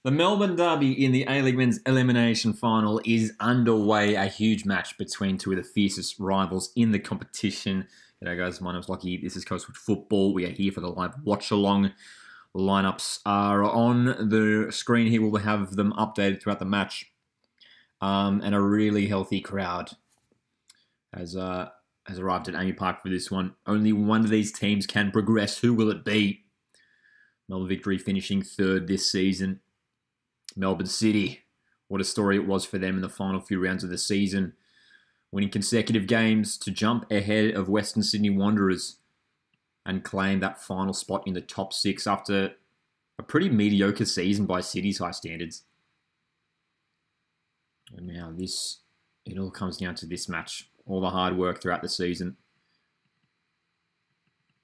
The Melbourne Derby in the A-League Men's Elimination Final is underway. A huge match between two of the fiercest rivals in the competition. G'day guys, my name's Lockie. This is Coastwood Football. We are here for the live watch-along. Lineups are on the screen here. We'll have them updated throughout the match. And a really healthy crowd has arrived at Amy Park for this one. Only one of these teams can progress. Who will it be? Melbourne Victory finishing third this season. Melbourne City, what a story it was for them in the final few rounds of the season, winning consecutive games to jump ahead of Western Sydney Wanderers and claim that final spot in the top six after a pretty mediocre season by City's high standards. And now it all comes down to this match. All the hard work throughout the season.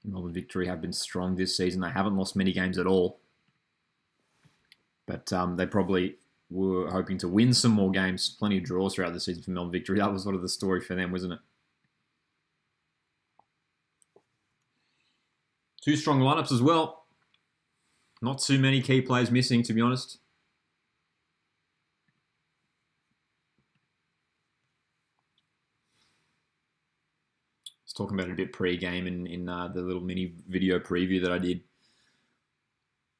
Melbourne Victory have been strong this season. They haven't lost many games at all. But they probably were hoping to win some more games. Plenty of draws throughout the season for Melbourne Victory. That was sort of the story for them, wasn't it? Two strong lineups as well. Not too many key players missing, to be honest. I was talking about it a bit pre-game in the little mini video preview that I did.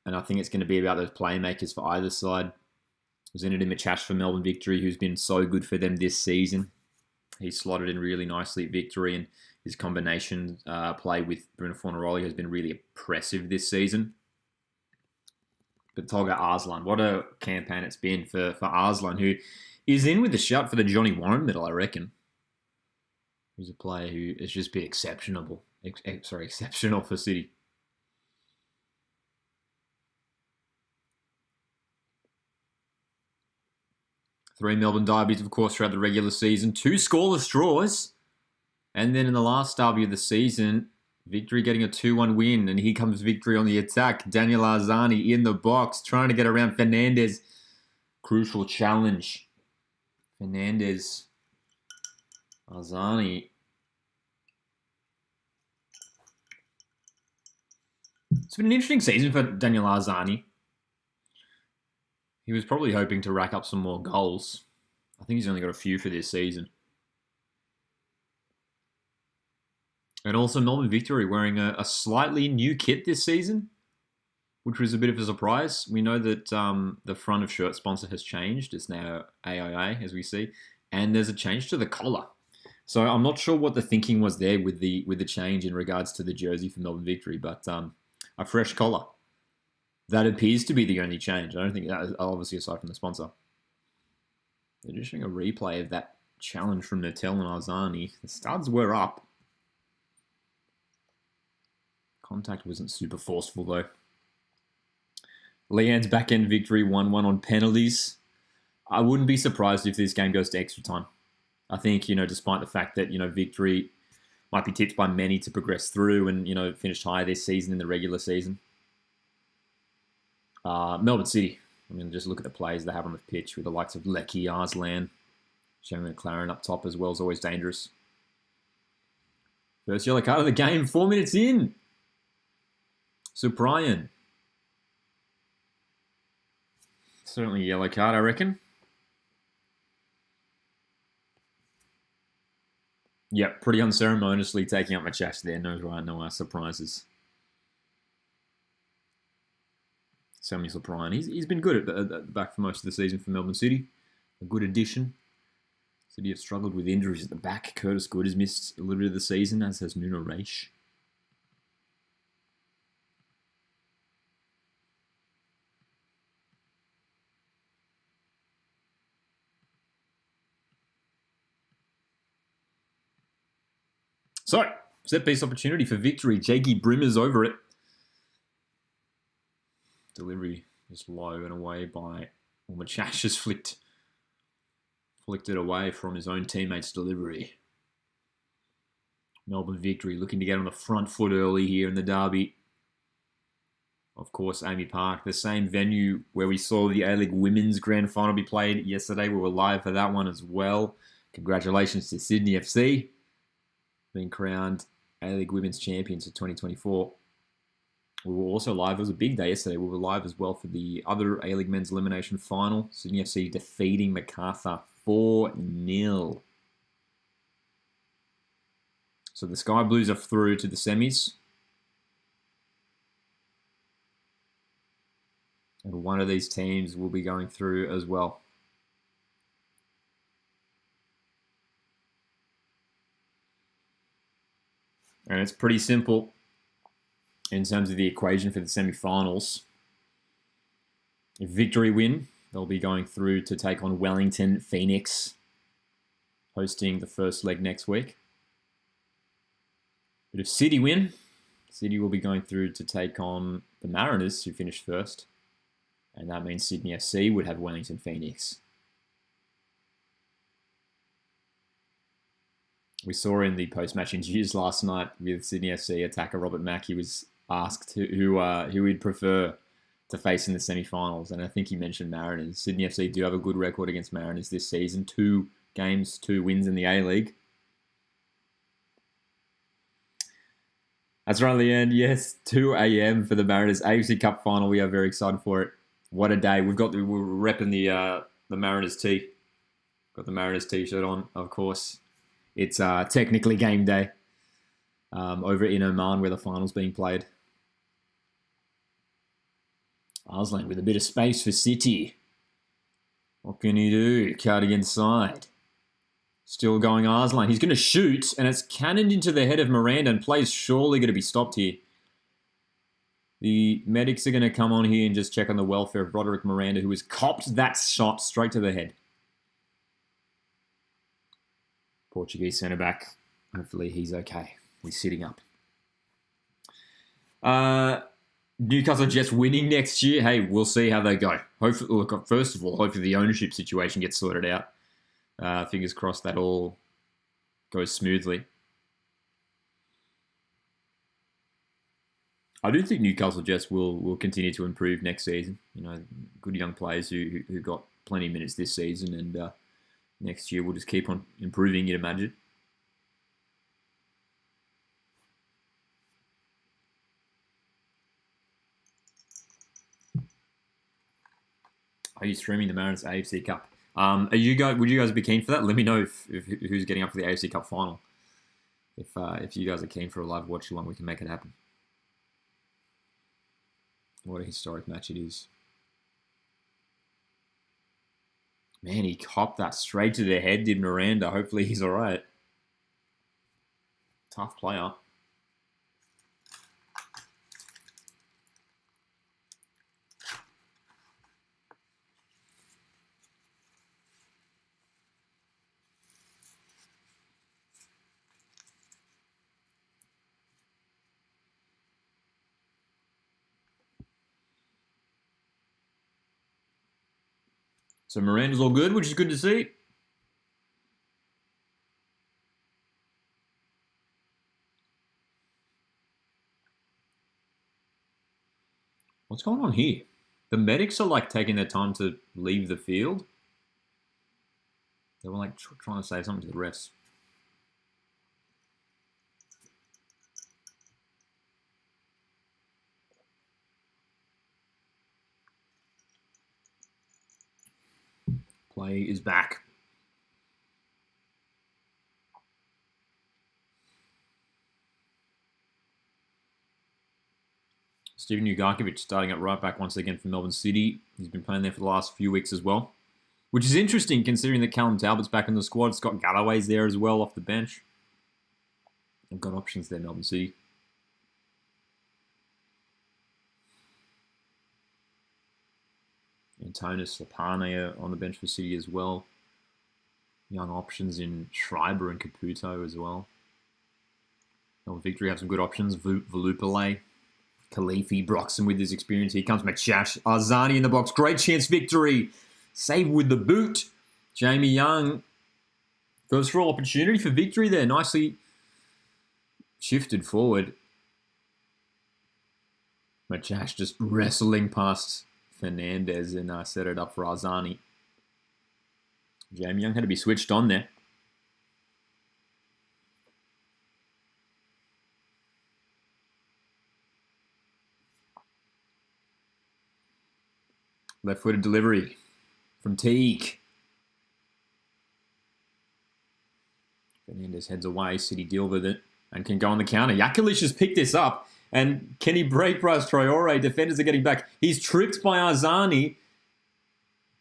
And I think it's going to be about those playmakers for either side. There's Machach for Melbourne Victory, who's been so good for them this season. He slotted in really nicely at Victory, and his combination play with Bruno Fornaroli has been really impressive this season. But Tolga Arslan, what a campaign it's been for Arslan, who is in with the shout for the Johnny Warren medal, I reckon. He's a player who has just been exceptional for City. Three Melbourne derbies, of course, throughout the regular season. Two scoreless draws. And then in the last derby of the season, Victory getting a 2-1 win. And here comes Victory on the attack. Daniel Arzani in the box, trying to get around Fernandez. Crucial challenge. Fernandez. Arzani. It's been an interesting season for Daniel Arzani. He was probably hoping to rack up some more goals. I think he's only got a few for this season. And also Melbourne Victory wearing a slightly new kit this season, which was a bit of a surprise. We know that the front of shirt sponsor has changed. It's now AIA, as we see. And there's a change to the collar. So I'm not sure what the thinking was there with the change in regards to the jersey for Melbourne Victory, but a fresh collar. That appears to be the only change. I don't think that, obviously, aside from the sponsor. They're just showing a replay of that challenge from Natel and Arzani. The studs were up. Contact wasn't super forceful, though. Leanne's back-end victory 1-1 on penalties. I wouldn't be surprised if this game goes to extra time. I think, despite the fact that, Victory might be tipped by many to progress through and, finished higher this season in the regular season. Melbourne City, just look at the players they have on the pitch with the likes of Lecky, Arslan, Shannon McLaren up top as well is always dangerous. First yellow card of the game, 4 minutes in. Supriyan. Certainly a yellow card, I reckon. Yep, pretty unceremoniously taking up Machach there. No surprises. Samuel Supriyan. He's been good at the back for most of the season for Melbourne City. A good addition. City have struggled with injuries at the back. Curtis Good has missed a little bit of the season, as has Nuno Reis. So, set piece opportunity for Victory. Jakey Brimmer's over it. Delivery is low and away by Machach has flicked it away from his own teammate's delivery. Melbourne Victory looking to get on the front foot early here in the derby. Of course, Amy Park, the same venue where we saw the A-League Women's Grand Final be played yesterday. We were live for that one as well. Congratulations to Sydney FC, being crowned A-League Women's Champions for 2024. We were also live. It was a big day yesterday. We were live as well for the other A-League Men's Elimination Final. Sydney FC defeating Macarthur 4-0. So the Sky Blues are through to the semis. And one of these teams will be going through as well. And it's pretty simple in terms of the equation for the semi-finals. If Victory win, they'll be going through to take on Wellington Phoenix, hosting the first leg next week. But if City win, City will be going through to take on the Mariners, who finished first. And that means Sydney FC would have Wellington Phoenix. We saw in the post-match interviews last night with Sydney FC attacker Robert Mack, he was asked who he'd prefer to face in the semi-finals, and I think he mentioned Mariners. Sydney FC do have a good record against Mariners this season. 2 games, 2 wins in the A-League. That's right, Leanne. Yes, 2 a.m. for the Mariners AFC Cup final. We are very excited for it. What a day. We're repping the Mariners tee. Got the Mariners t-shirt on, of course. It's technically game day over in Oman where the final's being played. Arslan with a bit of space for City. What can he do? Cutting inside. Still going Arslan. He's going to shoot, and it's cannoned into the head of Miranda, and play's surely going to be stopped here. The medics are going to come on here and just check on the welfare of Roderick Miranda, who has copped that shot straight to the head. Portuguese centre-back. Hopefully he's okay. He's sitting up. Newcastle Jets winning next year. Hey, we'll see how they go. Hopefully, look, first of all, hopefully the ownership situation gets sorted out. Fingers crossed that all goes smoothly. I do think Newcastle Jets will continue to improve next season. You know, good young players who got plenty of minutes this season, and next year we'll just keep on improving, you'd imagine. Are you streaming the Mariners AFC Cup? Would you guys be keen for that? Let me know if who's getting up for the AFC Cup final. If you guys are keen for a live watch along, we can make it happen. What a historic match it is. Man, he copped that straight to the head, did Miranda. Hopefully he's all right. Tough player. So Miranda's all good, which is good to see. What's going on here? The medics are like taking their time to leave the field. They were like trying to say something to the refs. Play is back. Steven Ugarkovic starting at right back once again for Melbourne City. He's been playing there for the last few weeks as well. Which is interesting considering that Callum Talbot's back in the squad. Scott Galloway's there as well off the bench. They've got options there, Melbourne City. Antonis Lapane on the bench for City as well. Young options in Schreiber and Caputo as well. Melbourne Victory have some good options. Volupale, Khalifi, Broxton with his experience. Here comes Machach. Arzani in the box. Great chance, Victory. Save with the boot. Jamie Young. First real opportunity for Victory there. Nicely shifted forward. Machach just wrestling past Fernandez and set it up for Arzani. Jamie Young had to be switched on there. Left-footed delivery from Teague. Fernandez heads away. City deal with it and can go on the counter. Jakalic has picked this up. And can he break Bryce Traore? Defenders are getting back. He's tripped by Arzani.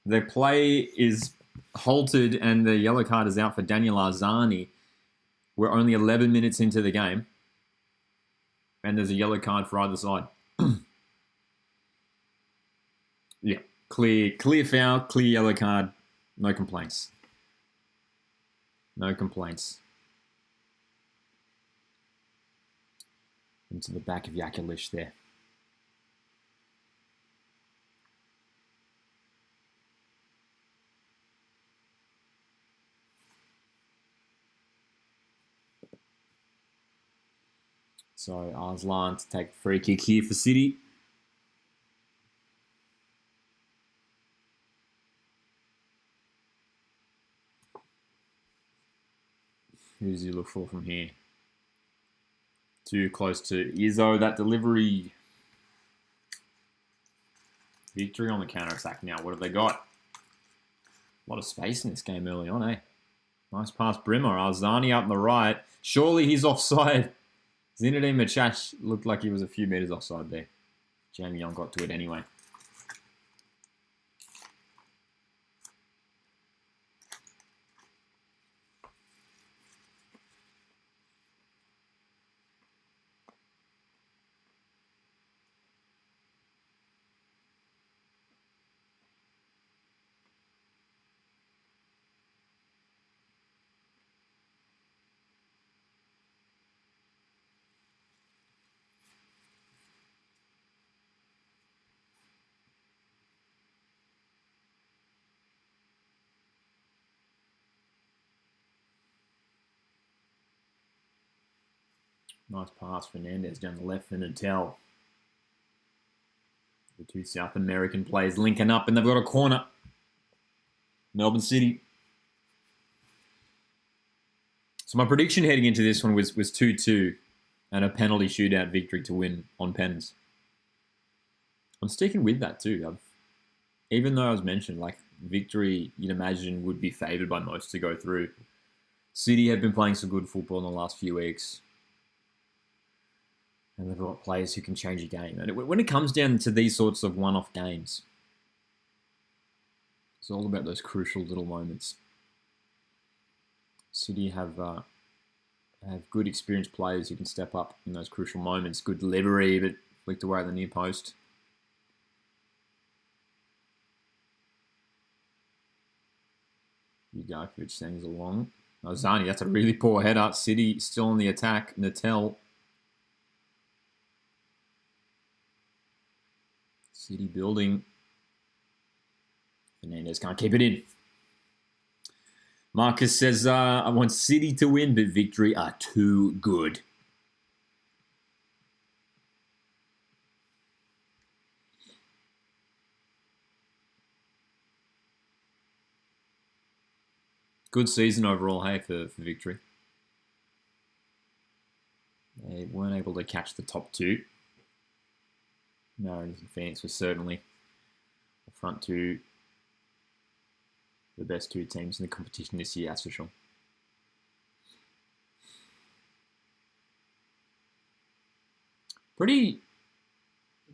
The play is halted and the yellow card is out for Daniel Arzani. We're only 11 minutes into the game. And there's a yellow card for either side. Yeah, clear foul, clear yellow card. No complaints. No complaints. Into the back of Jakalic there. So Arslan to take the free kick here for City. Who does he look for from here? Too close to Izzo. That delivery. Victory on the counter-attack now. What have they got? A lot of space in this game early on, eh? Nice pass, Brimmer. Arzani up on the right. Surely he's offside. Zinedine Machach looked like he was a few metres offside there. Jamie Young got to it anyway. Nice pass, Fernandez down the left for Natel. The two South American players linking up and they've got a corner. Melbourne City. So my prediction heading into this one was 2-2 and a penalty shootout victory to win on pens. I'm sticking with that too. Even though I was mentioned, like victory you'd imagine would be favoured by most to go through. City have been playing some good football in the last few weeks. And they've got players who can change a game. And when it comes down to these sorts of one-off games, it's all about those crucial little moments. City have good experienced players who can step up in those crucial moments. Good delivery, but flicked away at the near post. Ugarkovic sends along. Zani, that's a really poor header. City still on the attack. Natel. City building. Fernandez can't keep it in. Marcus says, I want City to win, but victory are too good. Good season overall, hey, for victory. They weren't able to catch the top two. Mariners and Phoenix were certainly the front two, the best two teams in the competition this year, that's for sure. Pretty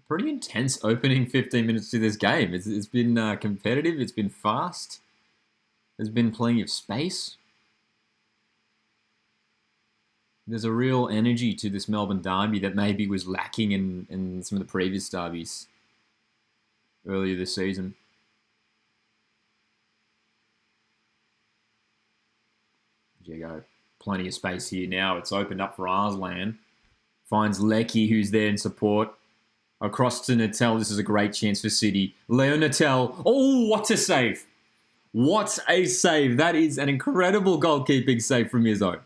intense opening 15 minutes to this game. It's been competitive, it's been fast, there's been plenty of space. There's a real energy to this Melbourne Derby that maybe was lacking in some of the previous derbies earlier this season. There you go. Plenty of space here now. It's opened up for Arslan. Finds Lecky, who's there in support. Across to Natel. This is a great chance for City. Leo Natel. Oh, what a save. What a save. That is an incredible goalkeeping save from Izzo.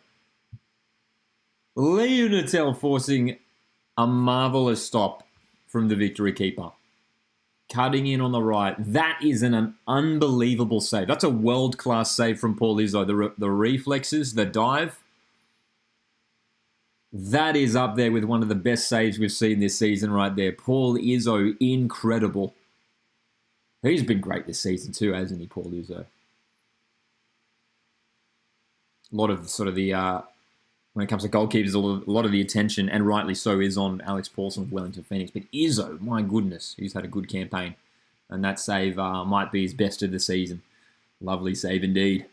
Leo Natel forcing a marvellous stop from the victory keeper. Cutting in on the right. That is an unbelievable save. That's a world-class save from Paul Izzo. The reflexes, the dive. That is up there with one of the best saves we've seen this season right there. Paul Izzo, incredible. He's been great this season too, hasn't he, Paul Izzo? A lot of sort of the when it comes to goalkeepers, a lot of the attention, and rightly so, is on Alex Paulson of Wellington Phoenix. But Izzo, my goodness, he's had a good campaign. And that save might be his best of the season. Lovely save indeed.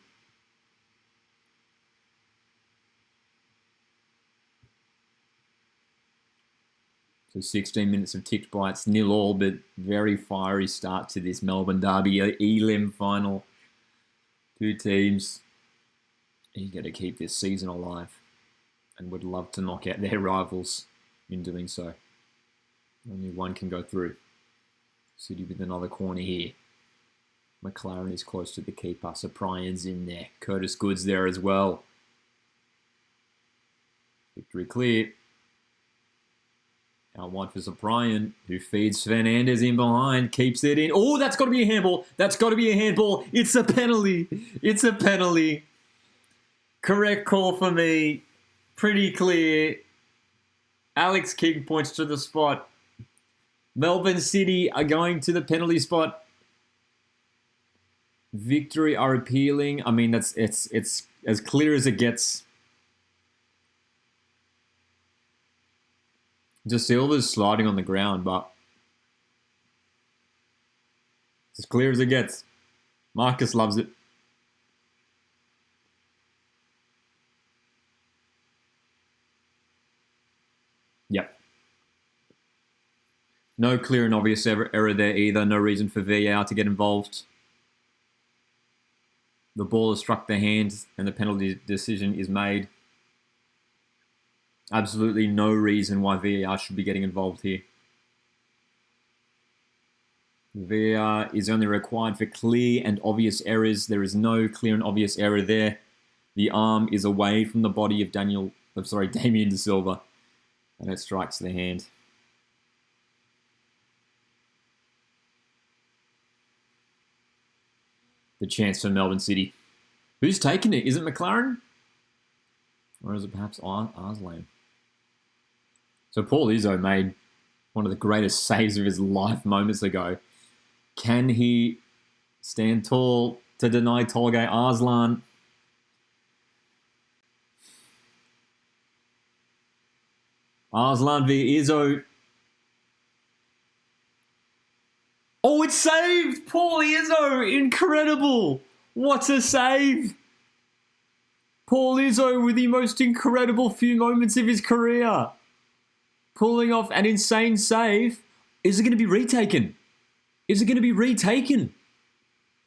So 16 minutes of ticked by. It's 0-0, but very fiery start to this Melbourne Derby Elim final. Two teams eager to keep this season alive and would love to knock out their rivals in doing so. Only one can go through. City with another corner here. McLaren is close to the keeper. So Prian's in there. Curtis Good's there as well. Victory clear. Out wide for Zaprian, who feeds Fernandez in behind, keeps it in. Oh, that's got to be a handball. That's got to be a handball. It's a penalty. It's a penalty. Correct call for me. Pretty clear. Alex King points to the spot. Melbourne City are going to the penalty spot. Victory are appealing. I mean, it's as clear as it gets. De Silva's sliding on the ground, but it's as clear as it gets. Marcus loves it. Yep. No clear and obvious error there either. No reason for VAR to get involved. The ball has struck the hand and the penalty decision is made. Absolutely no reason why VAR should be getting involved here. VAR is only required for clear and obvious errors. There is no clear and obvious error there. The arm is away from the body of Damien De Silva, and it strikes the hand. The chance for Melbourne City. Who's taken it? Is it McLaren? Or is it perhaps Arslan? So Paul Izzo made one of the greatest saves of his life moments ago. Can he stand tall to deny Tolga Arslan? Arslan v Izzo. Oh, it's saved! Paul Izzo! Incredible! What a save! Paul Izzo with the most incredible few moments of his career. Pulling off an insane save. Is it going to be retaken? Is it going to be retaken?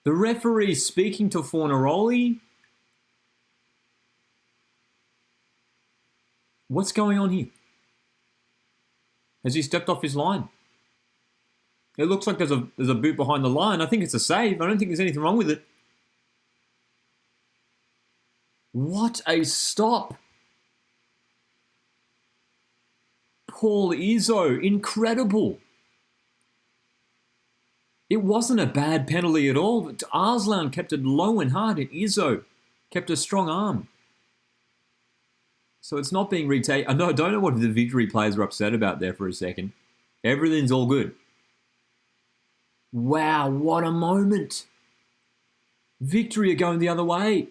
The referee speaking to Fornaroli. What's going on here? Has he stepped off his line? It looks like there's a boot behind the line. I think it's a save. I don't think there's anything wrong with it. What a stop. Paul Izzo, incredible. It wasn't a bad penalty at all. But Arslan kept it low and hard, and Izzo kept a strong arm. So it's not being retaken. I don't know what the Victory players were upset about there for a second. Everything's all good. Wow, what a moment. Victory are going the other way.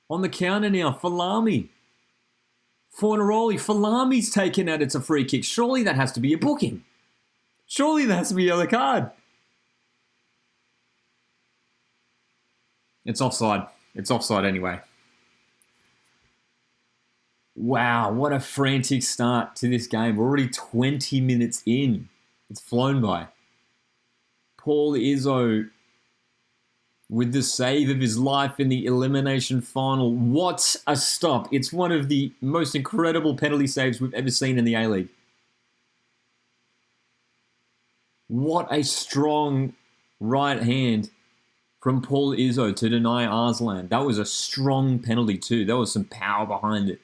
On the counter now, Falami. Fornaroli, Falami's taken out. It's a free kick. Surely that has to be a booking. Surely that has to be a yellow card. It's offside. It's offside anyway. Wow, what a frantic start to this game. We're already 20 minutes in. It's flown by. Paul Izzo with the save of his life in the Elimination Final. What a stop. It's one of the most incredible penalty saves we've ever seen in the A-League. What a strong right hand from Paul Izzo to deny Arslan. That was a strong penalty too. There was some power behind it.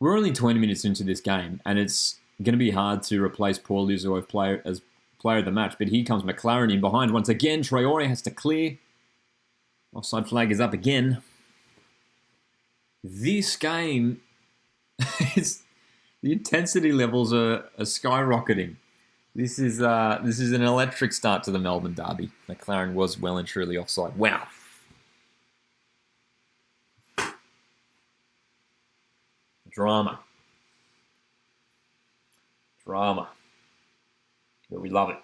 We're only 20 minutes into this game, and it's going to be hard to replace Paul Izzo as player of the match, but here comes McLaren in behind once again. Traore has to clear. Offside flag is up again. This game, the intensity levels are skyrocketing. This is an electric start to the Melbourne Derby. McLaren was well and truly offside. Wow. Drama. But we love it.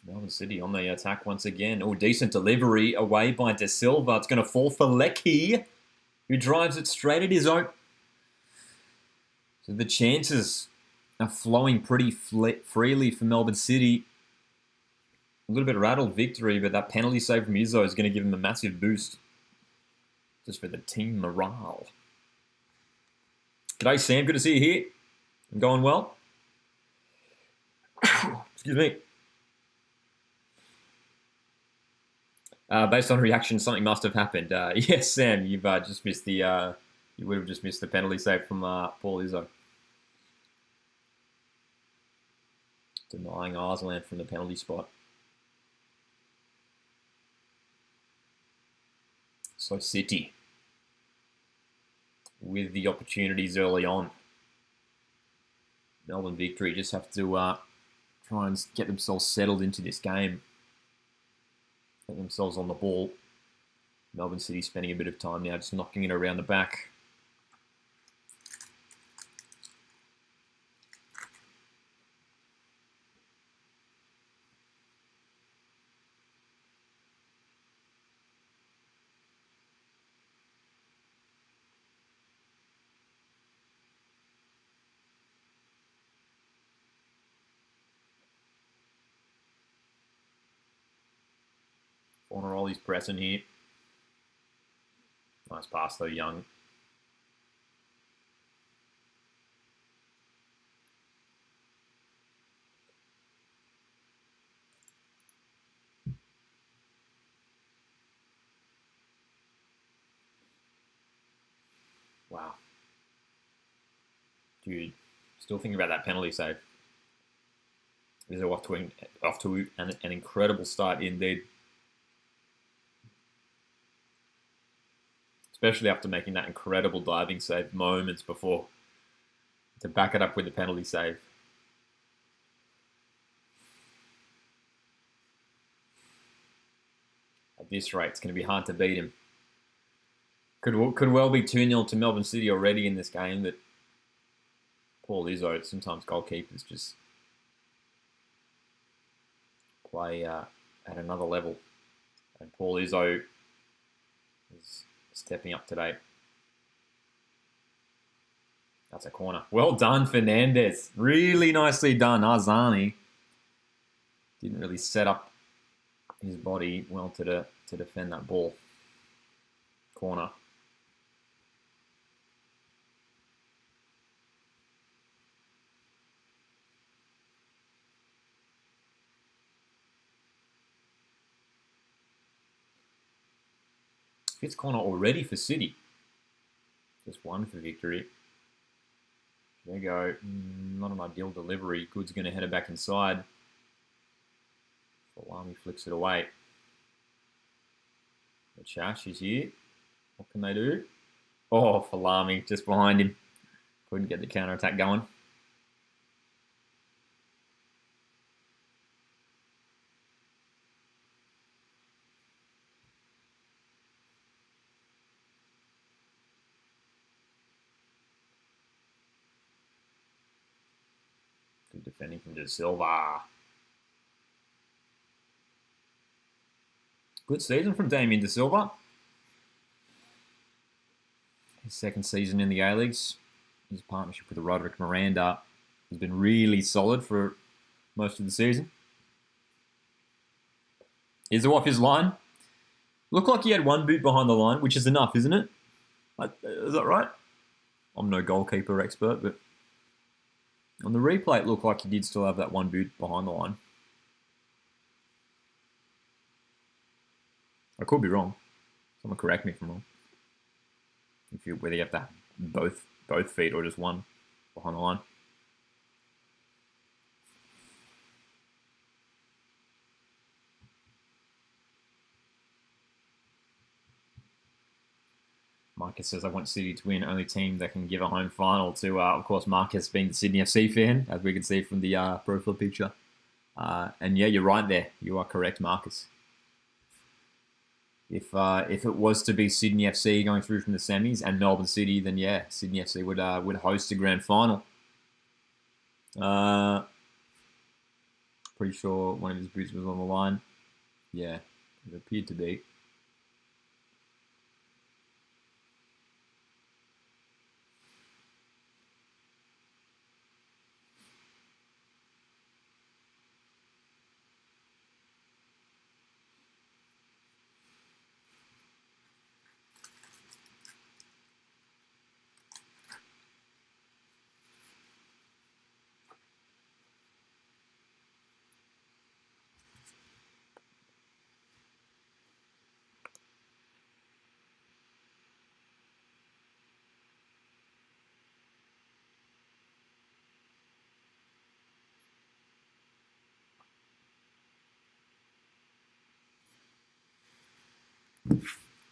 Melbourne City on the attack once again. Oh, decent delivery away by De Silva. It's going to fall for Leckie, who drives it straight at his own. So the chances are flowing pretty freely for Melbourne City. A little bit rattled victory, but that penalty save from Izzo is going to give him a massive boost. Just for the team morale. G'day, Sam. Good to see you here. I'm going well. Excuse me. Based on reaction, something must have happened. Yes, Sam, you've just missed the. You would have just missed the penalty save from Paul Izzo. Denying Arslan from the penalty spot. So City with the opportunities early on. Melbourne victory just have to try and get themselves settled into this game. Get themselves on the ball. Melbourne City spending a bit of time now just knocking it around the back. Fornaroli's pressing here. Nice pass though, Young. Wow. Dude, still thinking about that penalty save. These are off to an incredible start indeed. Especially after making that incredible diving save moments before. To back it up with the penalty save. At this rate, it's going to be hard to beat him. Could well be 2-0 to Melbourne City already in this game. That Paul Izzo, sometimes goalkeepers just play at another level. And Paul Izzo is stepping up today. That's a corner. Well done, Fernandez. Really nicely done. Arzani didn't really set up his body well to defend that ball. Corner. Fifth corner already for City. Just one for victory. There you go. Not an ideal delivery. Good's going to head it back inside. Falami flicks it away. Machach is here. What can they do? Oh, Falami just behind him. Couldn't get the counter-attack going. Good defending from De Silva. Good season from Damien De Silva. His second season in the A-Leagues. His partnership with Roderick Miranda has been really solid for most of the season. Izzo off his line. Looked like he had one boot behind the line, which is enough, isn't it? Is that right? I'm no goalkeeper expert, but on the replay it looked like he did still have that one boot behind the line. I could be wrong. Someone correct me if I'm wrong. Whether you have to have both feet or just one behind the line. Marcus says, I want City to win. Only team that can give a home final to, of course, Marcus being the Sydney FC fan, as we can see from the profile picture. And yeah, you're right there. You are correct, Marcus. If it was to be Sydney FC going through from the semis and Melbourne City, then yeah, Sydney FC would host the grand final. Pretty sure one of his boots was on the line. Yeah, it appeared to be.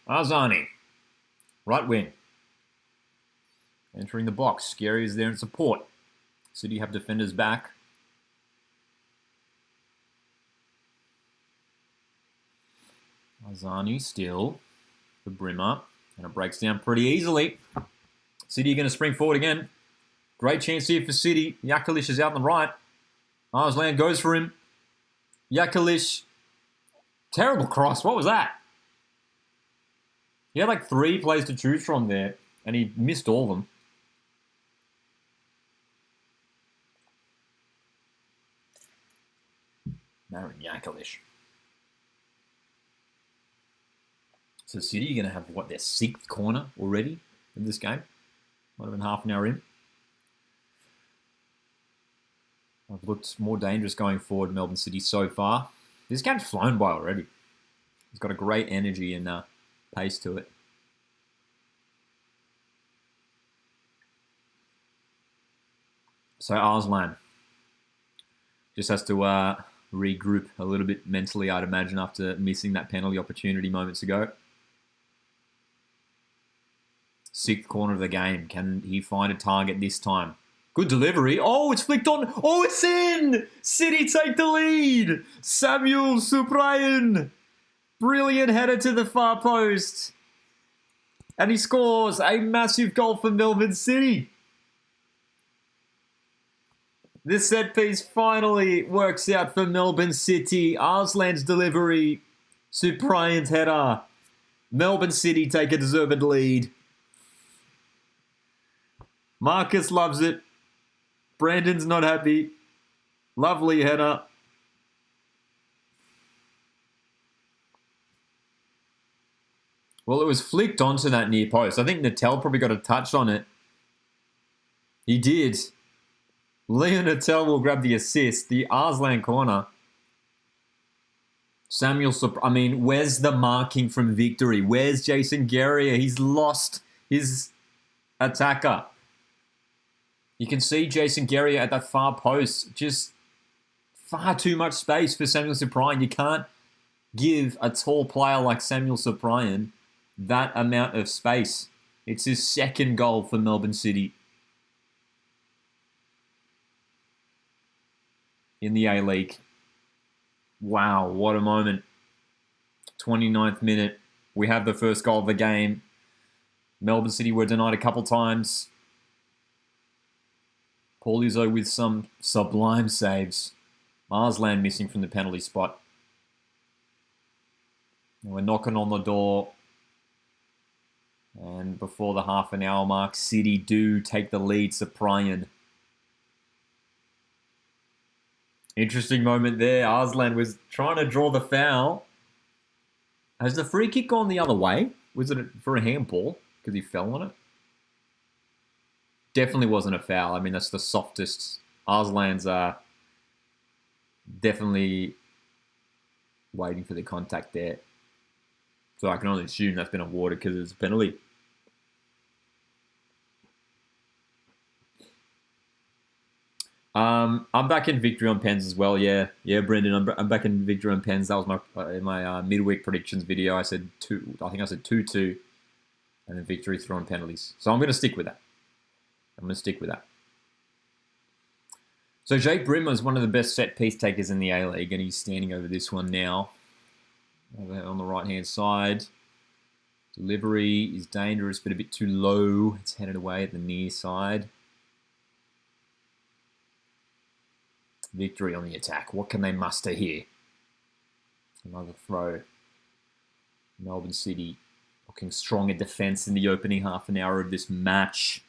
Arzani, right wing. Entering the box. Scary is there in support. City have defenders back. Arzani still. The Brimmer. And it breaks down pretty easily. City are going to spring forward again. Great chance here for City. Yakalish is out on the right. Arslan goes for him. Yakalish. Terrible cross. What was that? He had like 3 plays to choose from there, and he missed all of them. Marin Yakalish. So City are going to have, what, their 6th corner already in this game? Might have been half an hour in. I've looked more dangerous going forward, Melbourne City, so far. This game's flown by already. It's got a great energy and pace to it. So Arslan just has to regroup a little bit mentally, I'd imagine, after missing that penalty opportunity moments ago. 6th corner of the game. Can he find a target this time? Good delivery. Oh, it's flicked on. Oh, it's in! City take the lead. Samuel Suprayan. Brilliant header to the far post. And he scores a massive goal for Melbourne City. This set piece finally works out for Melbourne City. Arslan's delivery. Suprayan's header. Melbourne City take a deserved lead. Marcus loves it. Brandon's not happy. Lovely header. Well, it was flicked onto that near post. I think Natel probably got a touch on it. He did. Leon Natel will grab the assist. The Arslan corner. Where's the marking from victory? Where's Jason Guerrier? He's lost his attacker. You can see Jason Guerrier at that far post. Just far too much space for Samuel Suprayan. You can't give a tall player like Samuel Suprayan that amount of space. It's his 2nd goal for Melbourne City in the A-League. Wow, what a moment. 29th minute. We have the first goal of the game. Melbourne City were denied a couple times. Paul Izzo with some sublime saves. Arslan missing from the penalty spot. And we're knocking on the door. And before the half an hour mark, City do take the lead. Suprayan. Interesting moment there. Arslan was trying to draw the foul. Has the free kick gone the other way? Was it for a handball? Because he fell on it? Definitely wasn't a foul. I mean, that's the softest. Arslan's definitely waiting for the contact there. So I can only assume that's been awarded because it's a penalty. I'm back in victory on pens as well. Yeah, Brendan. I'm back in victory on pens. That was my midweek predictions video. I said 2. I think I said 2-2. And then victory through on penalties. So I'm going to stick with that. So Jake Brimmer is one of the best set piece takers in the A-League, and he's standing over this one now. Over on the right-hand side. Delivery is dangerous, but a bit too low. It's headed away at the near side. Victory on the attack. What can they muster here? Another throw. Melbourne City looking strong in defence in the opening half an hour of this match.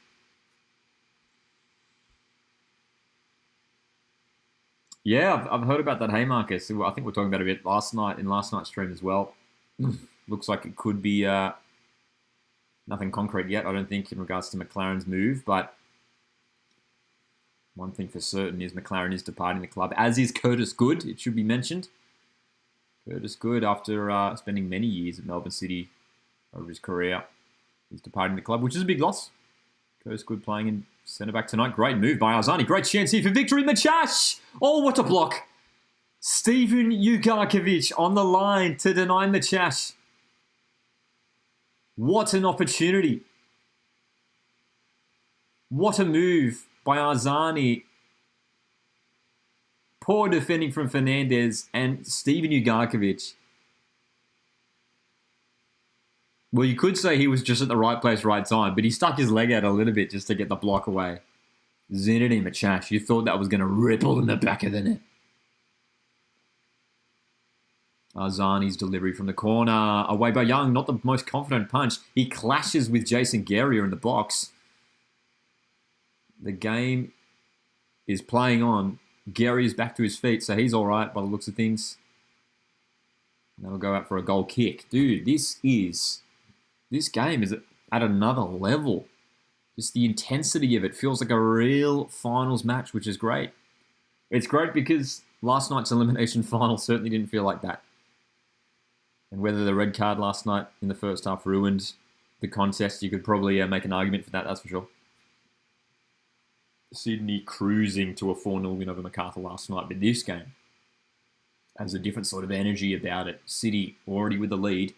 Yeah, I've heard about that haymarker. So I think we are talking about it a bit last night in last night's stream as well. Looks like it could be nothing concrete yet, I don't think, in regards to McLaren's move. But one thing for certain is McLaren is departing the club, as is Curtis Good, it should be mentioned. Curtis Good, after spending many years at Melbourne City over his career, is departing the club, which is a big loss. Curtis Good playing in centre-back tonight. Great move by Arzani. Great chance here for victory. Machach! Oh, what a block. Steven Ugarkovic on the line to deny Machach. What an opportunity. What a move by Arzani. Poor defending from Fernandez and Steven Ugarkovic. Well, you could say he was just at the right place, right time, but he stuck his leg out a little bit just to get the block away. Zinedine Machach, you thought that was going to ripple in the back of the net. Arzani's delivery from the corner. Away by Young, not the most confident punch. He clashes with Jason Guerrier in the box. The game is playing on. Guerrier's back to his feet, so he's all right by the looks of things. And they'll go out for a goal kick. Dude, this game is at another level. Just the intensity of it feels like a real finals match, which is great. It's great because last night's Elimination Final certainly didn't feel like that. And whether the red card last night in the first half ruined the contest, you could probably make an argument for that, that's for sure. Sydney cruising to a 4-0 win over Macarthur last night, but this game has a different sort of energy about it. City already with the lead.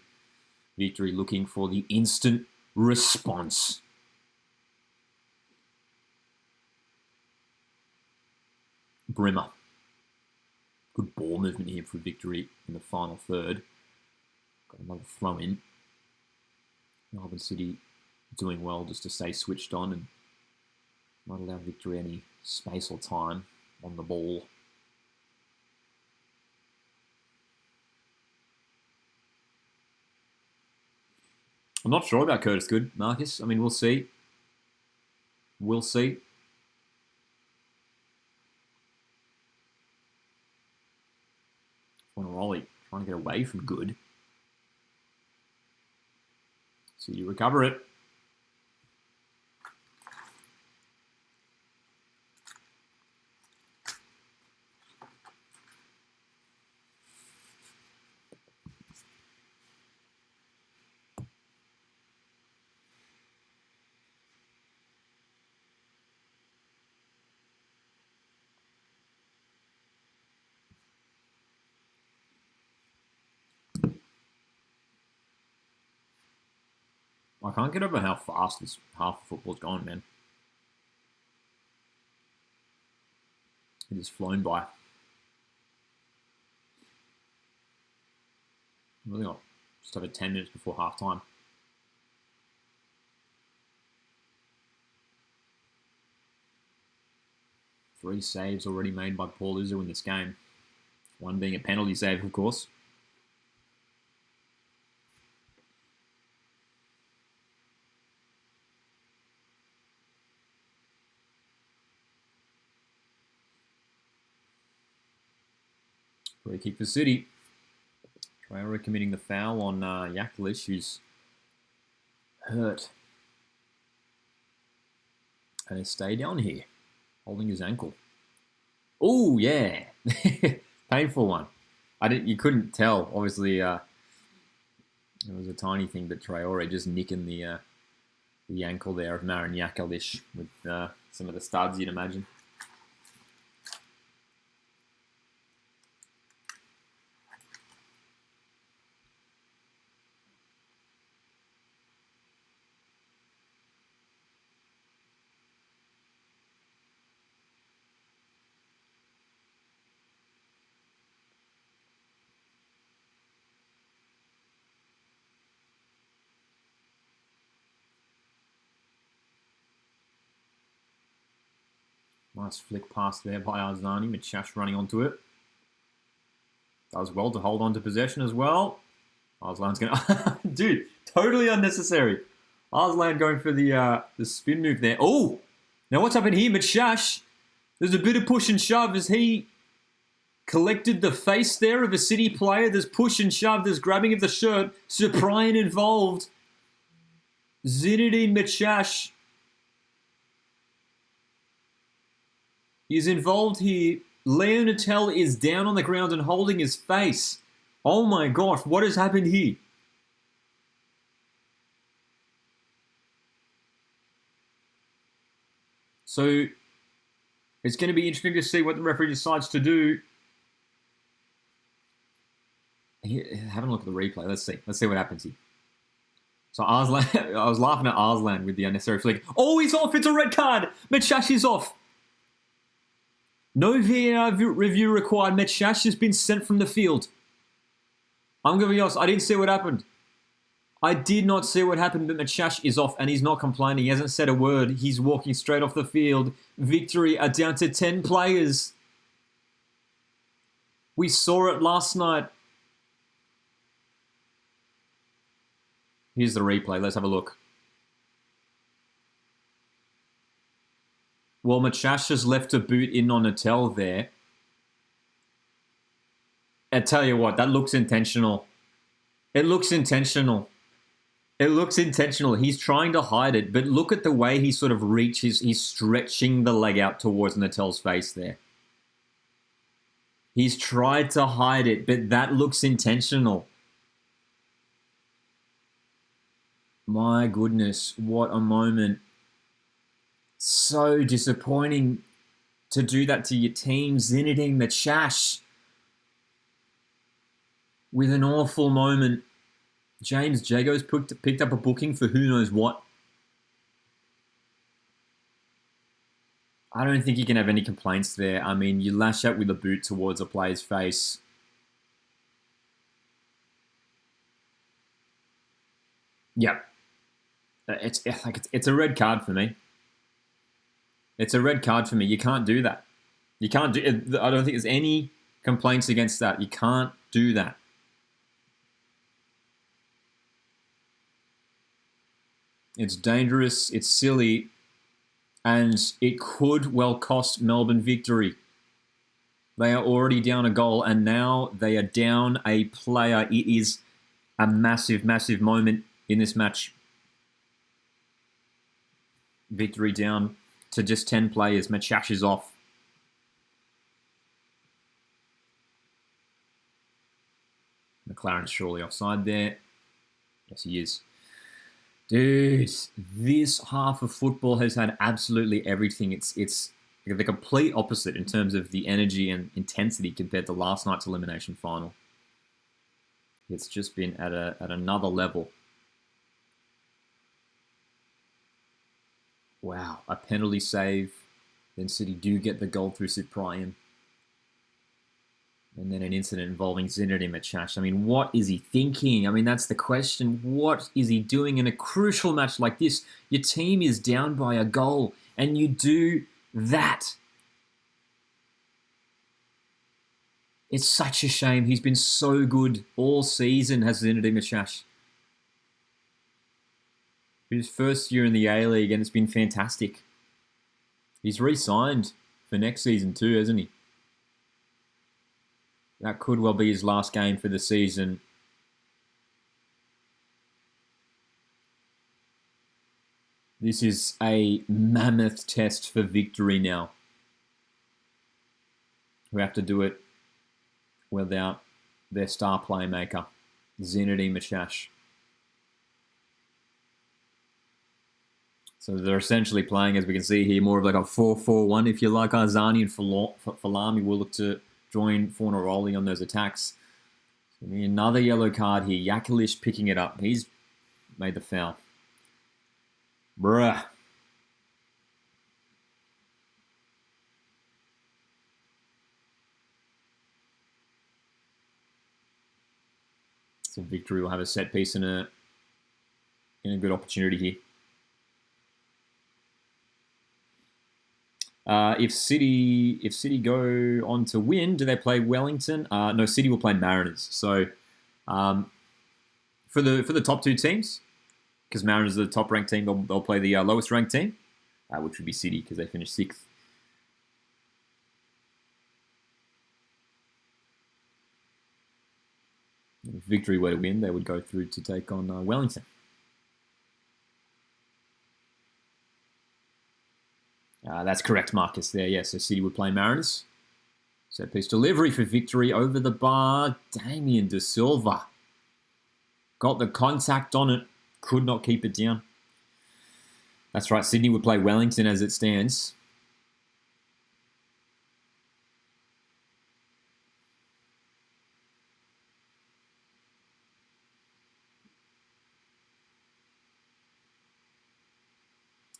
Victory looking for the instant response. Brimmer. Good ball movement here for victory in the final third. Got another throw in. Melbourne City doing well just to stay switched on and not allow victory any space or time on the ball. I'm not sure about Curtis Good, Marcus. I mean, we'll see. We'll see. Raleigh trying to get away from Good. So you recover it. I can't get over how fast this half of football's gone, man. It has flown by. Really got just over 10 minutes before half time. Three saves already made by Paul Izzo in this game. One being a penalty save, of course. Free kick for City. Traore committing the foul on Yaklish, who's hurt. And he stayed down here, holding his ankle. Oh, yeah. Painful one. You couldn't tell. Obviously, it was a tiny thing, but Traore just nicking the ankle there of Marin Yaklish with some of the studs, you'd imagine. Nice flick pass there by Arzani. Machach running onto it. Does well to hold on to possession as well. Arslan's going to... Dude, totally unnecessary. Arslan going for the spin move there. Oh! Now what's happened here? Machach. There's a bit of push and shove as he collected the face there of a City player. There's push and shove. There's grabbing of the shirt. Cyprian involved. Zinedine Machach is involved here. Leo Natel is down on the ground and holding his face. Oh my gosh, what has happened here? So, it's going to be interesting to see what the referee decides to do. Having a look at the replay. Let's see. Let's see what happens here. So Arslan, I was laughing at Arslan with the unnecessary flick. Oh, he's off. It's a red card. Machach is off. No VAR review required. Machach has been sent from the field. I'm going to be honest. I didn't see what happened. I did not see what happened, but Machach is off and he's not complaining. He hasn't said a word. He's walking straight off the field. Victory are down to 10 players. We saw it last night. Here's the replay. Let's have a look. Well, Machach has left a boot in on Natel there. I tell you what, that looks intentional. It looks intentional. It looks intentional. He's trying to hide it, but look at the way he sort of reaches. He's stretching the leg out towards Natel's face there. He's tried to hide it, but that looks intentional. My goodness, what a moment. So disappointing to do that to your team. Zinedine Machach with an awful moment. James Jago's picked up a booking for who knows what. I don't think you can have any complaints there. I mean, you lash out with a boot towards a player's face. Yep. It's a red card for me. It's a red card for me. You can't do that. You can't do. I don't think there's any complaints against that. You can't do that. It's dangerous. It's silly, and it could well cost Melbourne victory. They are already down a goal, and now they are down a player. It is a massive, massive moment in this match. Victory down to just 10 players. Machach is off. McLaren's surely offside there. Yes, he is. Dude, this half of football has had absolutely everything. It's the complete opposite in terms of the energy and intensity compared to last night's Elimination Final. It's just been at another level. Wow, a penalty save. Then City do get the goal through Cyprian. And then an incident involving Zinedine Machach. I mean, what is he thinking? I mean, that's the question. What is he doing in a crucial match like this? Your team is down by a goal, and you do that. It's such a shame. He's been so good all season, has Zinedine Machach. His first year in the A-League, and it's been fantastic. He's re-signed for next season too, hasn't he? That could well be his last game for the season. This is a mammoth test for victory now. We have to do it without their star playmaker, Zinedine Machach. So they're essentially playing, as we can see here, more of like a 4-4-1, if you like. Arzani and Falami will look to join Fornaroli on those attacks. So another yellow card here. Yakalish picking it up. He's made the foul. Bruh. So victory will have a set piece and a good opportunity here. If City go on to win, do they play Wellington? No, City will play Mariners. So for the top two teams, because Mariners are the top ranked team, they'll play the lowest ranked team, which would be City because they finished 6th. If Victory were to win, they would go through to take on Wellington. That's correct, Marcus. There, yes. So City would play Mariners. Set piece delivery for Victory over the bar. Damien De Silva got the contact on it, could not keep it down. That's right. Sydney would play Wellington as it stands.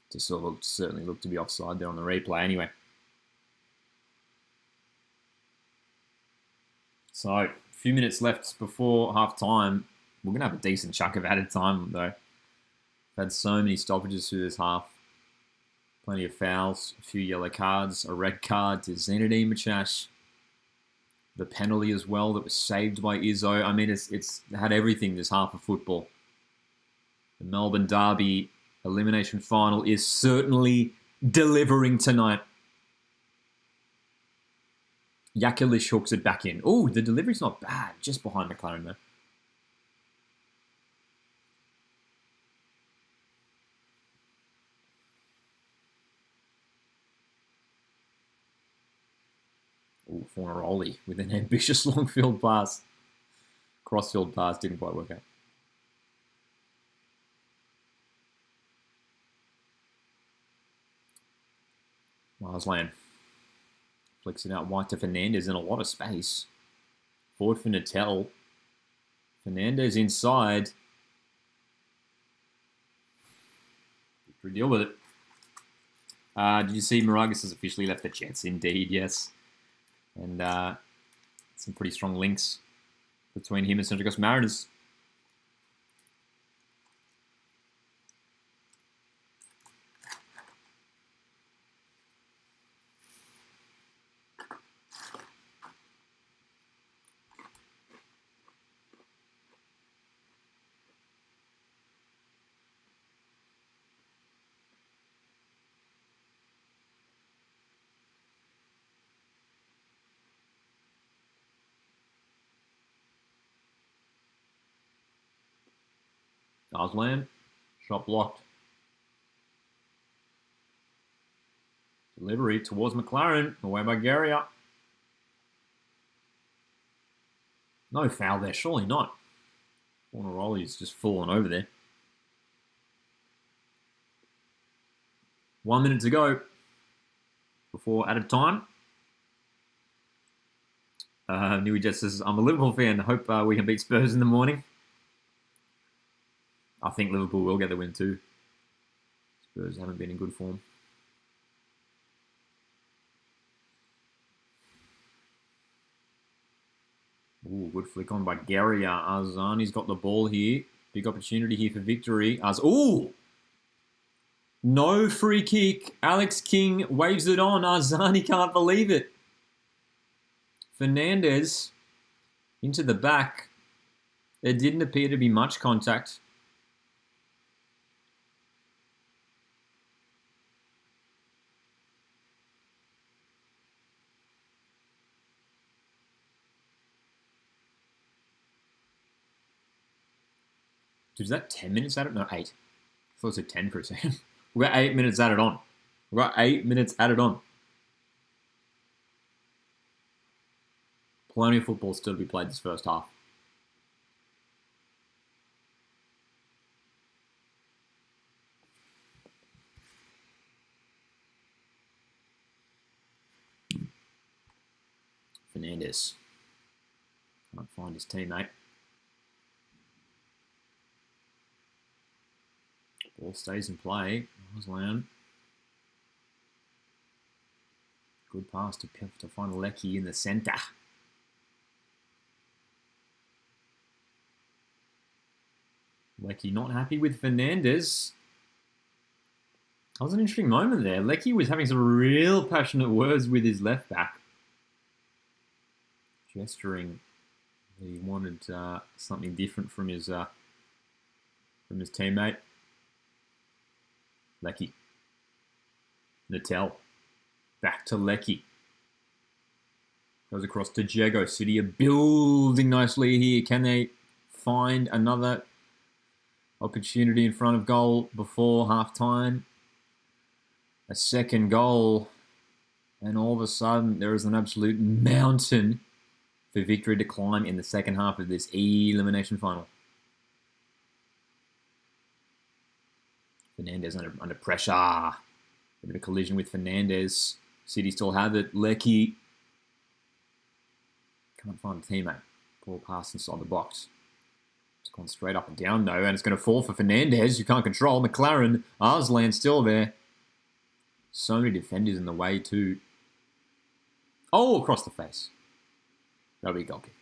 De Silva certainly looked to be offside there on the replay anyway. So, a few minutes left before half time. We're going to have a decent chunk of added time, though. We've had so many stoppages through this half. Plenty of fouls, a few yellow cards, a red card to Zinedine Machach. The penalty as well that was saved by Izzo. I mean, it's had everything this half of football. The Melbourne Derby Elimination Final is certainly delivering tonight. Yakilish hooks it back in. Oh, the delivery's not bad. Just behind McLaren, though. Oh, Fornaroli with an ambitious long field pass. Crossfield pass didn't quite work out. Marsland flicks it out wide to Fernandez in a lot of space. Forward for Natel. Fernandez inside. Victory deal with it. Did you see Moragas has officially left the Jets? Indeed, yes. And some pretty strong links between him and Central Coast Mariners. Arslan, shot blocked. Delivery towards McLaren, away by Guerrier. No foul there, surely not. Fornaroli's just fallen over there. 1 minute to go before added time. Newey just says, I'm a Liverpool fan. Hope we can beat Spurs in the morning. I think Liverpool will get the win too. Spurs haven't been in good form. Ooh, good flick on by Guerrier. Arzani's got the ball here. Big opportunity here for Victory. Ooh! No free kick. Alex King waves it on. Arzani can't believe it. Fernandez into the back. There didn't appear to be much contact. Was that 10 minutes added? No, 8. I thought it said 10 for a second. We've got 8 minutes added on. We've got 8 minutes added on. Plenty of football still to be played this first half. Fernandez. Can't find his teammate. Ball stays in play. Arslan. Good pass to find Lecky in the centre. Lecky not happy with Fernandez. That was an interesting moment there. Lecky was having some real passionate words with his left back, gesturing that he wanted something different from his teammate. Lecky. Natel. Back to Lecky. Goes across to Jago. City are building nicely here. Can they find another opportunity in front of goal before half-time? A second goal. And all of a sudden, there is an absolute mountain for victory to climb in the second half of this elimination final. Fernandez under pressure. Bit of a collision with Fernandez. City still have it. Lecky can't find a teammate. Poor pass inside the box. It's gone straight up and down though, and it's going to fall for Fernandez. You can't control. McLaren, Arslan still there. So many defenders in the way too. Oh, across the face. That'll be a goal kick.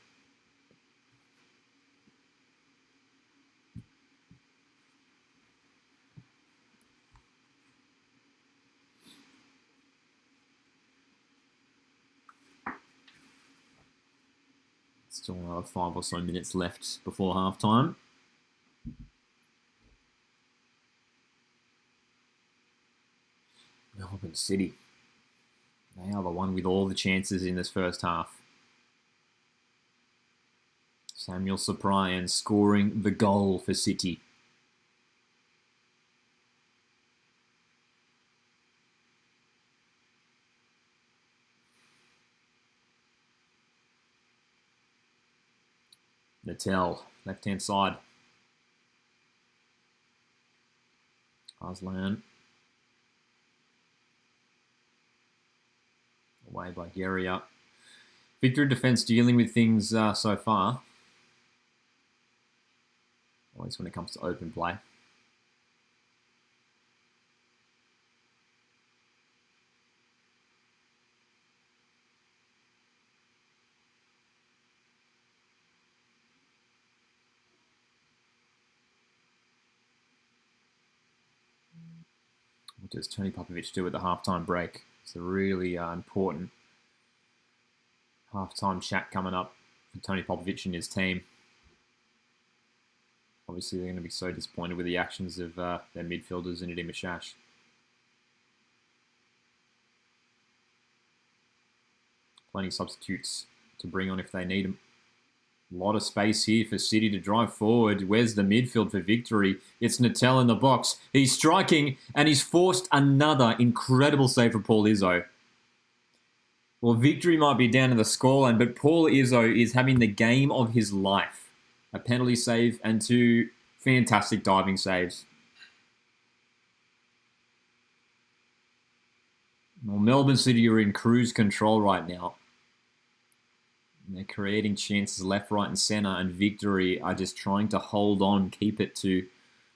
Still another 5 or so minutes left before half-time. Melbourne City. They are the one with all the chances in this first half. Samuel Cyprian scoring the goal for City. Natel, left-hand side. Arslan. Away by Geria. Victory defence dealing with things so far. At least when it comes to open play. What does Tony Popovich do at the halftime break? It's a really important halftime chat coming up for Tony Popovich and his team. Obviously, they're going to be so disappointed with the actions of their midfielders and Machach. Plenty of substitutes to bring on if they need them. A lot of space here for City to drive forward. Where's the midfield for victory? It's Natel in the box. He's striking, and he's forced another incredible save from Paul Izzo. Well, victory might be down to the scoreline, but Paul Izzo is having the game of his life. A penalty save and 2 fantastic diving saves. Well, Melbourne City are in cruise control right now. They're creating chances left, right, and centre, and victory are just trying to hold on, keep it to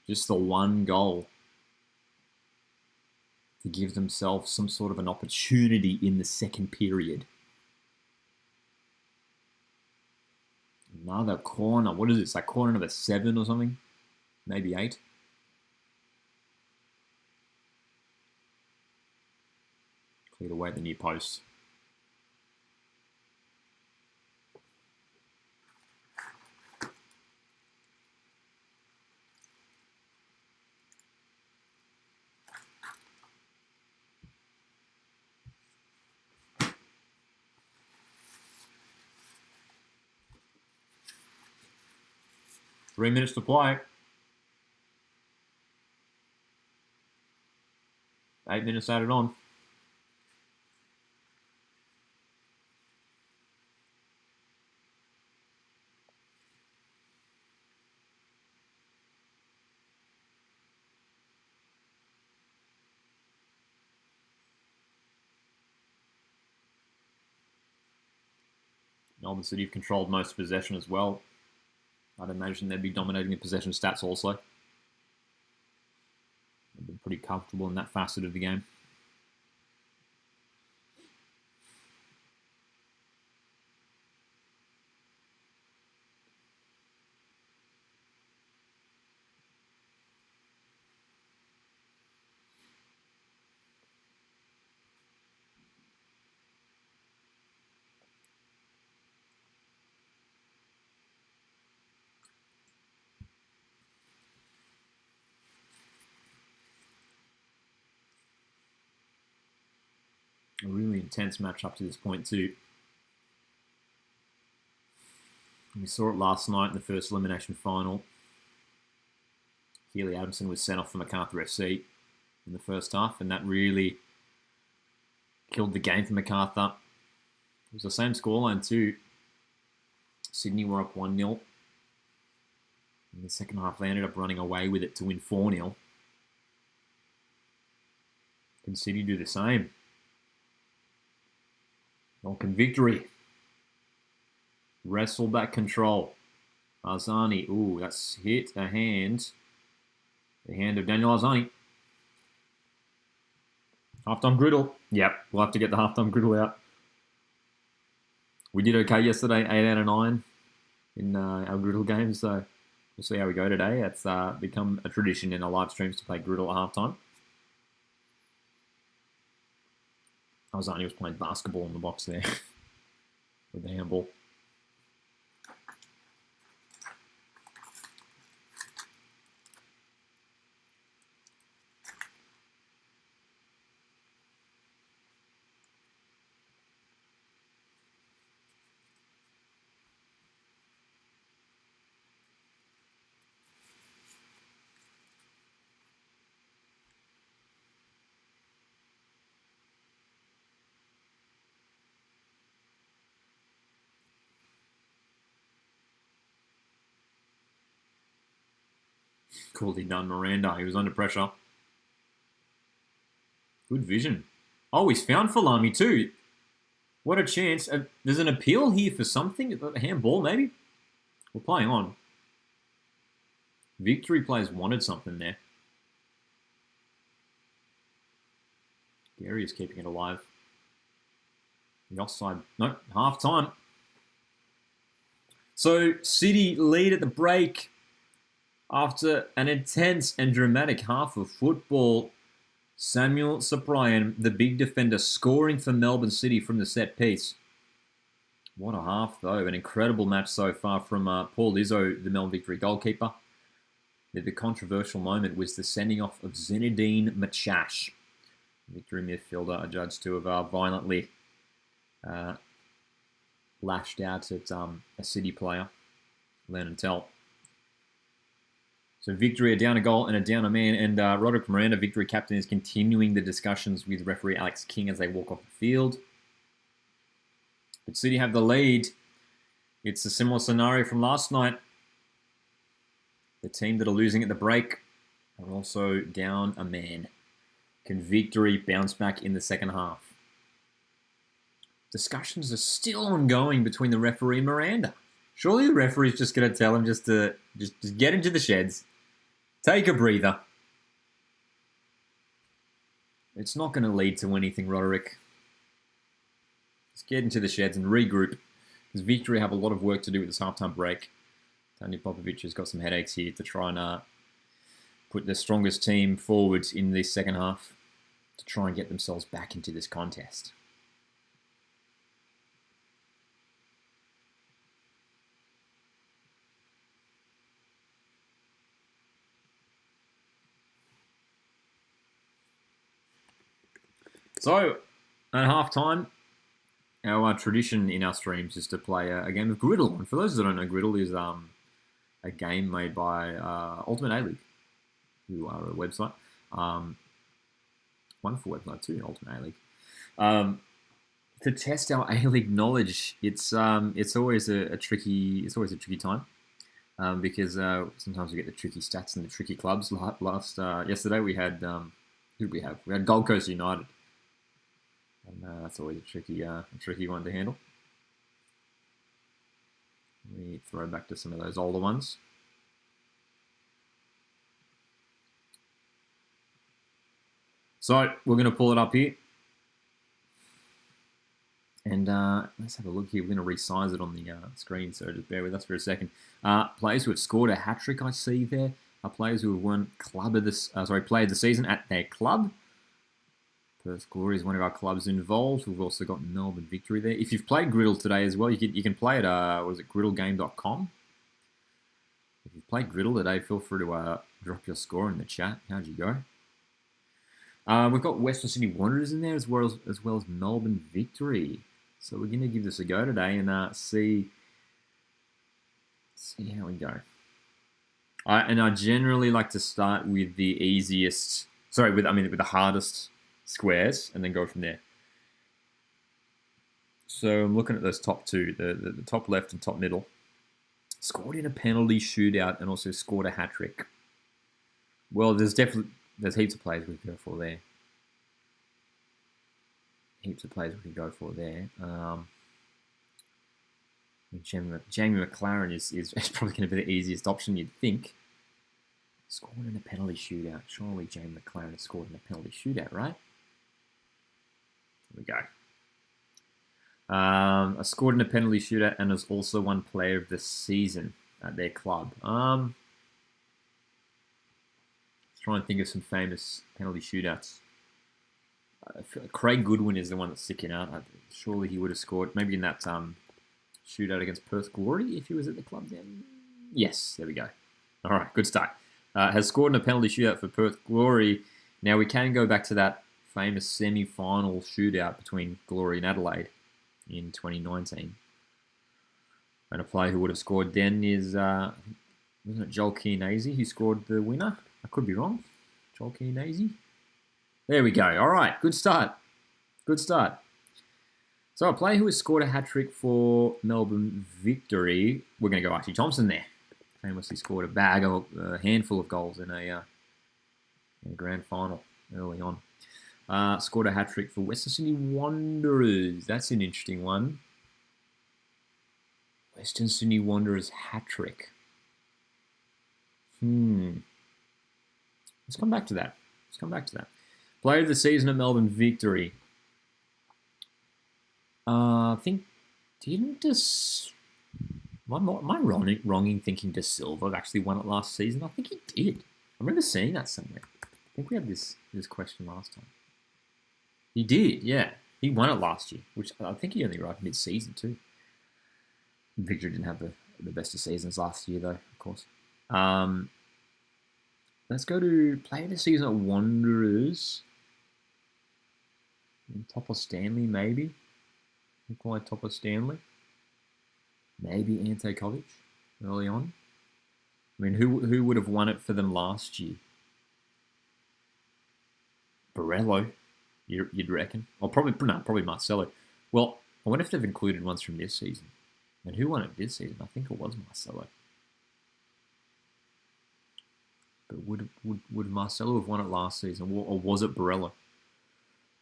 just the 1 goal to give themselves some sort of an opportunity in the second period. Another corner. What is it? It's like corner number 7 or something? Maybe 8. Cleared away at the near post. Three minutes to play. 8 minutes added on. Melbourne City have controlled most possession as well. I'd imagine they'd be dominating the possession stats also. They've been pretty comfortable in that facet of the game. A really intense match up to this point too. We saw it last night in the first elimination final. Keely Adamson was sent off for Macarthur FC in the first half, and that really killed the game for Macarthur. It was the same scoreline too. Sydney were up 1-0. In the second half, they ended up running away with it to win 4-0. Can City do the same? Malcolm Victory. Wrestle back control. Arzani. Ooh, that's hit a hand. The hand of Daniel Arzani. Halftime griddle. Yep, we'll have to get the halftime griddle out. We did okay yesterday, 8 out of 9 in our griddle game, so we'll see how we go today. It's become a tradition in our live streams to play griddle at halftime. Arzani was playing basketball in the box there with the handball. Coolly done, Miranda. He was under pressure. Good vision. Oh, he's found Falami too. What a chance. There's an appeal here for something. A handball, maybe? We're playing on. Victory players wanted something there. Gary is keeping it alive. The offside. No, half time. So, City lead at the break. After an intense and dramatic half of football, Samuel Cyprian, the big defender, scoring for Melbourne City from the set piece. What a half, though. An incredible match so far from Paul Izzo, the Melbourne Victory goalkeeper. The controversial moment was the sending off of Zinedine Machach, Victory midfielder, adjudged to have violently lashed out at a City player, Lennon Tell. So Victory are down a goal and a down a man, and Roderick Miranda, Victory captain, is continuing the discussions with referee Alex King as they walk off the field. But City have the lead. It's a similar scenario from last night. The team that are losing at the break are also down a man. Can Victory bounce back in the second half? Discussions are still ongoing between the referee and Miranda. Surely the referee's just going to tell him just to get into the sheds, take a breather. It's not going to lead to anything, Roderick. Just get into the sheds and regroup, because Victory have a lot of work to do with this halftime break. Tony Popovic has got some headaches here to try and put the strongest team forward in this second half to try and get themselves back into this contest. So, at half-time, our tradition in our streams is to play a game of Griddle. And for those that don't know, Griddle is a game made by Ultimate A-League, who are a website. Wonderful website too, Ultimate A-League. To test our A-League knowledge, it's always a tricky time. Because sometimes we get the tricky stats and the tricky clubs. Yesterday we had who did we have? We had Gold Coast United. And that's always a tricky one to handle. Let me throw back to some of those older ones. So we're going to pull it up here. And let's have a look here. We're going to resize it on the screen, so just bear with us for a second. Players who have scored a hat-trick, I see there, are players who have won player of the season at their club. Perth Glory is one of our clubs involved. We've also got Melbourne Victory there. If you've played Griddle today as well, you can play at griddlegame.com. If you've played Griddle today, feel free to drop your score in the chat. How'd you go? We've got Western Sydney Wanderers in there as well as Melbourne Victory. So we're going to give this a go today and see how we go. I generally like to start with the easiest. Sorry, with the hardest squares, and then go from there. So I'm looking at those top two, the top left and top middle. Scored in a penalty shootout and also scored a hat trick. Well, there's heaps of plays we can go for there. Jamie McLaren is probably going to be the easiest option, you'd think. Scored in a penalty shootout. Surely Jamie McLaren has scored in a penalty shootout, right? Here we go. I scored in a penalty shootout and has also won Player of the Season at their club. Let's try and think of some famous penalty shootouts. Craig Goodwin is the one that's sticking out. Surely he would have scored, maybe in that shootout against Perth Glory if he was at the club then. Yes, there we go. All right, good start. Has scored in a penalty shootout for Perth Glory. Now we can go back to that famous semi-final shootout between Glory and Adelaide in 2019. And a player who would have scored then is, wasn't it Joel Chianese who scored the winner? I could be wrong. Joel Chianese? There we go. All right, good start. So a player who has scored a hat-trick for Melbourne Victory, we're going to go Archie Thompson there. Famously scored a handful of goals in a grand final early on. Scored a hat-trick for Western Sydney Wanderers. That's an interesting one. Western Sydney Wanderers hat-trick. Let's come back to that. Player of the season at Melbourne Victory. I think, am I wrong in thinking De Silva actually won it last season? I think he did. I remember seeing that somewhere. I think we had this question last time. He did, yeah. He won it last year, which I think he only arrived mid-season too. Victory didn't have the best of seasons last year, though, of course. Let's go to player of the season at Wanderers. Topper Stanley, maybe. Nikolai Topper Stanley. Maybe Ante Kovic early on. I mean, who would have won it for them last year? Borello, you'd reckon. Or probably Marcelo. Well, I wonder if they've included ones from this season. And who won it this season? I think it was Marcelo. But would Marcelo have won it last season, or was it Borello?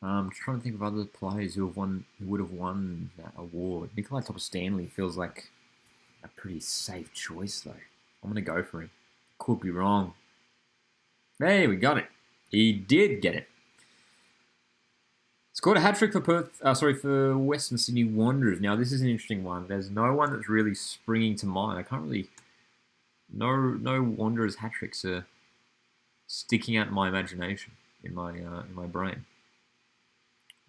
I'm trying to think of other players who would have won that award. Nikolai Topper Stanley feels like a pretty safe choice, though. I'm going to go for him. Could be wrong. Hey, we got it. He did get it. Scored a hat-trick for Western Sydney Wanderers. Now, this is an interesting one. There's no one that's really springing to mind. I can't really... No Wanderers hat-tricks are sticking out in my imagination, in my brain.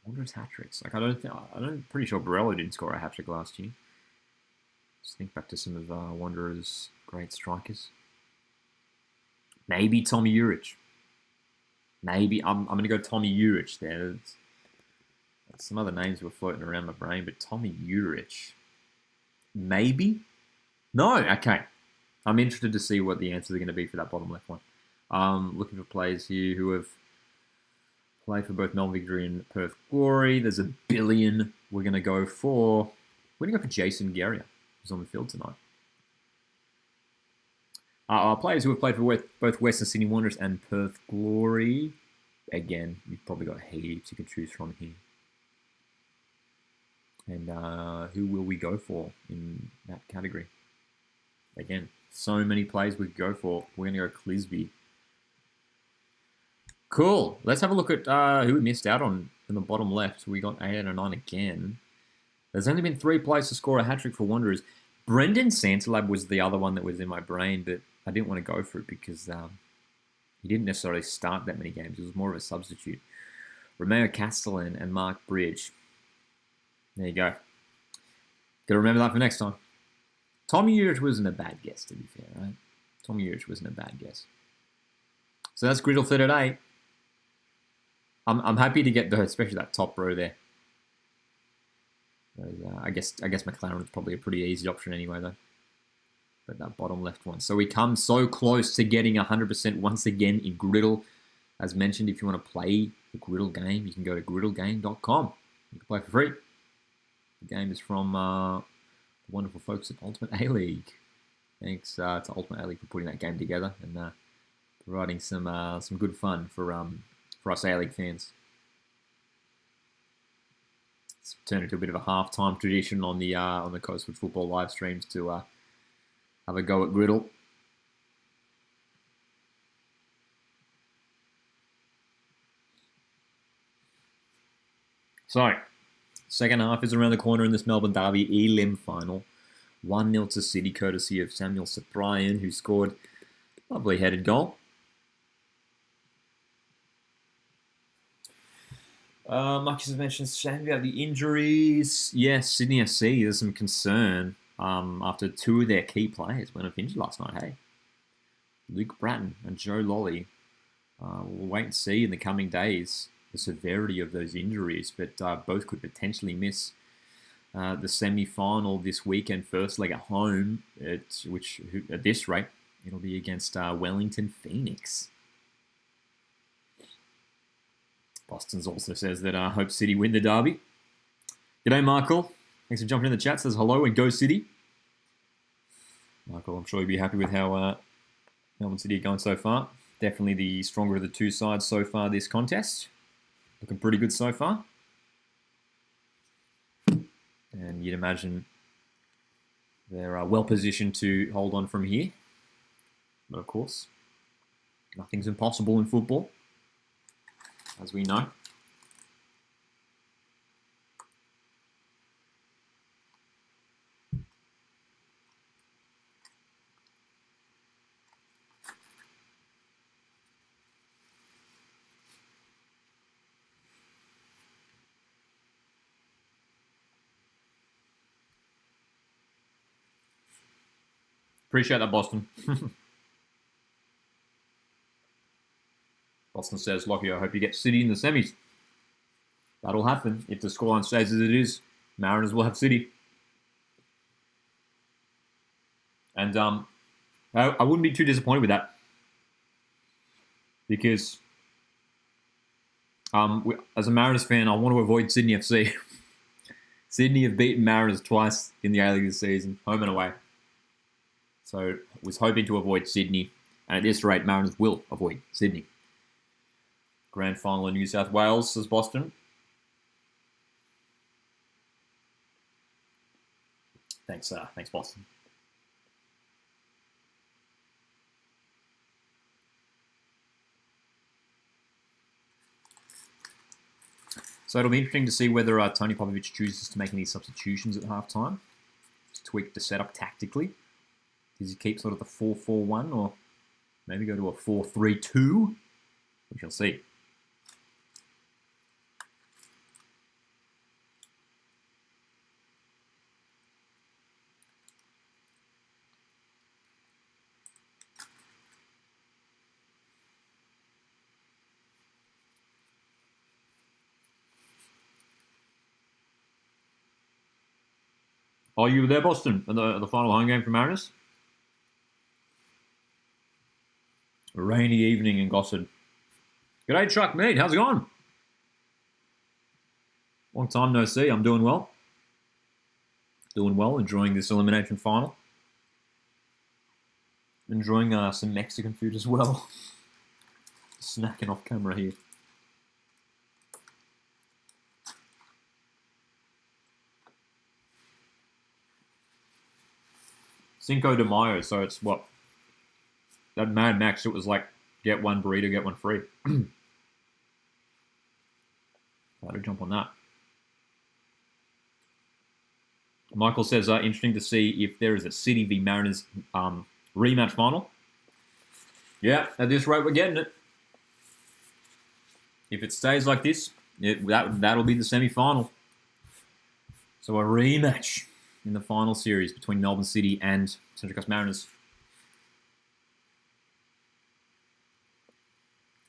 Wanderers hat-tricks. I'm pretty sure Borello didn't score a hat-trick last year. Just think back to some of Wanderers' great strikers. Maybe Tommy Urich. Maybe I'm going to go Tommy Urich there. Some other names were floating around my brain, but Tommy Urich. Maybe? No? Okay. I'm interested to see what the answers are going to be for that bottom left one. Looking for players here who have played for both Melbourne Victory and Perth Glory. There's a billion. We're going to go for Jason Guerrier, who's on the field tonight. Players who have played for both Western Sydney Wanderers and Perth Glory. Again, you've probably got heaps you can choose from here. And who will we go for in that category? Again, so many players we could go for. We're going to go Clisby. Cool. Let's have a look at who we missed out on in the bottom left. We got 8 out of 9 again. There's only been 3 players to score a hat-trick for Wanderers. Brendan Santalab was the other one that was in my brain, but I didn't want to go for it because he didn't necessarily start that many games. It was more of a substitute. Romeo Castellan and Mark Bridge. There you go. Got to remember that for next time. Tommy Urich wasn't a bad guess, to be fair, right? Tommy Urich wasn't a bad guess. So that's Griddle for today. I'm happy to get especially that top row there. I guess McLaren's probably a pretty easy option anyway, though. But that bottom left one. So we come so close to getting 100% once again in Griddle. As mentioned, if you want to play the Griddle game, you can go to griddlegame.com. You can play for free. The game is from the wonderful folks at Ultimate A-League. Thanks to Ultimate A-League for putting that game together and providing some good fun for us A-League fans. It's turned into a bit of a halftime tradition on the Coastwood Football live streams to have a go at Griddle. So, second half is around the corner in this Melbourne Derby Elim final. 1-0 to City, courtesy of Samuel Cyprian, who scored a lovely headed goal. Marcus has mentioned shame about the injuries. Yes, Sydney FC, there's some concern after two of their key players went off injured last night, hey? Luke Bratton and Joe Lolly. We'll wait and see in the coming days the severity of those injuries, but both could potentially miss the semi-final this weekend, first leg at home, which at this rate, it'll be against Wellington Phoenix. Boston's also says that Hope City win the derby. G'day, Michael. Thanks for jumping in the chat. Says hello and go City. Michael, I'm sure you'll be happy with how Melbourne City are going so far. Definitely the stronger of the two sides so far this contest. Looking pretty good so far. And you'd imagine they're well positioned to hold on from here. But of course, nothing's impossible in football, as we know. Appreciate that, Boston. Boston says, Lockie, I hope you get City in the semis. That'll happen. If the scoreline stays as it is, Mariners will have City. And I wouldn't be too disappointed with that. Because as a Mariners fan, I want to avoid Sydney FC. Sydney have beaten Mariners twice in the A-League this season, home and away. So was hoping to avoid Sydney. And at this rate, Mariners will avoid Sydney. Grand final in New South Wales, says Boston. Thanks, Boston. So it'll be interesting to see whether Tony Popovich chooses to make any substitutions at halftime to tweak the setup tactically. Does he keep sort of the 4-4-1 or maybe go to a 4-3-2? We shall see. Are you there, Boston, at the final home game for Mariners? A rainy evening in Gosford. G'day, Chuck Mead. How's it going? Long time no see. I'm doing well. Doing well. Enjoying this elimination final. Enjoying some Mexican food as well. Snacking off camera here. Cinco de Mayo, so it's what? That Mad Max, it was like, get one burrito, get one free. How to jump on that. Michael says, interesting to see if there is a City v Mariners rematch final. Yeah, at this rate, we're getting it. If it stays like this, that'll be the semi-final. So a rematch in the final series between Melbourne City and Central Coast Mariners.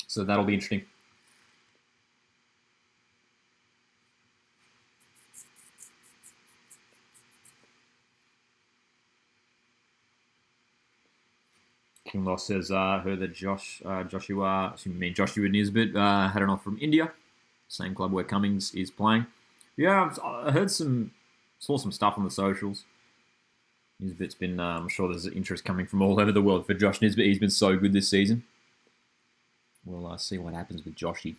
So that'll be interesting. Ross says, heard that Joshua Nisbet had an offer from India, same club where Cummings is playing. Yeah, I heard saw some stuff on the socials. Nisbet's been, I'm sure there's interest coming from all over the world for Josh Nisbet. He's been so good this season. We'll see what happens with Joshy.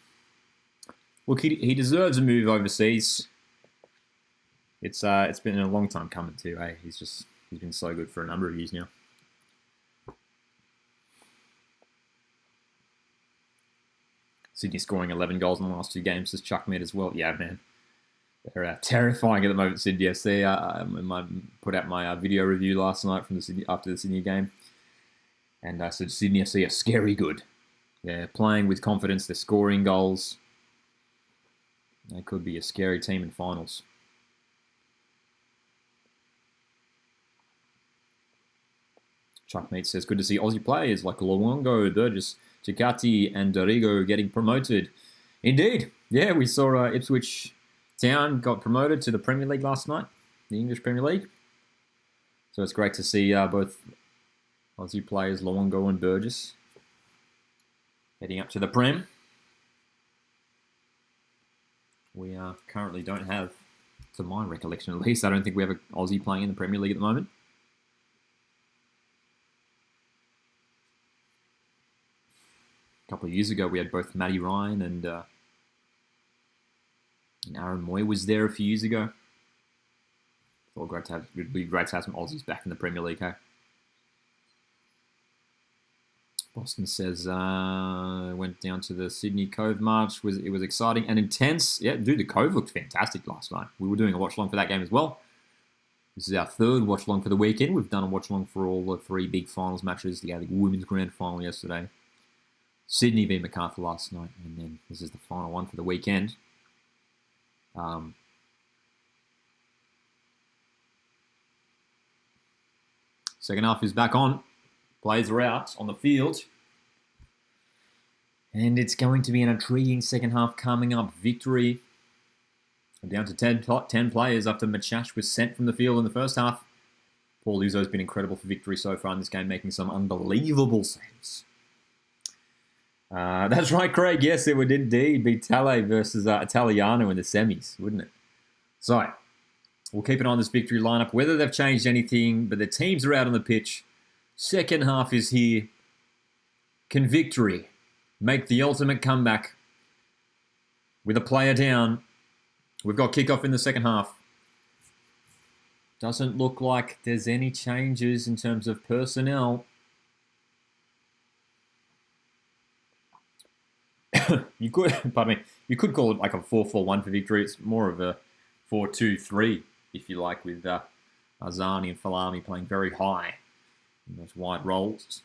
Look, he deserves a move overseas. It's been a long time coming too. Eh? He's been so good for a number of years now. Sydney scoring 11 goals in the last 2 games, says Chuck Mead as well. Yeah, man. They're terrifying at the moment, Sydney FC. I put out my video review last night from after the Sydney game. And I said Sydney FC are scary good. They're playing with confidence. They're scoring goals. They could be a scary team in finals. Chuck Mead says, good to see Aussie players like Luongo, Burgess, Chikati and Dorigo getting promoted. Indeed. Yeah, we saw Ipswich Town got promoted to the Premier League last night, the English Premier League. So it's great to see both Aussie players, Luongo and Burgess, heading up to the Prem. We currently don't have, to my recollection at least, I don't think we have an Aussie playing in the Premier League at the moment. A couple of years ago, we had both Matty Ryan and Aaron Moy was there a few years ago. It's all great to have. It'd be great to have some Aussies back in the Premier League. Hey? Boston says went down to the Sydney Cove March. It was exciting and intense. Yeah, dude, the Cove looked fantastic last night. We were doing a watch along for that game as well. This is our 3rd watch along for the weekend. We've done a watch along for all the 3 big finals matches. The women's grand final yesterday. Sydney v Macarthur last night, and then this is the final one for the weekend. Second half is back on. Players are out on the field. And it's going to be an intriguing second half coming up. Victory. Down to 10 players after Machach was sent from the field in the first half. Paul Uzo's been incredible for Victory so far in this game, making some unbelievable saves. That's right, Craig. Yes, it would indeed be Tale versus Italiano in the semis, wouldn't it? So, we'll keep an eye on this Victory lineup, whether they've changed anything, but the teams are out on the pitch. Second half is here. Can Victory make the ultimate comeback with a player down? We've got kickoff in the second half. Doesn't look like there's any changes in terms of personnel. You could call it like a 4-4-1 for Victory. It's more of a 4-2-3, if you like, with Arzani and Falami playing very high in those wide roles.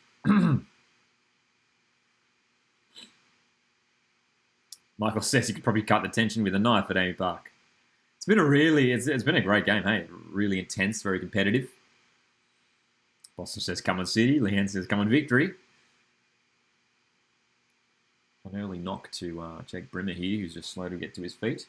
Michael says you could probably cut the tension with a knife at Amy Park. It's been a great game, hey? Really intense, very competitive. Boston says come on City. Leanne says come on Victory. An early knock to Jake Brimmer here, who's just slow to get to his feet.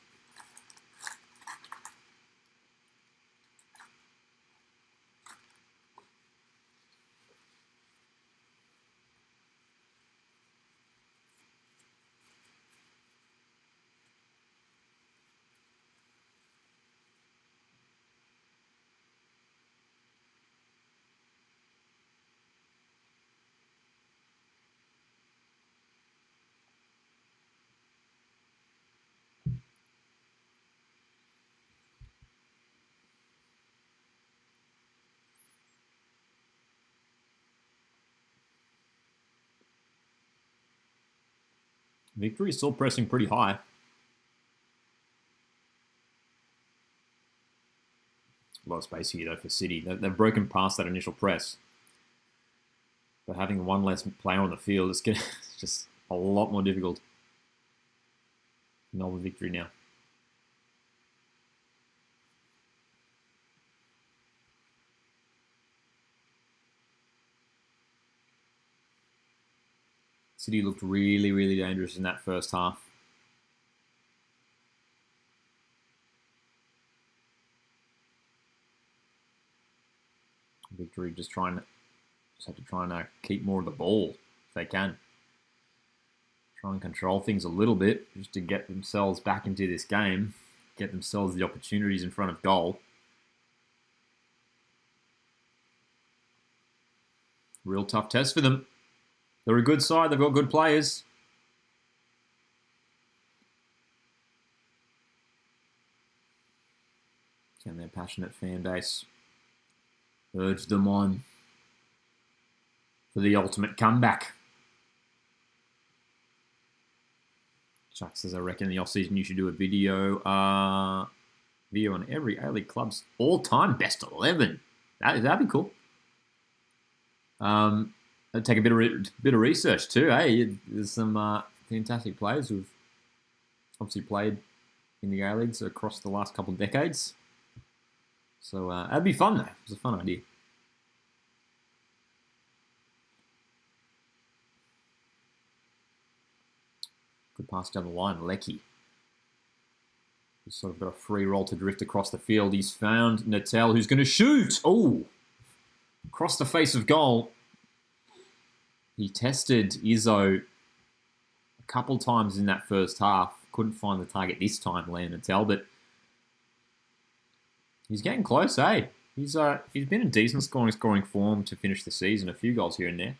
Victory is still pressing pretty high. A lot of space here, though, for City. They've broken past that initial press. But having one less player on the field is just a lot more difficult. Melbourne Victory now. City looked really, really dangerous in that first half. Victory just trying to Just have to try and keep more of the ball if they can. Try and control things a little bit just to get themselves back into this game, get themselves the opportunities in front of goal. Real tough test for them. They're a good side. They've got good players. Can their passionate fan base urge them on for the ultimate comeback? Chuck says, I reckon in the off-season you should do a video on every A-League club's all-time best 11. That'd be cool. I'd take a bit of research too. Hey, there's some fantastic players who've obviously played in the A-Leagues across the last couple of decades. So that'd be fun though. It was a fun idea. Good pass down the line, Lecky. He's sort of got a free roll to drift across the field. He's found Natel, who's going to shoot. Oh, across the face of goal. He tested Izzo a couple times in that first half. Couldn't find the target this time, Liam Natel, but he's getting close, eh? He's been in decent scoring form to finish the season. A few goals here and there.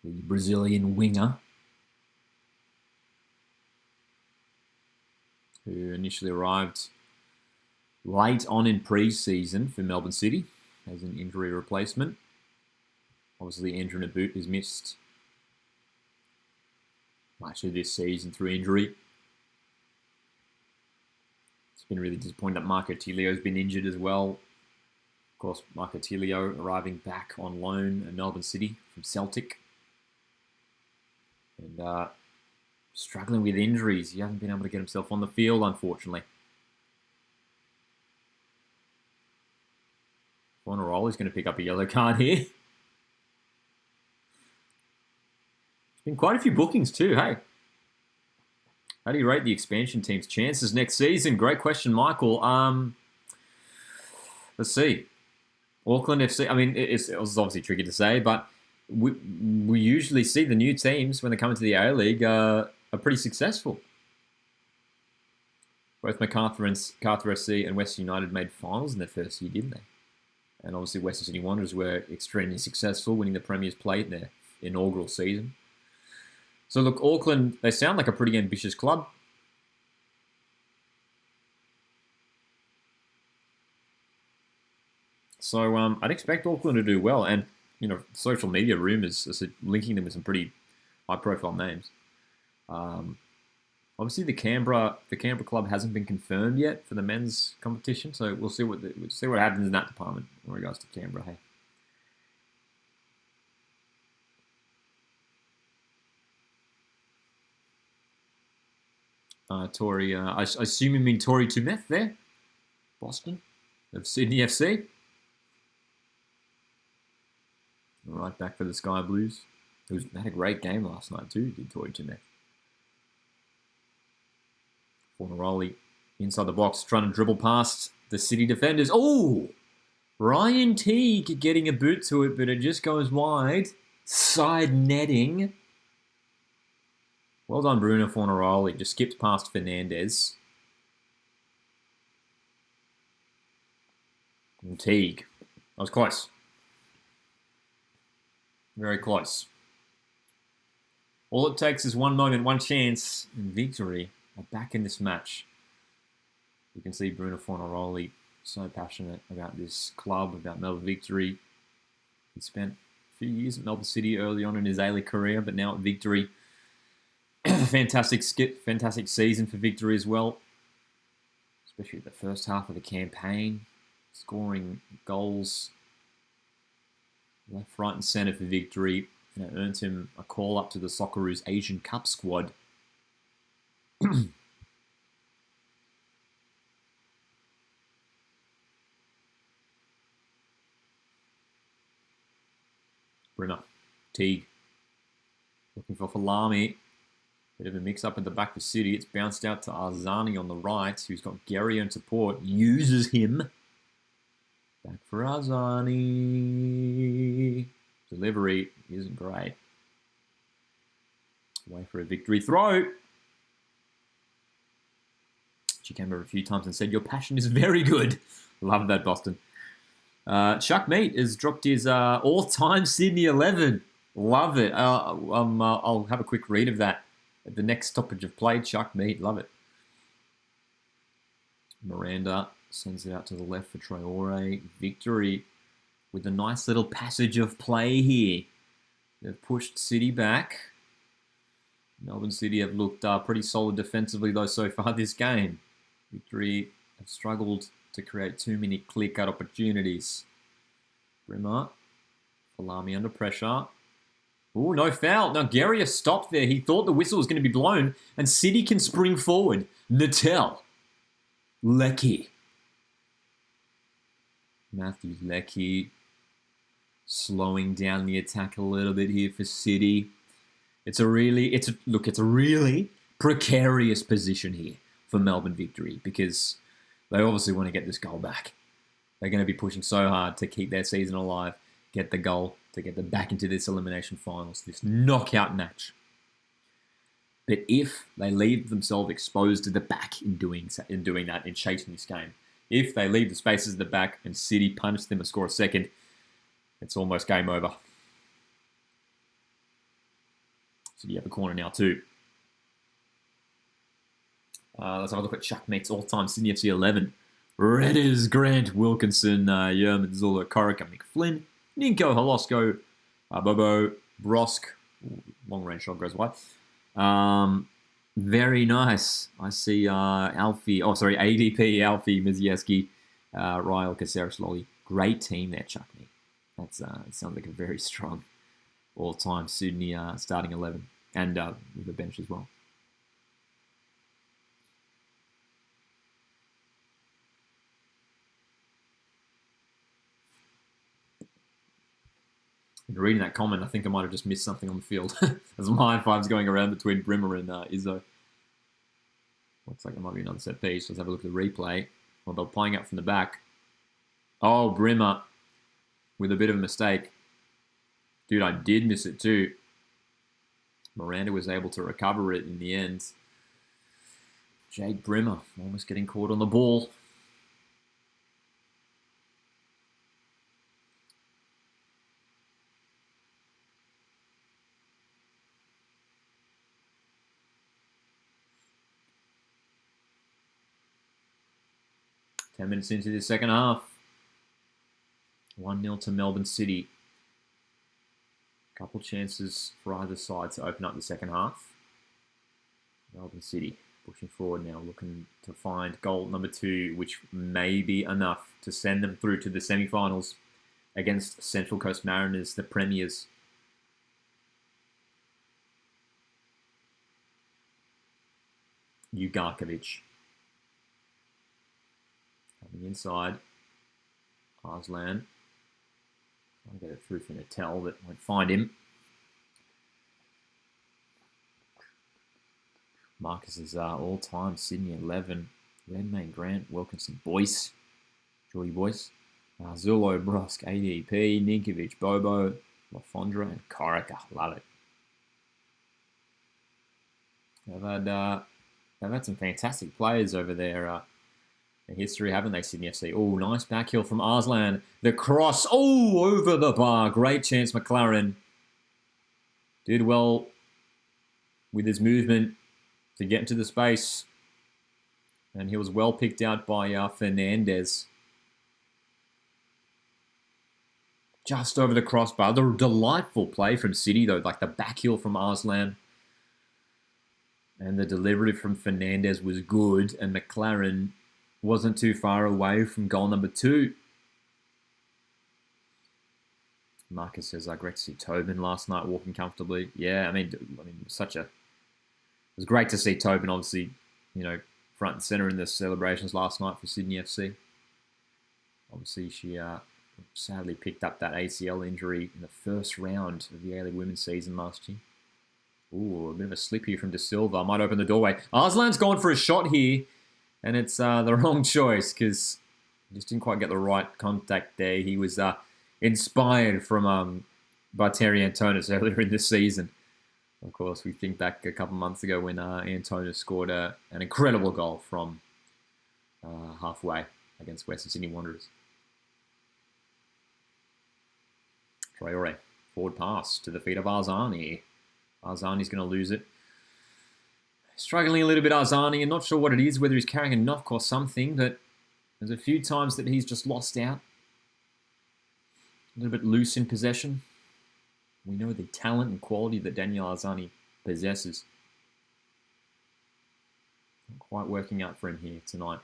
The Brazilian winger, who initially arrived late on in pre-season for Melbourne City as an injury replacement. Obviously, Andrew Naboot has missed much of this season through injury. It's been really disappointing that Marco Tilio's been injured as well. Of course, Marco Tilio arriving back on loan at Melbourne City from Celtic. And struggling with injuries. He hasn't been able to get himself on the field, unfortunately. Fornaroli's going to pick up a yellow card here. There's been quite a few bookings too, hey? How do you rate the expansion team's chances next season? Great question, Michael. Let's see. Auckland FC, I mean, it's obviously tricky to say, but we usually see the new teams, when they come into the A-League, are pretty successful. Both Macarthur SC and Western United made finals in their first year, didn't they? And obviously Western Sydney Wanderers were extremely successful, winning the Premier's Plate in their inaugural season. So look, Auckland, they sound like a pretty ambitious club. So I'd expect Auckland to do well. And, you know, social media rumours are linking them with some pretty high-profile names. Obviously, the Canberra club hasn't been confirmed yet for the men's competition, so we'll see what happens in that department in regards to Canberra. Hey. Tory, I assume you mean Tory Tumeth there, Boston of Sydney FC. Right back for the Sky Blues. They had a great game last night too, did Tory Tumeth. Fornaroli inside the box, trying to dribble past the City defenders. Oh! Ryan Teague getting a boot to it, but it just goes wide. Side netting. Well done, Bruno Fornaroli. Just skipped past Fernandez. And Teague. That was close. Very close. All it takes is one moment, one chance, and victory are back in this match. You can see Bruno Fornaroli so passionate about this club, about Melbourne Victory. He spent a few years at Melbourne City early on in his A-League career, but now at Victory. Fantastic season for Victory as well, especially the first half of the campaign, scoring goals left, right and centre for Victory, and it earned him a call up to the Socceroos Asian Cup squad. Brunner, Teague, looking for Falami. Bit of a mix-up at the back of City. It's bounced out to Arzani on the right, who's got Gary in support. Uses him. Back for Azani. Delivery isn't great. Away for a victory throw. She came over a few times and said, "Your passion is very good." Love that, Boston. Chuck Meat has dropped his all-time Sydney 11. Love it. I'll have a quick read of that at the next stoppage of play. Chuck Meat, love it. Miranda sends it out to the left for Traore. Victory with a nice little passage of play here. They've pushed City back. Melbourne City have looked pretty solid defensively, though, so far this game. Victory have struggled to create too many clear-cut opportunities. Brimmer. Falami under pressure. Oh, no foul. Now, Gary has stopped there. He thought the whistle was going to be blown, and City can spring forward. Natel. Leckie. Matthew Leckie slowing down the attack a little bit here for City. It's a really precarious position here for Melbourne Victory because they obviously want to get this goal back. They're going to be pushing so hard to keep their season alive, get the goal, to get them back into this elimination finals, this knockout match. But if they leave themselves exposed to the back in doing that, in chasing this game, if they leave the spaces at the back and City punish them and score a second, it's almost game over. So you have a corner now too. Let's have a look at Chuck Meat's all-time Sydney FC 11. Redders, Grant, Wilkinson, Yerman, Zula, Corica, McFlynn, Ninko, Holosko, Bobo, Brosk. Long-range shot goes wide. Very nice. I see ADP, Alfie, Mizieski, Ryle, Caceres, Lolly. Great team there, Chuck Meat. It sounds like a very strong all-time Sydney starting 11. And with the bench as well. And reading that comment, I think I might have just missed something on the field. There's some high fives going around between Brimmer and Izzo. Looks like there might be another set piece. Let's have a look at the replay. Well, they're playing up from the back. Oh, Brimmer with a bit of a mistake. Dude, I did miss it too. Miranda was able to recover it in the end. Jake Brimmer almost getting caught on the ball. Ten minutes into the second half. 1-0 to Melbourne City. Couple chances for either side to open up the second half. Melbourne City pushing forward now, looking to find goal number 2, which may be enough to send them through to the semi-finals against Central Coast Mariners, the premiers. Ugarkovic. Coming inside. Arslan. I'll get it through for Natel, but won't find him. Marcus's all-time Sydney 11. Redmayne, Grant, Wilkinson, Boyce. Geordie Boyce. Zulo, Brosk, ADP, Ninkovic, Bobo, Lafondra, and Corica. Love it. They've had some fantastic players over there. In history, haven't they, Sydney FC? Oh, nice backheel from Arslan. The cross. Oh, over the bar. Great chance, McLaren. Did well with his movement to get into the space. And he was well picked out by Fernandez. Just over the crossbar. The delightful play from City, though. Like the backheel from Arslan. And the delivery from Fernandez was good. And McLaren wasn't too far away from goal number 2. Marcus says, great to see Tobin last night walking comfortably. Yeah, I mean, it was great to see Tobin, obviously, front and centre in the celebrations last night for Sydney FC. Obviously, she sadly picked up that ACL injury in the first round of the A-League women's season last year. Ooh, a bit of a slip here from De Silva. Might open the doorway. Arslan's gone for a shot here. And it's the wrong choice because Just didn't quite get the right contact there. He was inspired from by Terry Antonis earlier in this season. Of course, we think back a couple months ago when Antonis scored an incredible goal from halfway against Western Sydney Wanderers. Traore, forward pass to the feet of Arzani. Arzani's going to lose it. Struggling a little bit, Arzani. I'm not sure what it is, whether he's carrying a knock or something, but there's a few times that he's just lost out. A little bit loose in possession. We know the talent and quality that Daniel Arzani possesses. Not quite working out for him here tonight.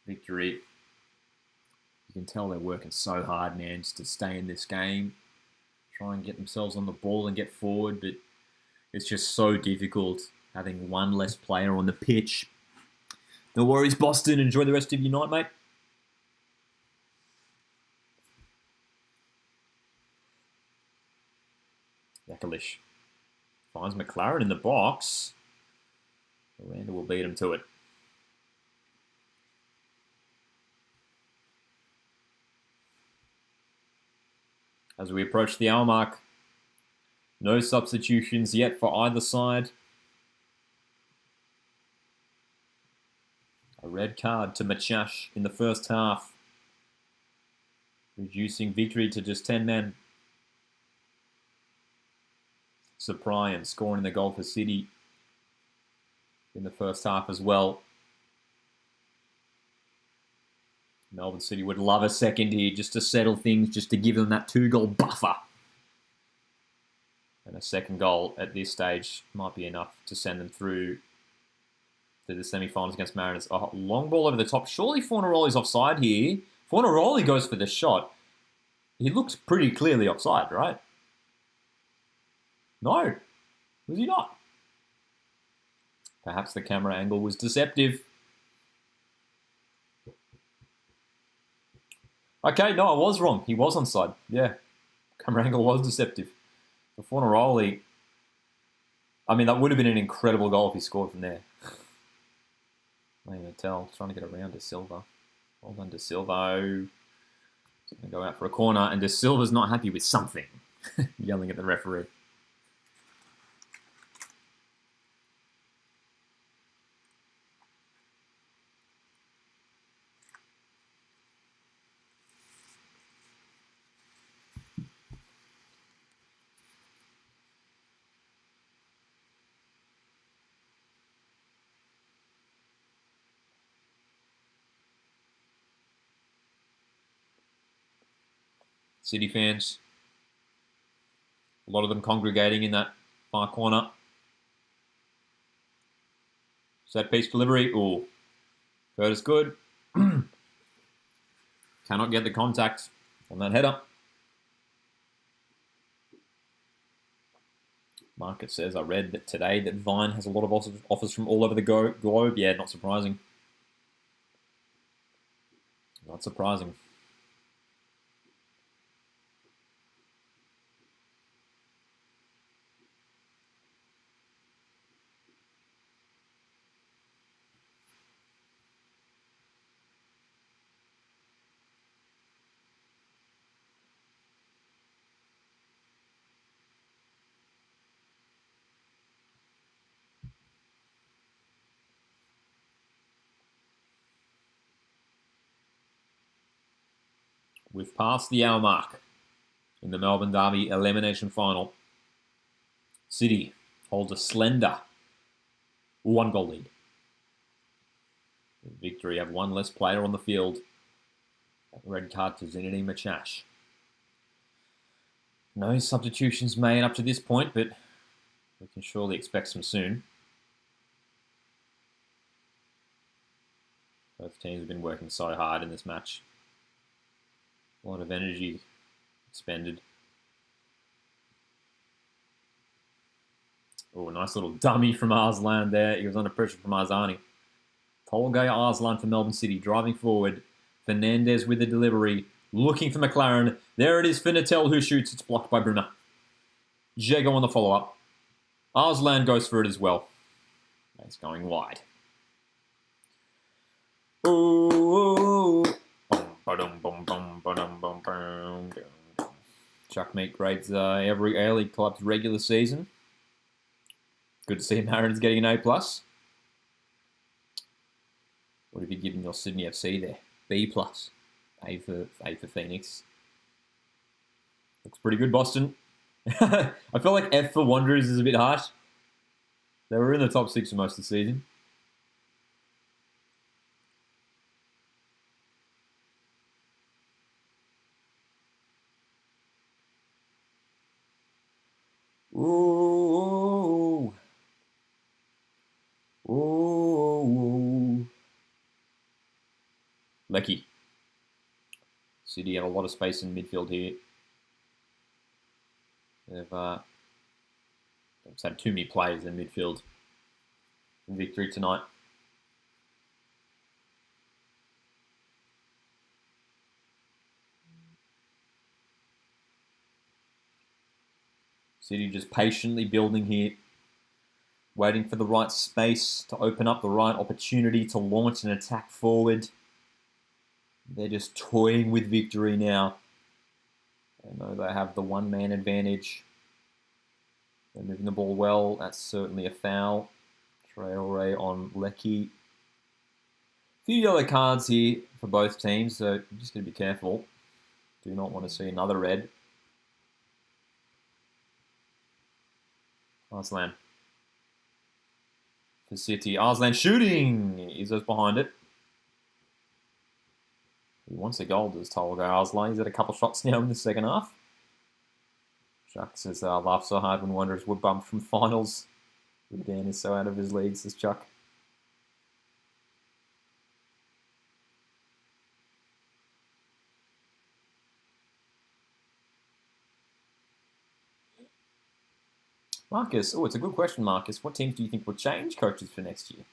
Victory. You can tell they're working so hard, man, just to stay in this game. Try and get themselves on the ball and get forward, but it's just so difficult having one less player on the pitch. No worries, Boston. Enjoy the rest of your night, mate. Yakalish finds McLaren in the box. Miranda will beat him to it. As we approach the hour mark, no substitutions yet for either side. A red card to Machach in the first half, reducing Victory to just 10 men. Cyprian scoring the goal for City in the first half as well. Melbourne City would love a second here just to settle things, just to give them that 2-goal buffer. And a second goal at this stage might be enough to send them through to the semi-finals against Mariners. Oh, long ball over the top. Surely Fornaroli's offside here. Fornaroli goes for the shot. He looks pretty clearly offside, right? No. Was he not? Perhaps the camera angle was deceptive. Okay, no, I was wrong. He was onside. Yeah. Camera angle was deceptive. For Fornaroli, I mean, that would have been an incredible goal if he scored from there. I can't even tell. Trying to get around De Silva. Well done, De Silva. He's going to go out for a corner, and De Silva's not happy with something. Yelling at the referee. City fans, a lot of them congregating in that far corner. Set piece delivery. Ooh. Curtis good. Cannot get the contact on that header. Market says, I read that today that Vine has a lot of offers from all over the globe. Yeah, not surprising. Not surprising. We've passed the hour mark in the Melbourne Derby Elimination Final. City holds a slender 1-goal lead. Victory have one less player on the field. Red card to Zinedine Machach. No substitutions made up to this point, but we can surely expect some soon. Both teams have been working so hard in this match. A lot of energy expended. Oh, nice little dummy from Arslan there. He was under pressure from Arzani. Tolga Arslan for Melbourne City, driving forward. Fernandez with the delivery, looking for McLaren. There it is for Natel, who shoots. It's blocked by Brunner. Jago on the follow-up. Arslan goes for it as well. It's going wide. Ooh. Chuck Meat grades every A-League club's regular season. Good to see Mariners getting an A+. What have you given your Sydney FC there? B+. A for Phoenix. Looks pretty good, Boston. I feel like F for Wanderers is a bit harsh. They were in the top 6 for most of the season. Ooh. Ooh. Lecky. City have a lot of space in midfield here. They've had too many players in midfield in victory tonight. City just patiently building here, waiting for the right space to open up the right opportunity to launch an attack forward. They're just toying with victory now. I know they have the one-man advantage. They're moving the ball well. That's certainly a foul. Traore on Lecky. A few yellow cards here for both teams, so I'm just going to be careful. Do not want to see another red. Arslan. For City. Arslan shooting! Izzo's behind it. He wants a goal, does Tolga Arslan. He's had a couple shots now in the second half. Chuck says, laugh so hard when Wanderers were bumped from finals. Dan is so out of his league, says Chuck. Marcus, it's a good question, Marcus. What teams do you think will change coaches for next year?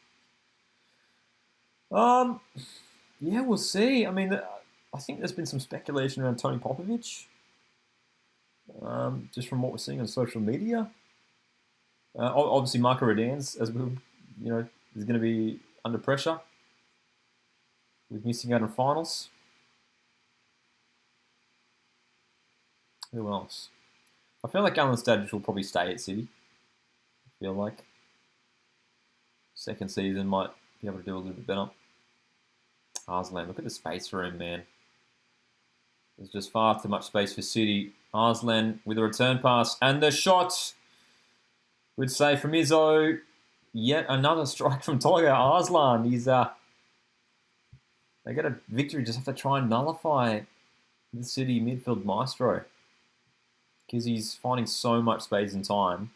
Yeah, we'll see. I mean, I think there's been some speculation around Tony Popovich, just from what we're seeing on social media. Obviously, Marco Redan's, as we, is going to be under pressure with missing out on finals. Who else? I feel like Alan Stadich will probably stay at City. I feel like second season might be able to do a little bit better. Arslan, look at the space for him, man. There's just far too much space for City. Arslan with a return pass and the shot. Good save from Izzo. Yet another strike from Tolga Arslan. He's they get a victory. Just have to try and nullify the City midfield maestro because he's finding so much space and time,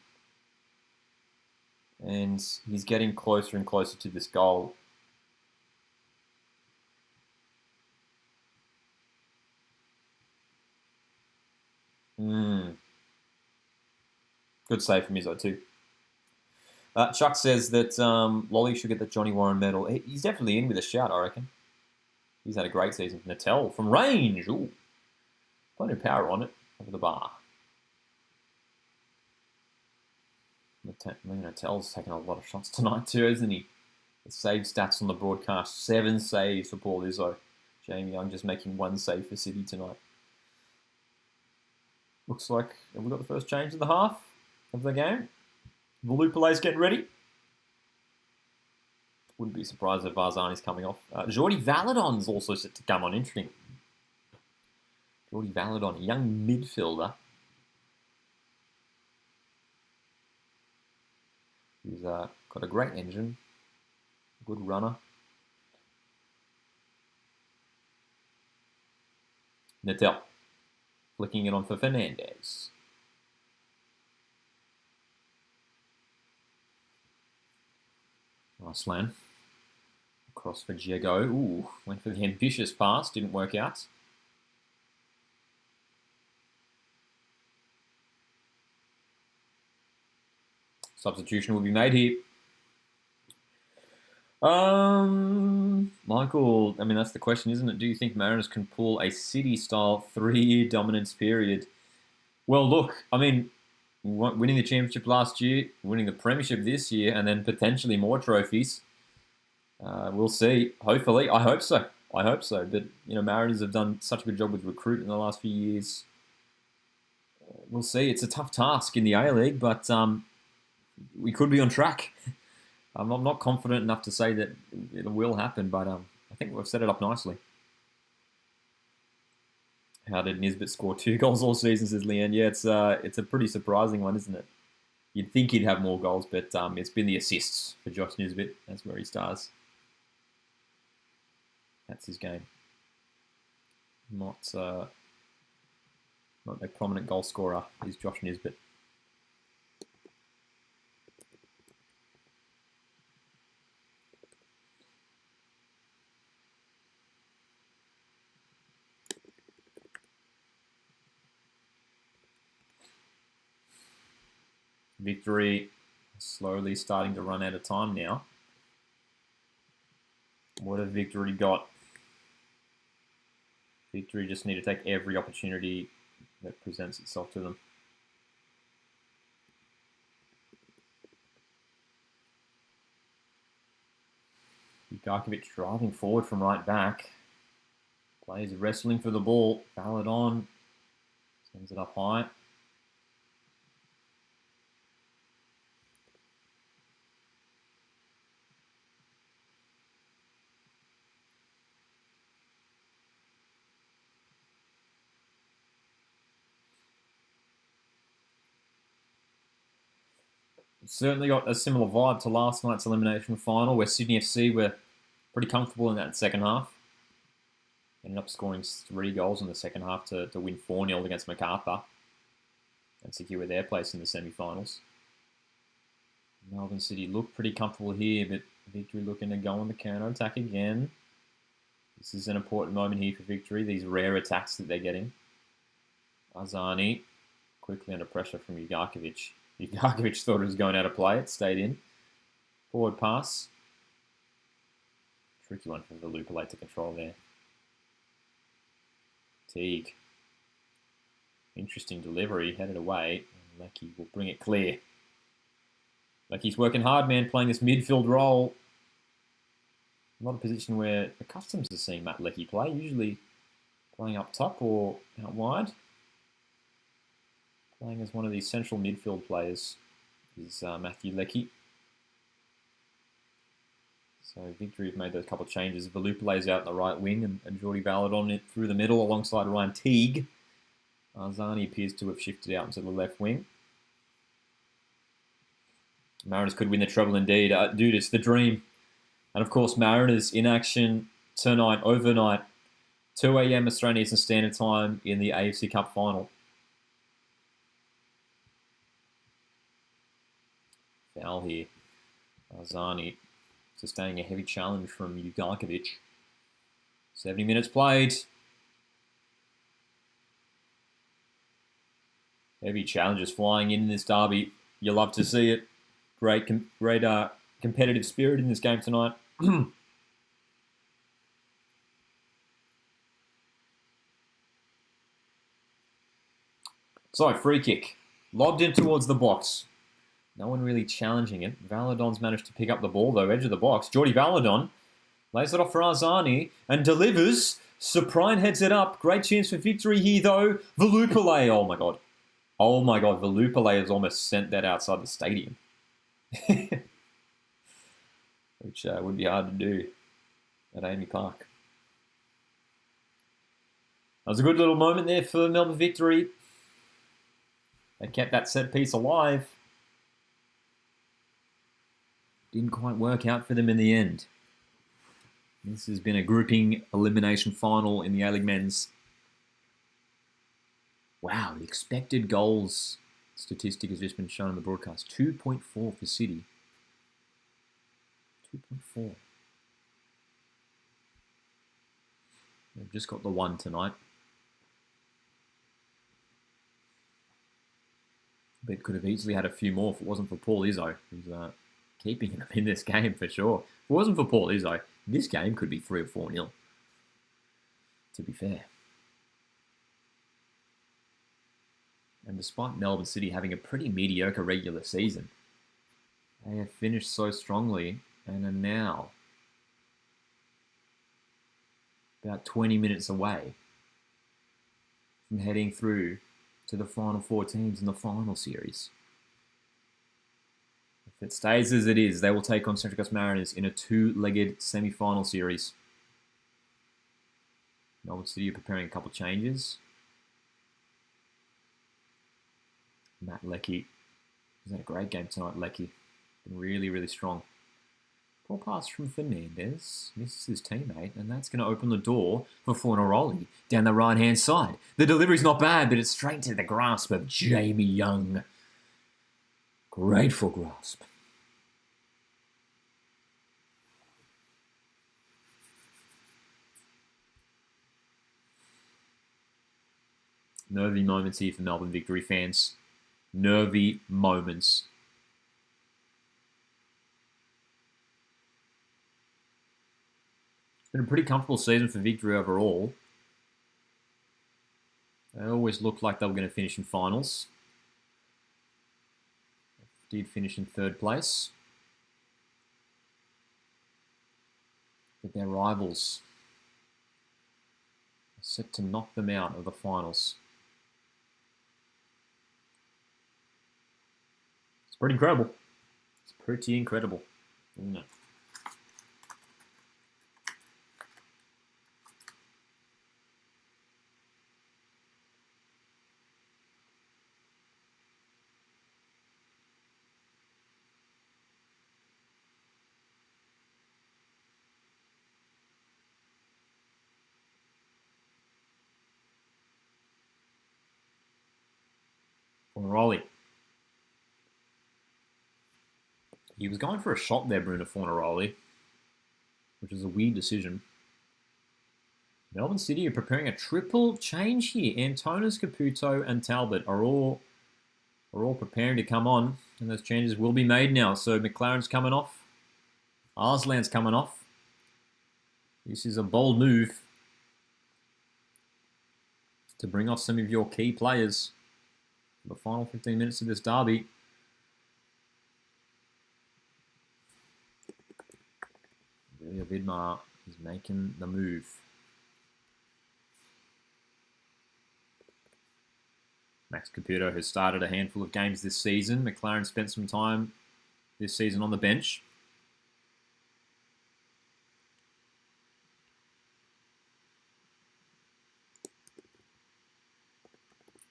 and he's getting closer and closer to this goal. Good save from Izzo too. Chuck says that Lolly should get the Johnny Warren medal. He's definitely in with a shout, I reckon. He's had a great season. Natel from range. Ooh. Plenty of power on it. Over the bar. Natel's taken a lot of shots tonight too, isn't he? The save stats on the broadcast. 7 saves for Paul Izzo. Jamie Young just making 1 save for City tonight. Looks like we've got the first change in the half of the game. Volupale's getting ready. Wouldn't be surprised if Barzani's coming off. Jordi Valadon's also set to come on. Interesting. Jordi Valadon, a young midfielder. He's got a great engine. Good runner. Natel. Flicking it on for Fernandez. Arslan. Across for Diego. Ooh, went for the ambitious pass. Didn't work out. Substitution will be made here. Michael, I mean, that's the question, isn't it? Do you think Mariners can pull a City-style 3-year dominance period? Well, look, I mean, winning the championship last year, winning the premiership this year, and then potentially more trophies. We'll see. Hopefully, I hope so. I hope so. But Mariners have done such a good job with recruiting in the last few years. We'll see. It's a tough task in the A League, but we could be on track. I'm not confident enough to say that it will happen, but I think we've set it up nicely. How did Nisbet score 2 goals all season, says Leanne? Yeah, it's a pretty surprising one, isn't it? You'd think he'd have more goals, but it's been the assists for Josh Nisbet. That's where he stars. That's his game. Not a prominent goal scorer is Josh Nisbet. Victory slowly starting to run out of time now. What have Victory got? Victory just need to take every opportunity that presents itself to them. Ugarkovic driving forward from right back. Players wrestling for the ball. Ballad on. Sends it up high. Certainly got a similar vibe to last night's elimination final, where Sydney FC were pretty comfortable in that second half. Ended up scoring 3 goals in the second half to win 4-0 against MacArthur and secure their place in the semi-finals. Melbourne City look pretty comfortable here, but Victory looking to go on the counter-attack again. This is an important moment here for Victory, these rare attacks that they're getting. Arzani quickly under pressure from Ugarkovic. Ugarkovic thought it was going out of play. It stayed in. Forward pass. Tricky one for Valupale to control there. Teague. Interesting delivery. Headed away. Leckie will bring it clear. Leckie's working hard, man, playing this midfield role. Not a position we're accustomed to seeing Matt Leckie play. Usually playing up top or out wide. Playing as one of these central midfield players is Matthew Leckie. So Victory have made those couple of changes. Valupale's out in the right wing and Jordi Valadon it through the middle alongside Ryan Teague. Arzani appears to have shifted out into the left wing. Mariners could win the treble indeed. Dude, it's the dream. And of course, Mariners in action tonight, overnight, 2 a.m. Australian Eastern Standard Time in the AFC Cup final. Foul here. Arzani sustaining a heavy challenge from Ugarkovic. 70 minutes played. Heavy challenges flying in this derby. You love to see it. Great competitive spirit in this game tonight. So, free kick. Lobbed in towards the box. No one really challenging it. Valadon's managed to pick up the ball, though, edge of the box. Jordi Valadon lays it off for Arzani and delivers. Suprine heads it up. Great chance for Victory here, though. Valupale. Oh, my God. Oh, my God. Valupale has almost sent that outside the stadium. Which would be hard to do at Amy Park. That was a good little moment there for Melbourne Victory. They kept that set piece alive. Didn't quite work out for them in the end. This has been a grouping elimination final in the A-League Men's. Wow, the expected goals statistic has just been shown on the broadcast. 2.4 for City. 2.4. They've just got the 1 tonight. But could have easily had a few more if it wasn't for Paul Izzo, who's keeping them in this game for sure. If it wasn't for Paul Izzo, this game could be 3 or 4-0. To be fair. And despite Melbourne City having a pretty mediocre regular season, they have finished so strongly and are now about 20 minutes away from heading through to the final 4 teams in the final series. If it stays as it is, they will take on Central Coast Mariners in a 2-legged semi-final series. Melbourne City are preparing a couple of changes. Matt Leckie has had a great game tonight. Leckie been really, really strong. Poor pass from Fernandez, misses his teammate, and that's going to open the door for Fornaroli down the right-hand side. The delivery's not bad, but it's straight to the grasp of Jamie Young. Grateful grasp. Nervy moments here for Melbourne Victory fans. Nervy moments. It's been a pretty comfortable season for Victory overall. They always looked like they were going to finish in finals. They did finish in 3rd place. But their rivals are set to knock them out of the finals. It's pretty incredible. It's pretty incredible, isn't it? Fornaroli. He was going for a shot there, Bruno Fornaroli, which is a weird decision. Melbourne City are preparing a triple change here. Antonis, Caputo, and Talbot are all preparing to come on, and those changes will be made now. So McLaren's coming off. Arslan's coming off. This is a bold move to bring off some of your key players for the final 15 minutes of this derby. Ilya Vidmar is making the move. Max Caputo has started a handful of games this season. McLaren spent some time this season on the bench.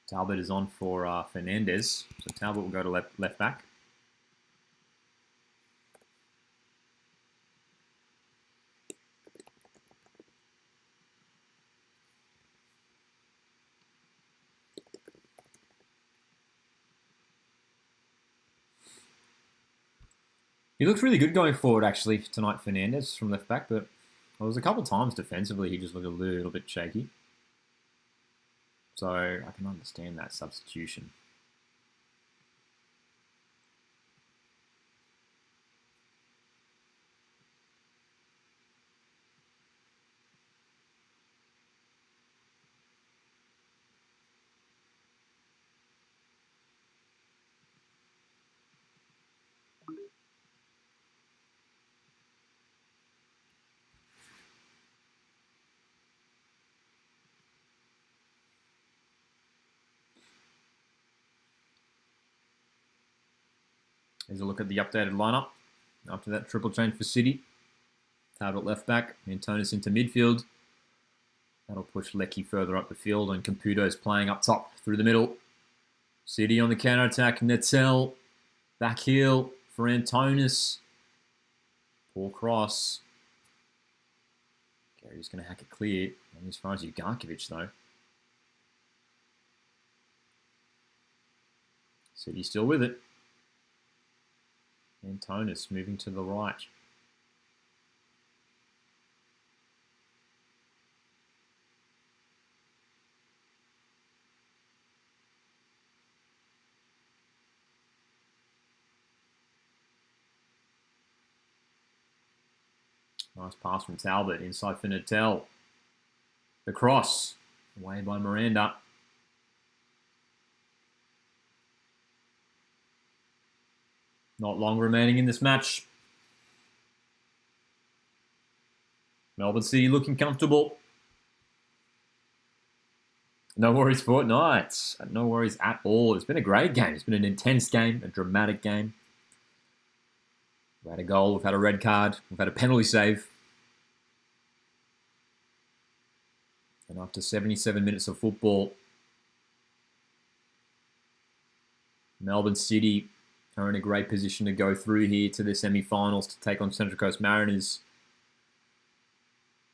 Talbot is on for Fernandez. So Talbot will go to left back. He looked really good going forward, actually, tonight, Fernandez, from left back, but there was a couple of times defensively he just looked a little bit shaky. So I can understand that substitution. Here's a look at the updated lineup. After that triple change for City. Talbot left back, Antonis into midfield. That'll push Leckie further up the field, and Caputo's playing up top through the middle. City on the counter-attack. Nettel back heel for Antonis. Poor cross. Gary's going to hack it clear. Not as far as Ugarkovic, though. City still with it. Antonis moving to the right. Nice pass from Talbot inside for Nettel. The cross away by Miranda. Not long remaining in this match. Melbourne City looking comfortable. No worries for Knights. No worries at all. It's been a great game. It's been an intense game, a dramatic game. We've had a goal. We've had a red card. We've had a penalty save. And after 77 minutes of football, Melbourne City are in a great position to go through here to the semi-finals to take on Central Coast Mariners.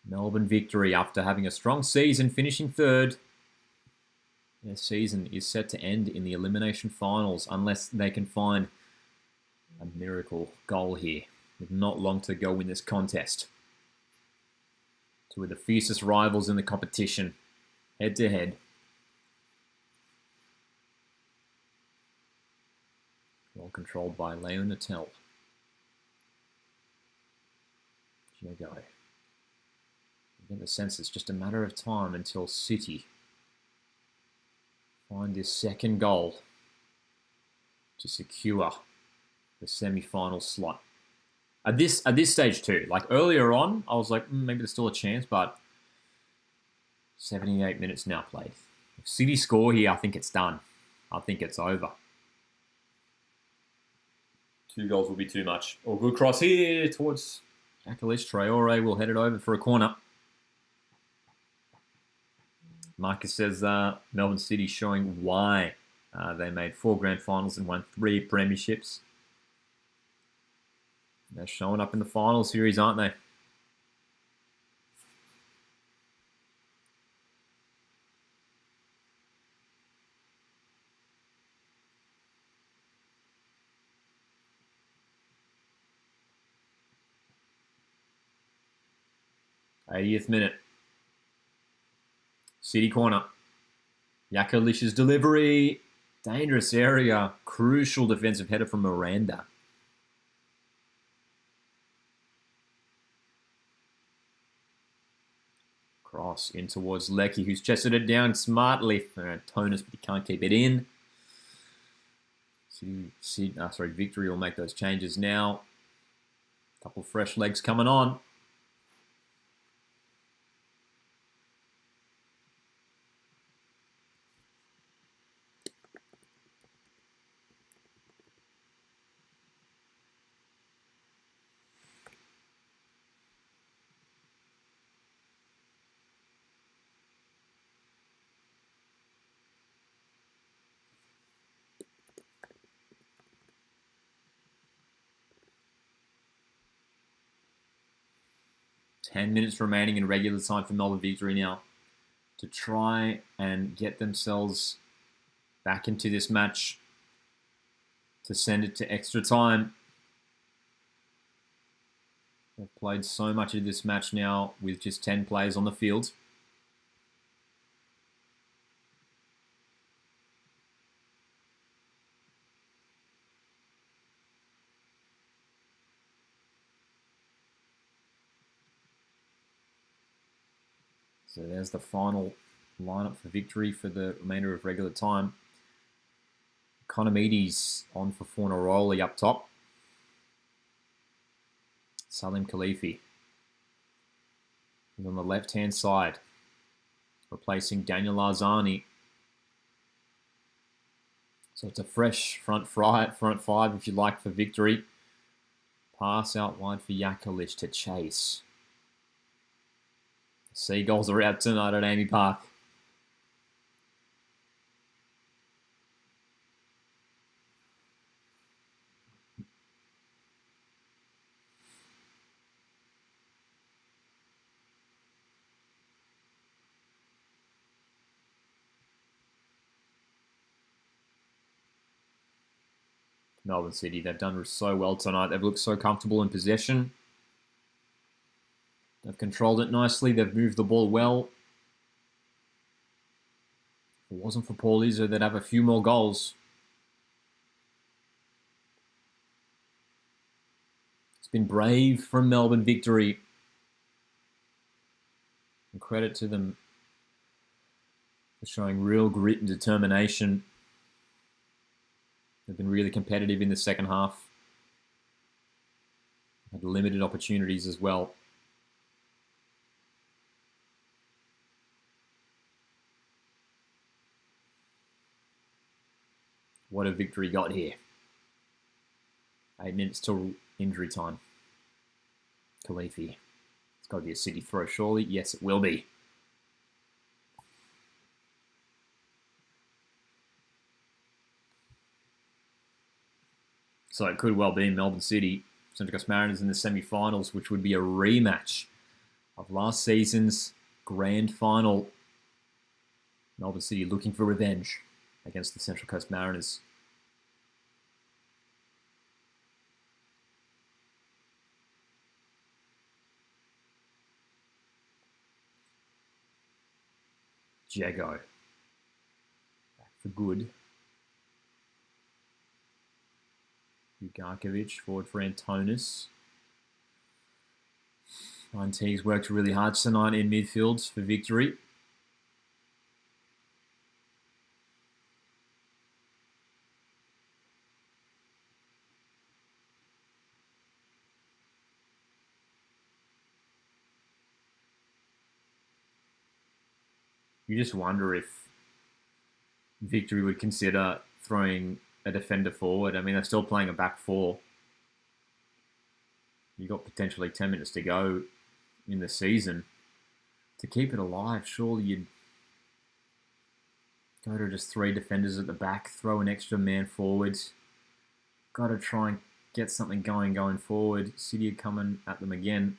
Melbourne victory after having a strong season, finishing third. Their season is set to end in the elimination finals unless they can find a miracle goal here. With not long to go in this contest. Two of the fiercest rivals in the competition, head to head. Well controlled by Leo Natel. Jago. I get the sense it's just a matter of time until City find this second goal to secure the semi-final slot. At this stage too, like earlier on, I was like, maybe there's still a chance, but 78 minutes now played. If City score here, I think it's done. I think it's over. 2 goals will be too much. Oh, good cross here towards Akalish. Traore will head it over for a corner. Marcus says Melbourne City showing why they made 4 grand finals and won 3 premierships. They're showing up in the final series, aren't they? '80th minute. City corner. Yakalish's delivery. Dangerous area. Crucial defensive header from Miranda. Cross in towards Lecky, who's chested it down smartly. Tonus, but he can't keep it in. Victory will make those changes now. Couple fresh legs coming on. Ten minutes remaining in regular time for Melbourne Victory now to try and get themselves back into this match to send it to extra time. They've played so much of this match now with just 10 players on the field. So there's the final lineup for Victory for the remainder of regular time. Economides on for Fornaroli up top. Salim Khalifi is on the left-hand side, replacing Daniel Arzani. So it's a fresh front five, if you like, for Victory. Pass out wide for Yakalish to chase. Seagulls are out tonight at Amy Park. Melbourne City, they've done so well tonight. They've looked so comfortable in possession. They've controlled it nicely. They've moved the ball well. If it wasn't for Paul Izzo, they'd have a few more goals. It's been brave from Melbourne Victory. And credit to them for showing real grit and determination. They've been really competitive in the second half. Had limited opportunities as well. What a victory got here. 8 minutes till injury time. Khalifi. It's got to be a City throw, surely. Yes, it will be. So it could well be Melbourne City, Central Coast Mariners in the semi-finals, which would be a rematch of last season's grand final. Melbourne City looking for revenge against the Central Coast Mariners. Jago. Back for good. Ugarkovic forward for Antonis. 19's worked really hard tonight in midfield for victory. You just wonder if Victory would consider throwing a defender forward. I mean, they're still playing a back four. You've got potentially 10 minutes to go in the season. To keep it alive, surely you'd go to just 3 defenders at the back, throw an extra man forward. Got to try and get something going forward. City are coming at them again.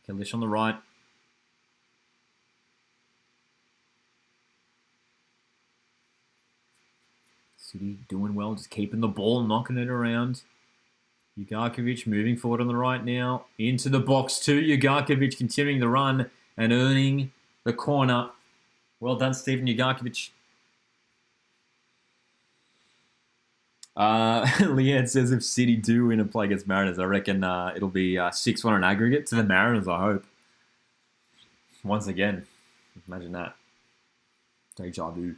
Elish on the right. City doing well, just keeping the ball, knocking it around. Ugarkovic moving forward on the right now. Into the box too. Ugarkovic continuing the run and earning the corner. Well done, Stephen Ugarkovic. Leanne says if City do win a play against Mariners, I reckon it'll be 6-1 on aggregate to the Mariners, I hope. Once again, imagine that. Deja vu.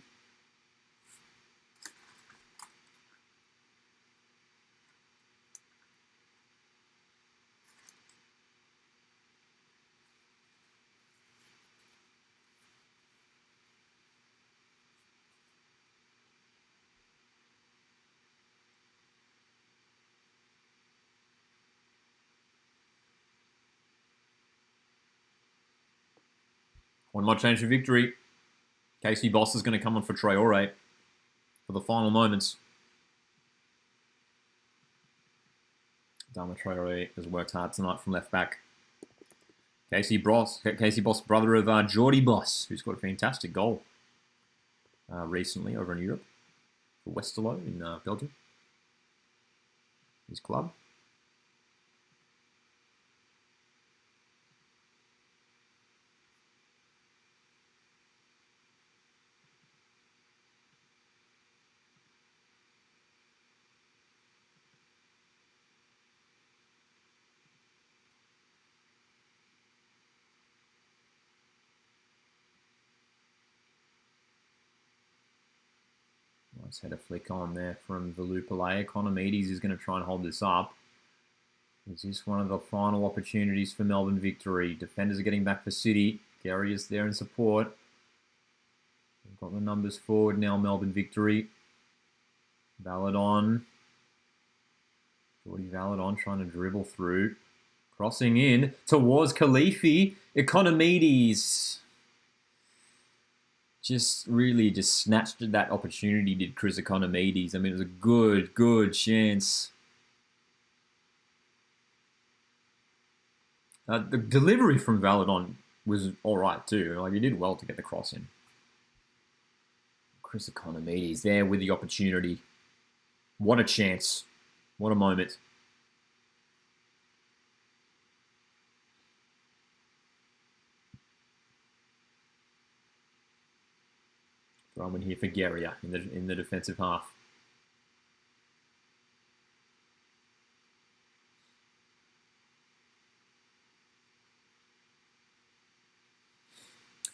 One more change for victory. Casey Boss is going to come on for Traore for the final moments. Dama Traore has worked hard tonight from left back. Casey Boss, brother of Geordie Boss, who scored a fantastic goal recently over in Europe for Westerlo in Belgium. His club. Nice header flick on there from Velupalea. Economides is going to try and hold this up. Is this one of the final opportunities for Melbourne victory? Defenders are getting back for City. Gary is there in support. We've got the numbers forward now, Melbourne victory. Valadon. Geordie Valadon trying to dribble through. Crossing in towards Khalifi. Economides. Just snatched that opportunity, did Chris Economides. I mean, it was a good chance. The delivery from Valadon was all right too. Like, he did well to get the cross in. Chris Economides there with the opportunity. What a chance. What a moment. Throw in here for Guerrier in the defensive half.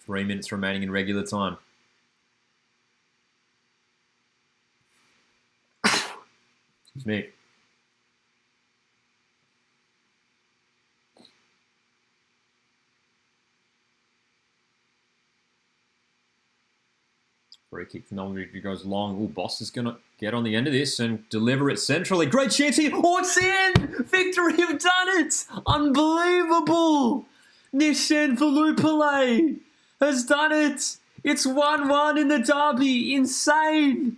Three minutes remaining in regular time. It's me. Free kick for Melbourne Victory goes long. Oh, Boss is going to get on the end of this and deliver it centrally. Great chance here. Oh, it's in! Victory have done it! Unbelievable! Nishan Volupale has done it! It's 1-1 in the derby. Insane!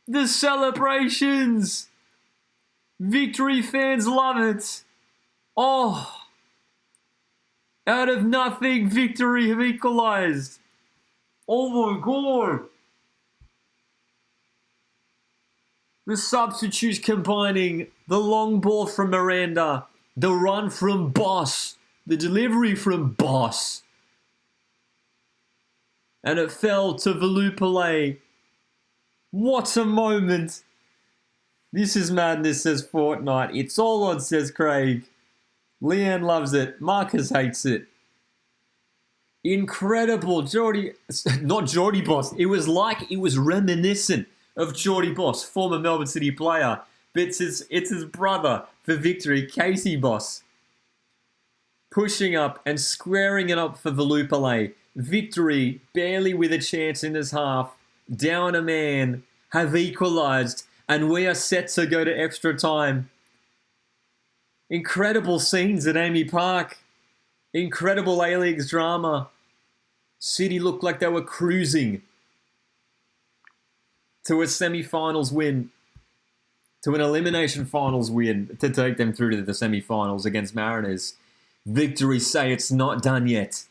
The celebrations! Victory fans love it. Oh! Out of nothing, Victory have equalised. Oh my god! The substitutes combining the long ball from Miranda, the run from Boss, the delivery from Boss. And it fell to Volupale. What a moment. This is madness, says Fortnite. It's all on, says Craig. Leanne loves it. Marcus hates it. Incredible. Not Geordie Boss. It was reminiscent of Geordie Boss, former Melbourne City player. But it's his brother for Victory, Casey Boss. Pushing up and squaring it up for Volupale. Victory, barely with a chance in this half. Down a man, have equalised, and we are set to go to extra time. Incredible scenes at Amy Park. Incredible A-Leagues drama. City looked like they were cruising to a semi-finals win, to an elimination finals win to take them through to the semi-finals against Mariners. Victory say it's not done yet.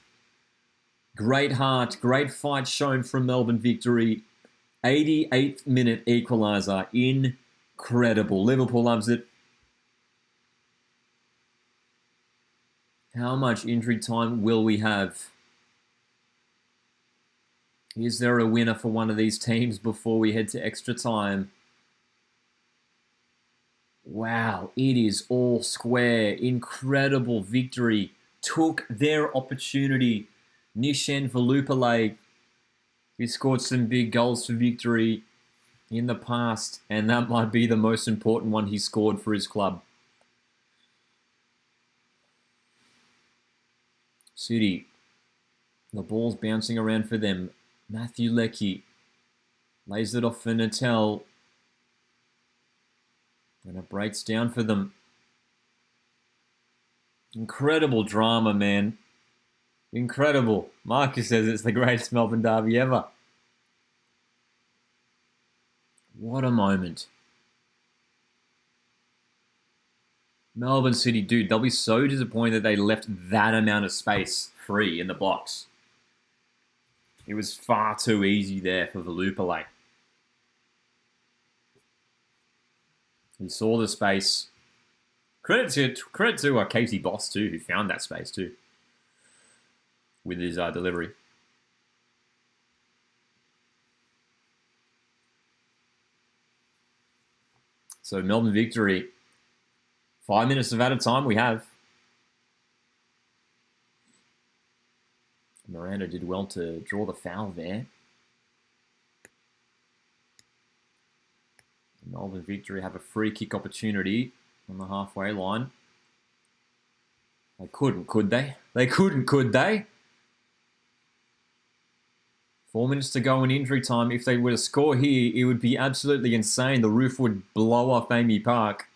Great heart, great fight shown from Melbourne Victory. 88th minute equaliser. Incredible. Liverpool loves it. How much injury time will we have? Is there a winner for one of these teams before we head to extra time? Wow, it is all square. Incredible Victory. Took their opportunity. Nishan Volupale, he scored some big goals for Victory in the past, and that might be the most important one he scored for his club. City, the ball's bouncing around for them. Matthew Leckie lays it off for Natel. And it breaks down for them. Incredible drama, man. Incredible. Marcus says it's the greatest Melbourne Derby ever. What a moment. Melbourne City, dude, they'll be so disappointed that they left that amount of space free in the box. It was far too easy there for Volupale. He saw the space. Credit to Casey Boss too, who found that space too with his delivery. So Melbourne Victory, 5 minutes of added time we have. Miranda did well to draw the foul there. Melbourne Victory have a free kick opportunity on the halfway line. They couldn't, could they? They couldn't, could they? 4 minutes to go in injury time. If they were to score here, it would be absolutely insane. The roof would blow off Amy Park.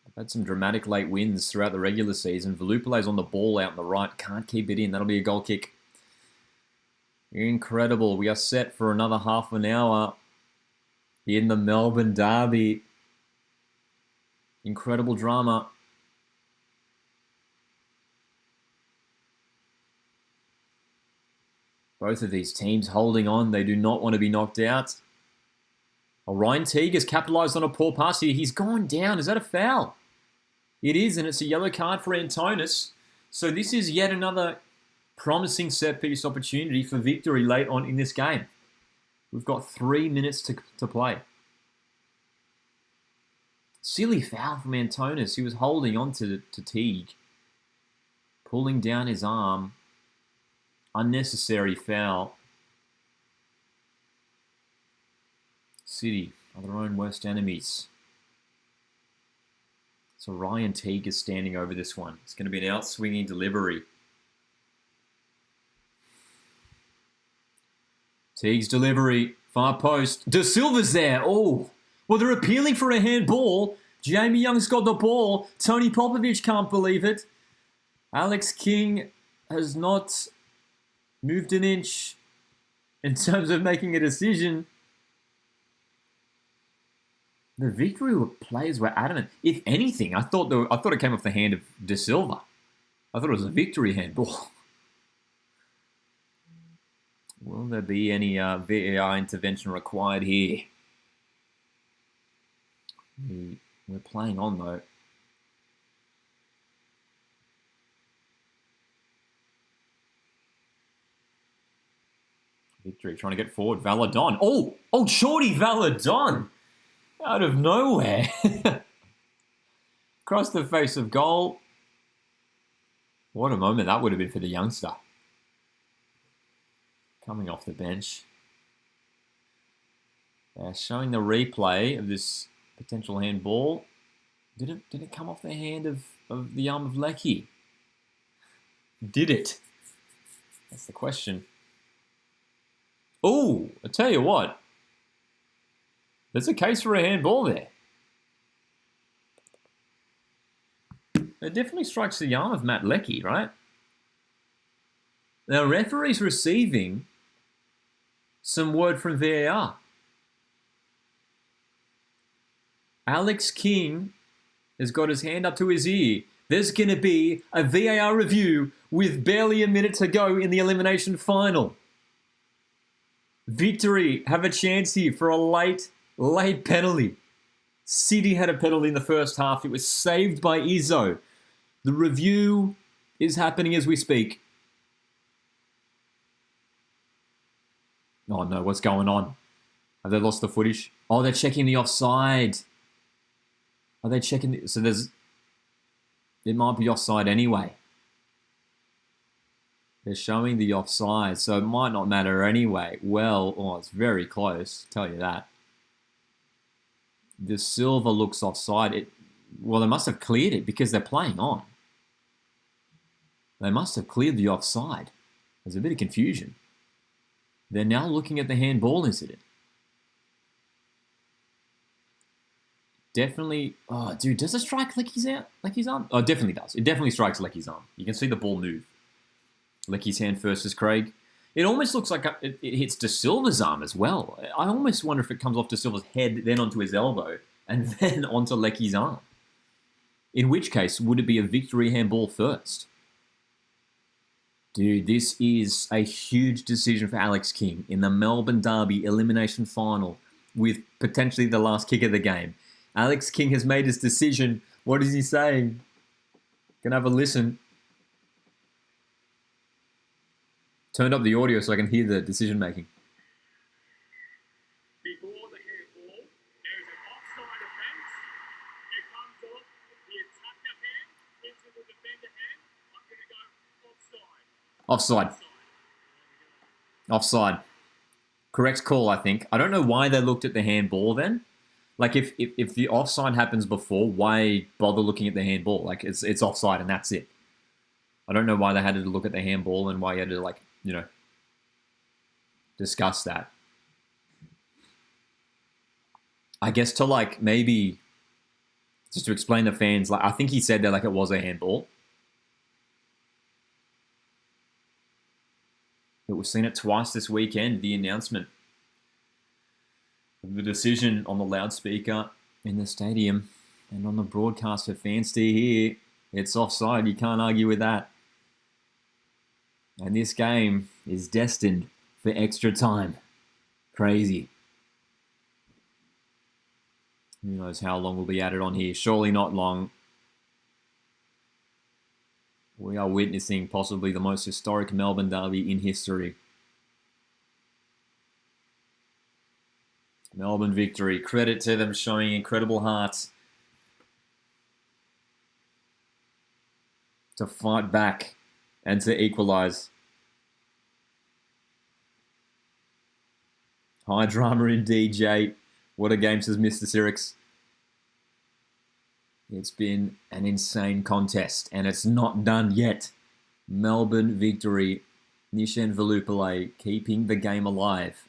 They've had some dramatic late wins throughout the regular season. Volupale's on the ball out on the right. Can't keep it in. That'll be a goal kick. Incredible. We are set for another half an hour in the Melbourne Derby. Incredible drama. Both of these teams holding on. They do not want to be knocked out. Oh, Ryan Teague has capitalised on a poor pass here. He's gone down. Is that a foul? It is, and it's a yellow card for Antonis. So this is yet another promising set-piece opportunity for Victory late on in this game. We've got 3 minutes to play. Silly foul from Antonis. He was holding on to Teague. Pulling down his arm. Unnecessary foul. City are their own worst enemies. So Ryan Teague is standing over this one. It's going to be an out-swinging delivery. Teague's delivery, far post. De Silva's there. Oh, well, they're appealing for a handball. Jamie Young's got the ball. Tony Popovich can't believe it. Alex King has not moved an inch in terms of making a decision. The victory players were adamant. If anything, I thought it came off the hand of De Silva. I thought it was a victory handball. Will there be any VAR intervention required here? We're playing on, though. Victory trying to get forward. Valadon. Oh, Shorty Valadon. Out of nowhere. Across the face of goal. What a moment that would have been for the youngster. Coming off the bench. They're showing the replay of this potential handball. Did it come off the hand of the arm of Lecky? Did it? That's the question. Oh, I tell you what. There's a case for a handball there. It definitely strikes the arm of Matt Lecky, right? Now, referee's receiving some word from VAR. Alex King has got his hand up to his ear. There's going to be a VAR review with barely a minute to go in the Elimination Final. Victory have a chance here for a late penalty. City had a penalty in the first half. It was saved by Izzo. The review is happening as we speak. Oh no, what's going on? Have they lost the footage? Oh, they're checking the offside. Are they checking? So it might be offside anyway. They're showing the offside, so it might not matter anyway. Well, it's very close, tell you that. The Silva looks offside. Well, they must have cleared it because they're playing on. They must have cleared the offside. There's a bit of confusion. They're now looking at the handball incident. Definitely. Oh, dude, does it strike Lecky's arm? Oh, it definitely does. It definitely strikes Lecky's arm. You can see the ball move. Lecky's hand versus Craig. It almost looks like it hits De Silva's arm as well. I almost wonder if it comes off De Silva's head, then onto his elbow, and then onto Lecky's arm. In which case, would it be a victory handball first? Dude, this is a huge decision for Alex King in the Melbourne Derby Elimination Final with potentially the last kick of the game. Alex King has made his decision. What is he saying? Gonna have a listen. Turned up the audio so I can hear the decision making. Before the handball, there is an offside offence. It comes off the attacker hand into the defender hand. I'm going to go offside. Offside. Correct call, I think. I don't know why they looked at the handball then. Like, if the offside happens before, why bother looking at the handball? Like, it's offside and that's it. I don't know why they had to look at the handball and why you had to, like, discuss that. I guess to, like, maybe just to explain to fans, like, I think he said that, like, it was a handball. But we've seen it twice this weekend, the announcement of the decision on the loudspeaker in the stadium and on the broadcast for fans to hear. It's offside. You can't argue with that. And this game is destined for extra time. Crazy. Who knows how long will be added on here? Surely not long. We are witnessing possibly the most historic Melbourne Derby in history. Melbourne victory. Credit to them showing incredible hearts to fight back and to equalise. High drama indeed, Jay. What a game, says Mr. Sirix. It's been an insane contest, and it's not done yet. Melbourne victory. Nishan Velupillay keeping the game alive.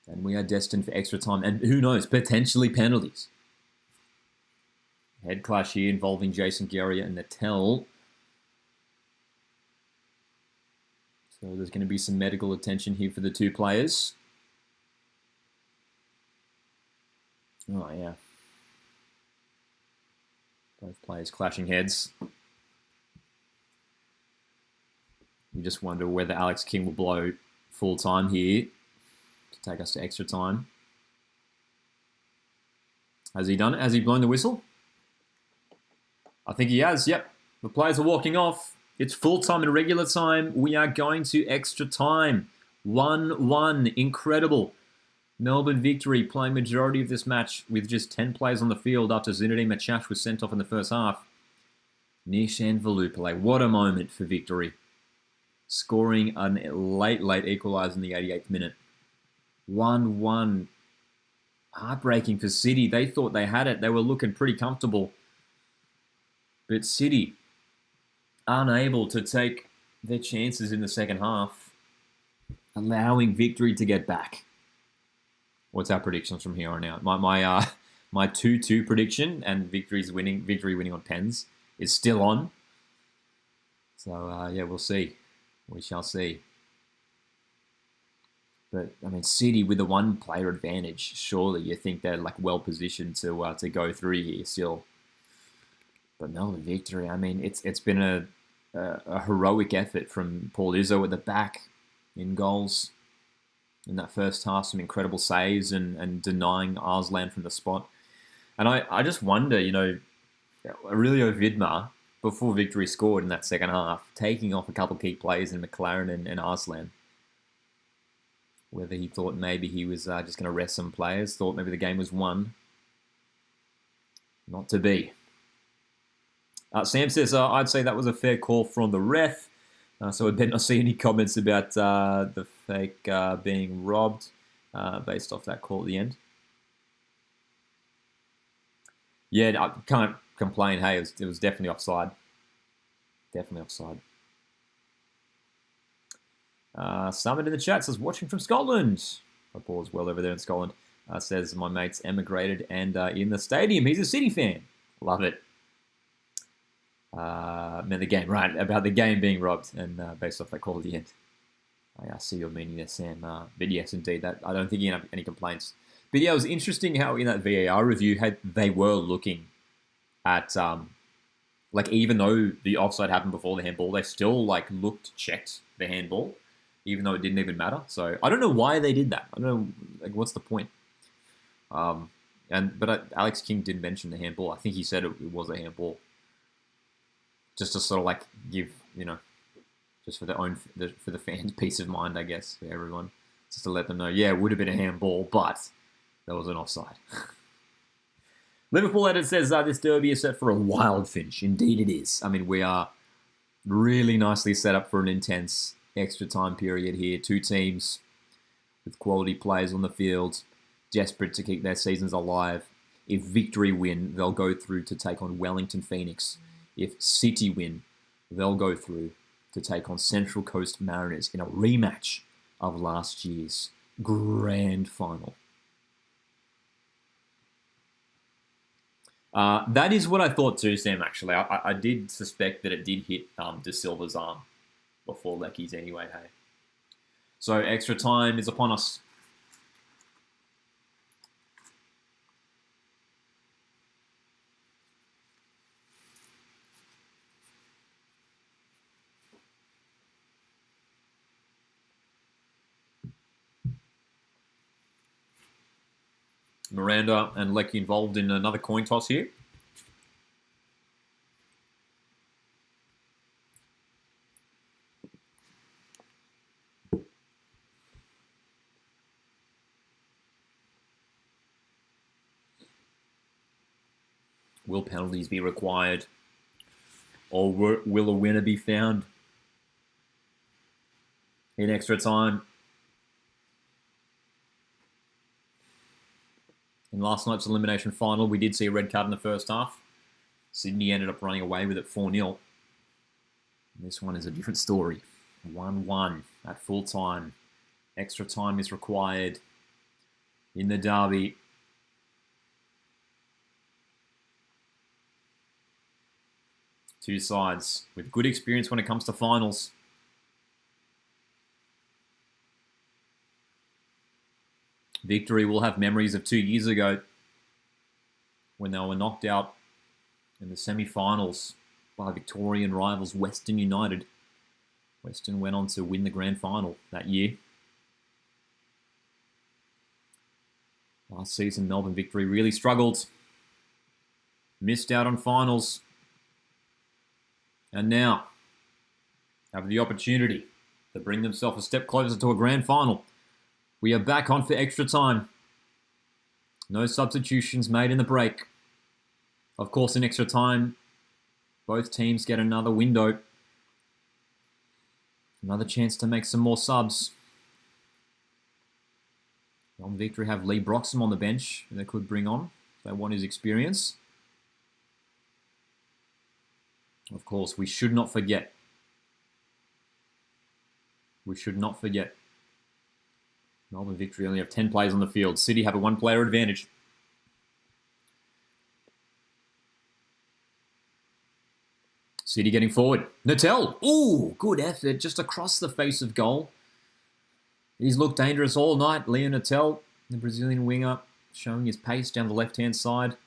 And we are destined for extra time. And who knows, potentially penalties. Head clash here involving Jason Guerrier and Natel. So there's going to be some medical attention here for the two players. Oh, yeah. Both players clashing heads. You just wonder whether Alex King will blow full time here to take us to extra time. Has he done it? Has he blown the whistle? I think he has, yep. The players are walking off. It's full time and regular time. We are going to extra time. 1-1. Incredible. Melbourne victory, playing majority of this match with just 10 players on the field after Zinedine Machach was sent off in the first half. Nishan Velupillay, what a moment for victory. Scoring a late equaliser in the 88th minute. 1-1. Heartbreaking for City. They thought they had it. They were looking pretty comfortable. But City, unable to take their chances in the second half, allowing victory to get back. What's our predictions from here on out? My 2-2 prediction and victory winning on pens is still on. So yeah, we'll see. We shall see. But I mean, City with the one player advantage, surely you think they're like well positioned to go through here still. But Melbourne victory, I mean, it's been a heroic effort from Paul Izzo at the back in goals. In that first half, some incredible saves and denying Arslan from the spot. And I just wonder, you know, Aurelio Vidmar, before victory scored in that second half, taking off a couple of key players in McLaren and Arslan. Whether he thought maybe he was just going to rest some players, thought maybe the game was won. Not to be. Sam says, I'd say that was a fair call from the ref. So I bet not see any comments about the fake being robbed based off that call at the end. Yeah, I can't complain. Hey, it was definitely offside. Definitely offside. Summit in the chat says, watching from Scotland. I pause well over there in Scotland. Says, my mate's emigrated and in the stadium. He's a City fan. Love it. Meant the game, right, about the game being robbed and based off that call at the end. I see your meaning there, Sam. But yes, indeed, that I don't think you have any complaints. But yeah, it was interesting how in that VAR review they were looking at like even though the offside happened before the handball, they still like checked the handball, even though it didn't even matter. So I don't know why they did that. I don't know, like, what's the point? But Alex King did mention the handball. I think he said it was a handball. Just to sort of like give, you know, just for the fans' peace of mind, I guess, for everyone. Just to let them know, yeah, it would have been a handball, but there was an offside. Liverpool Edit says, this derby is set for a wild finish. Indeed it is. I mean, we are really nicely set up for an intense extra time period here. Two teams with quality players on the field, desperate to keep their seasons alive. If victory win, they'll go through to take on Wellington Phoenix. If City win, they'll go through to take on Central Coast Mariners in a rematch of last year's grand final. That is what I thought too, Sam, actually. I did suspect that it did hit De Silva's arm before Lecky's anyway, hey. So extra time is upon us. Miranda and Lecky involved in another coin toss here. Will penalties be required? Or will a winner be found in extra time? In last night's elimination final, we did see a red card in the first half. Sydney ended up running away with it 4-0. This one is a different story. 1-1 at full time. Extra time is required in the derby. Two sides with good experience when it comes to finals. Victory will have memories of 2 years ago when they were knocked out in the semi-finals by Victorian rivals Western United. Western went on to win the grand final that year. Last season, Melbourne Victory really struggled. Missed out on finals. And now have the opportunity to bring themselves a step closer to a grand final. We are back on for extra time. No substitutions made in the break. Of course, in extra time, both teams get another window. Another chance to make some more subs. Melbourne Victory have Lee Broxham on the bench they could bring on if they want his experience. Of course, we should not forget. Melbourne Victory only have 10 players on the field. City have a 1-player advantage. City getting forward. Natel. Ooh, good effort just across the face of goal. He's looked dangerous all night. Leo Natel, the Brazilian winger, showing his pace down the left-hand side.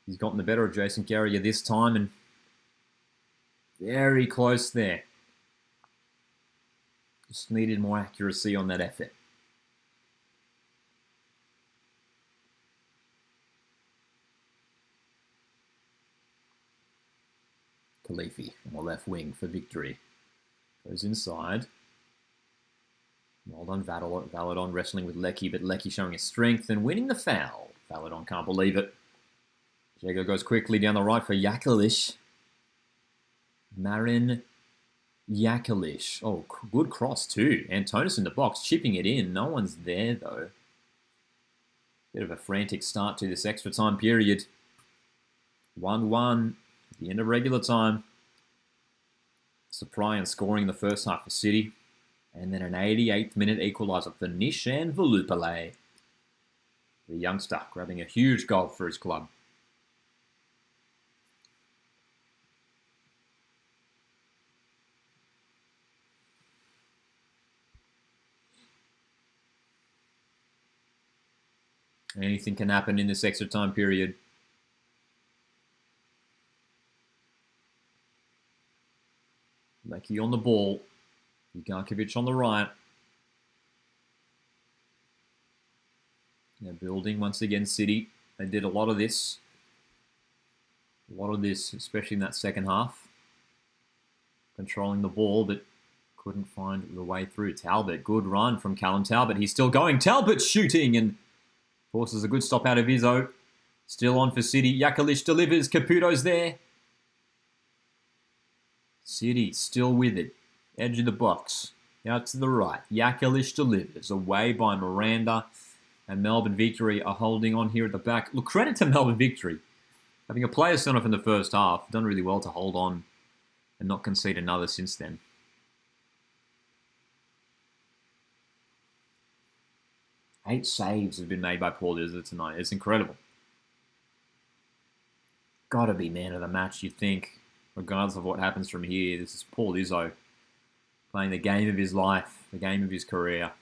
He's gotten the better of Jason Garrier this time and very close there. Just needed more accuracy on that effort. Khalifi on the left wing for Victory. Goes inside. Well done, Valadon wrestling with Lecky, but Lecky showing his strength and winning the foul. Valadon can't believe it. Jago goes quickly down the right for Yakalish. Marin Yakalish. Oh, good cross too. Antonis in the box, chipping it in. No one's there though. Bit of a frantic start to this extra time period. 1-1 at the end of regular time. Cyprian scoring in the first half for City. And then an 88th minute equaliser for Nishan Volupale. The youngster grabbing a huge goal for his club. Anything can happen in this extra time period. Lecky on the ball. Ugarkovic on the right. They're building once again, City. They did a lot of this. Especially in that second half. Controlling the ball, but couldn't find the way through. Talbot, good run from Callum Talbot. He's still going. Talbot shooting and forces a good stop out of Izzo. Still on for City. Yakalish delivers. Caputo's there. City still with it. Edge of the box. Out to the right. Yakalish delivers. Away by Miranda. And Melbourne Victory are holding on here at the back. Look, credit to Melbourne Victory. Having a player sent off in the first half. Done really well to hold on and not concede another since then. Eight saves have been made by Paul Izzo tonight. It's incredible. Gotta be man of the match, you'd think. Regardless of what happens from here, this is Paul Izzo playing the game of his life, the game of his career.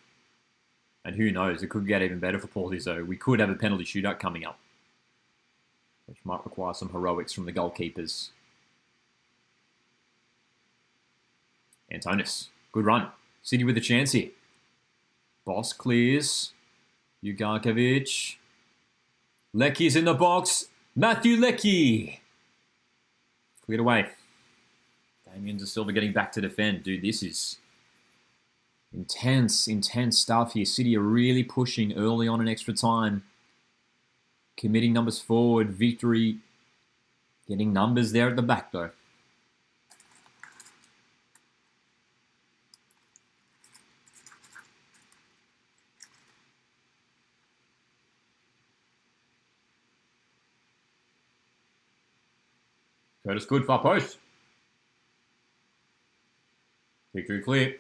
And who knows, it could get even better for Paul Izzo. We could have a penalty shootout coming up, which might require some heroics from the goalkeepers. Antonis, good run. City with a chance here. Boss clears. Ugarkovic. Lecky's in the box. Matthew Lecky. Cleared away. Damien De Silva getting back to defend. Dude, this is intense stuff here. City are really pushing early on in extra time. Committing numbers forward. Victory getting numbers there at the back though. Curtis good, far post. Victory clear.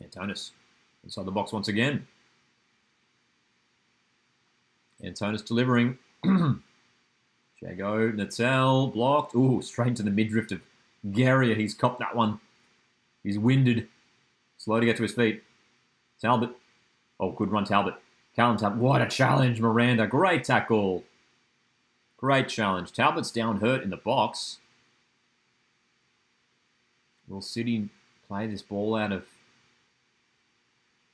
Antonis inside the box once again. Antonis delivering. Jago, Natal, blocked. Ooh, straight into the midriff of Garrier. He's copped that one. He's winded. Slow to get to his feet. Talbot. Oh, good run, Talbot. Callum Talbot. What a challenge, Miranda. Great tackle. Great challenge. Talbot's down hurt in the box. Will City play this ball out of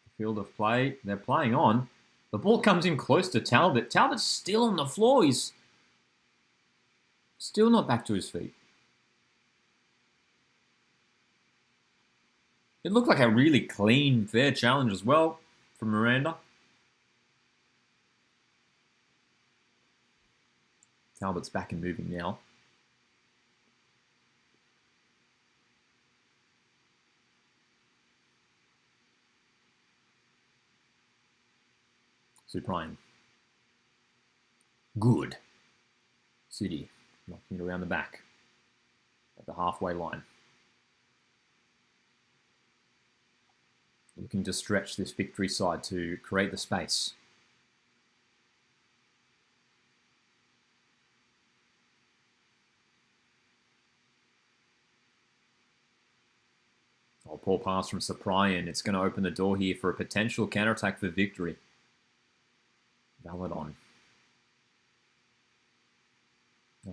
the field of play? They're playing on. The ball comes in close to Talbot. Talbot's still on the floor. He's still not back to his feet. It looked like a really clean, fair challenge as well from Miranda. Talbot's back and moving now. Supreme. Good. City knocking it around the back at the halfway line. Looking to stretch this victory side to create the space. Oh, poor pass from Cyprian. It's going to open the door here for a potential counter-attack for victory. Valadon.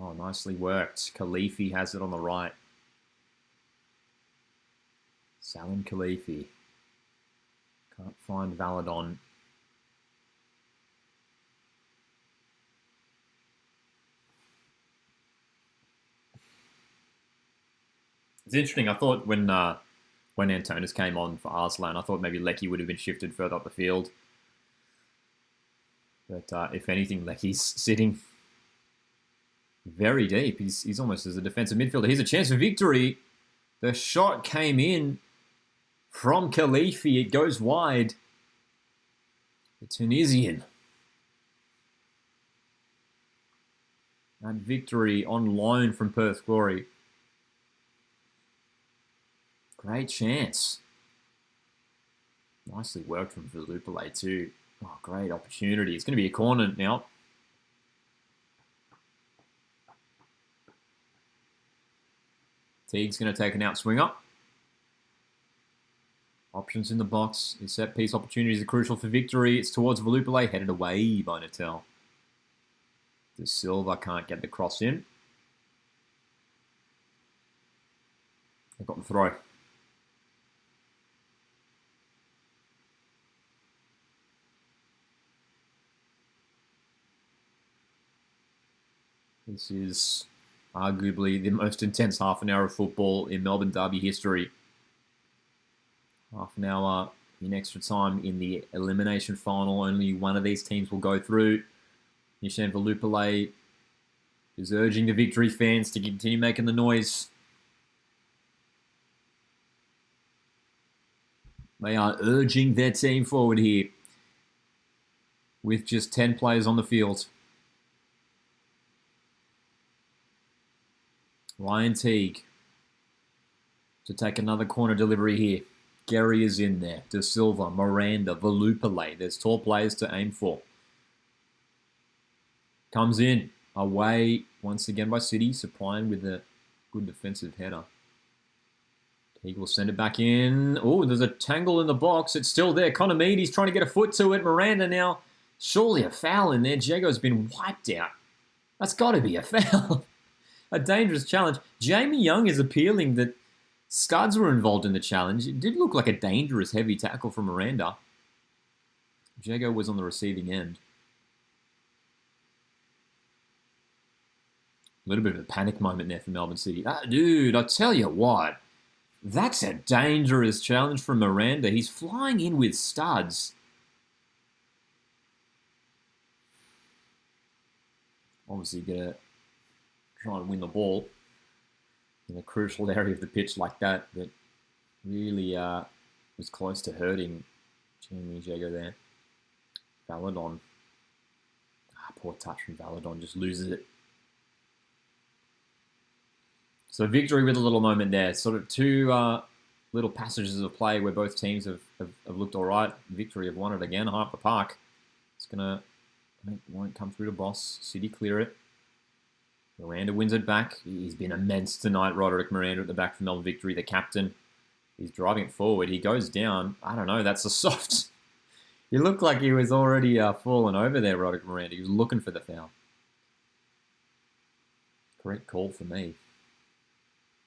Oh, nicely worked. Khalifi has it on the right. Salim Khalifi. Can't find Valadon. It's interesting. I thought when Antonis came on for Arslan, I thought maybe Lecky would have been shifted further up the field. But if anything, Lecky's sitting very deep. He's almost as a defensive midfielder. Here's a chance for victory. The shot came in from Khalifi. It goes wide. The Tunisian. That victory on loan from Perth Glory. Great chance. Nicely worked from Velupale too. Oh, great opportunity. It's going to be a corner now. Teague's going to take an out swinger. Options in the box. His set piece opportunities are crucial for victory. It's towards Velupale, headed away by Natal. De Silva can't get the cross in. They've got the throw. This is arguably the most intense half an hour of football in Melbourne Derby history. Half an hour in extra time in the Elimination Final. Only one of these teams will go through. Nishan Velupale is urging the victory fans to continue making the noise. They are urging their team forward here with just 10 players on the field. Ryan Teague to take another corner delivery here. Gary is in there. De Silva, Miranda, Velupale. There's tall players to aim for. Comes in. Away once again by City. Supplying with a good defensive header. Teague will send it back in. Oh, there's a tangle in the box. It's still there. Connor Mead, he's trying to get a foot to it. Miranda now. Surely a foul in there. Jago's been wiped out. That's got to be a foul. A dangerous challenge. Jamie Young is appealing that Studs were involved in the challenge. It did look like a dangerous heavy tackle from Miranda. Jago was on the receiving end. A little bit of a panic moment there for Melbourne City. Dude, I tell you what. That's a dangerous challenge from Miranda. He's flying in with Studs. Obviously, going to try and win the ball. in a crucial area of the pitch like that really was close to hurting Jimmy Jago there. Valadon. Poor touch from Valadon, just loses it. So victory with a little moment there. Sort of two little passages of play where both teams have looked all right. Victory have won it again, high up the park. It's won't come through to Boss. City clear it. Miranda wins it back. He's been immense tonight, Roderick Miranda at the back for Melbourne Victory, the captain. He's driving it forward. He goes down. I don't know, that's a soft. He looked like he was already falling over there, Roderick Miranda. He was looking for the foul. Correct call for me.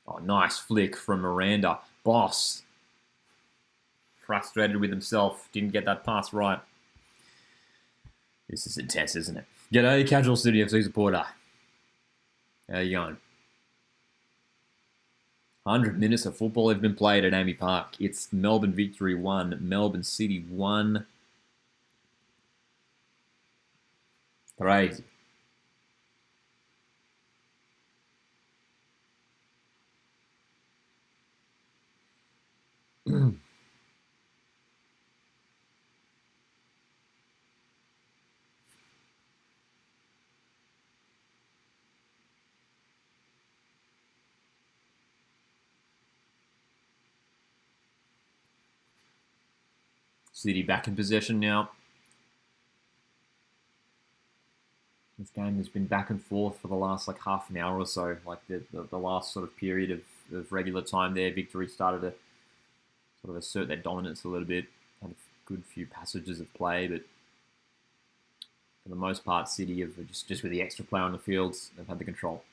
Oh, nice flick from Miranda. Boss. Frustrated with himself. Didn't get that pass right. This is intense, isn't it? G'day, Casual City FC supporter. How you going? 100 minutes of football have been played at Amy Park. It's Melbourne Victory 1, Melbourne City 1. Crazy. City back in possession now. This game has been back and forth for the last half an hour or so. Like the last sort of period of regular time there, Victory started to sort of assert their dominance a little bit. Had a good few passages of play, but for the most part, City have just with the extra player on the field, they've had the control.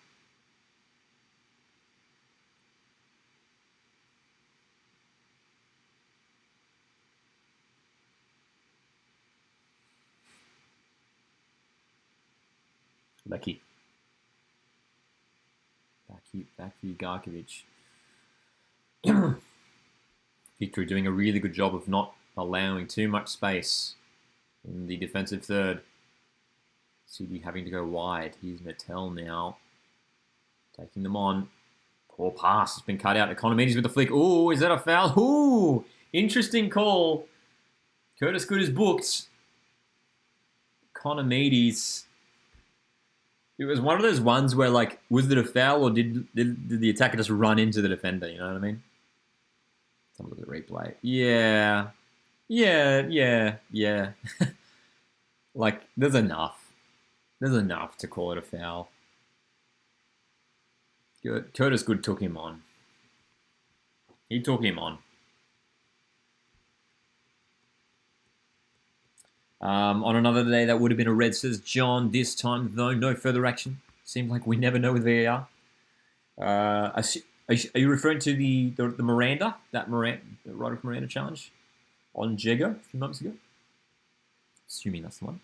Lucky. Back for Ugarkovic. Victory doing a really good job of not allowing too much space in the defensive third. City having to go wide. Here's Mattel now. Taking them on. Poor pass has been cut out. Economides with the flick. Ooh, is that a foul? Ooh, interesting call. Curtis Good is booked. Economides. It was one of those ones where, was it a foul or did the attacker just run into the defender? You know what I mean? Some of the replay. Yeah. There's enough. There's enough to call it a foul. Good. Curtis Good took him on. He took him on. On another day, that would have been a red, says John. This time, though, no further action. Seems like we never know with VAR. Are you referring to the Miranda, Roderick Miranda challenge on Jago a few months ago? Assuming that's the one.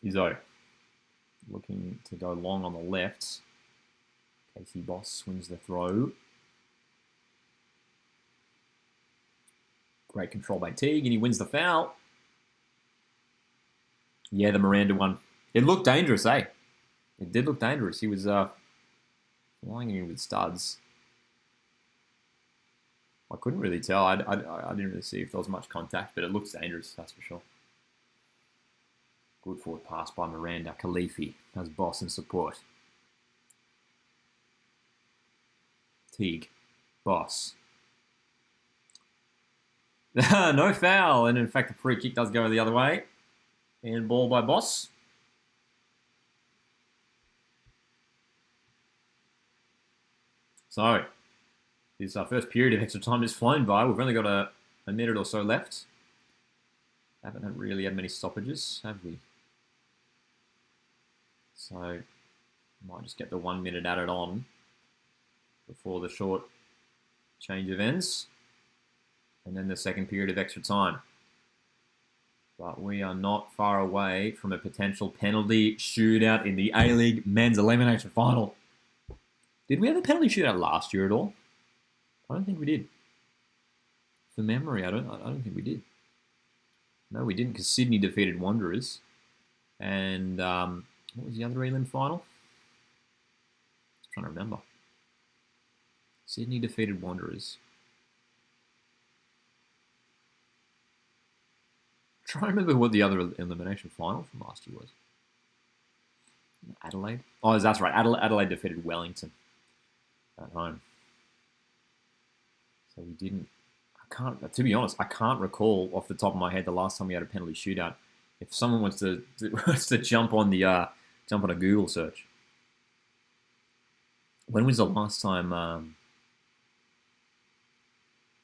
Izzo. Looking to go long on the left. Casey Boss swings the throw. Great control by Teague, and he wins the foul. Yeah, the Miranda one. It looked dangerous, eh? It did look dangerous. He was flying in with studs. I couldn't really tell. I didn't really see if there was much contact, but it looks dangerous, that's for sure. Good forward pass by Miranda. Khalifi has Boss in support. Teague. Boss. No foul. And in fact, the free kick does go the other way. And ball by Boss. So, this first period of extra time has flown by. We've only got a minute or so left. Haven't really had many stoppages, have we? So, might just get the 1 minute added on before the short change of ends. And then the second period of extra time. But we are not far away from a potential penalty shootout in the A-League Men's Elimination Final. Did we have a penalty shootout last year at all? I don't think we did. For memory, I don't think we did. No, we didn't, because Sydney defeated Wanderers. And what was the other Elim final? I'm trying to remember. Sydney defeated Wanderers. I'm trying to remember what the other elimination final from last year was. Adelaide? Oh, that's right. Adelaide defeated Wellington at home. So we didn't. To be honest, I can't recall off the top of my head the last time we had a penalty shootout. If someone wants to jump on a Google search, when was the last time?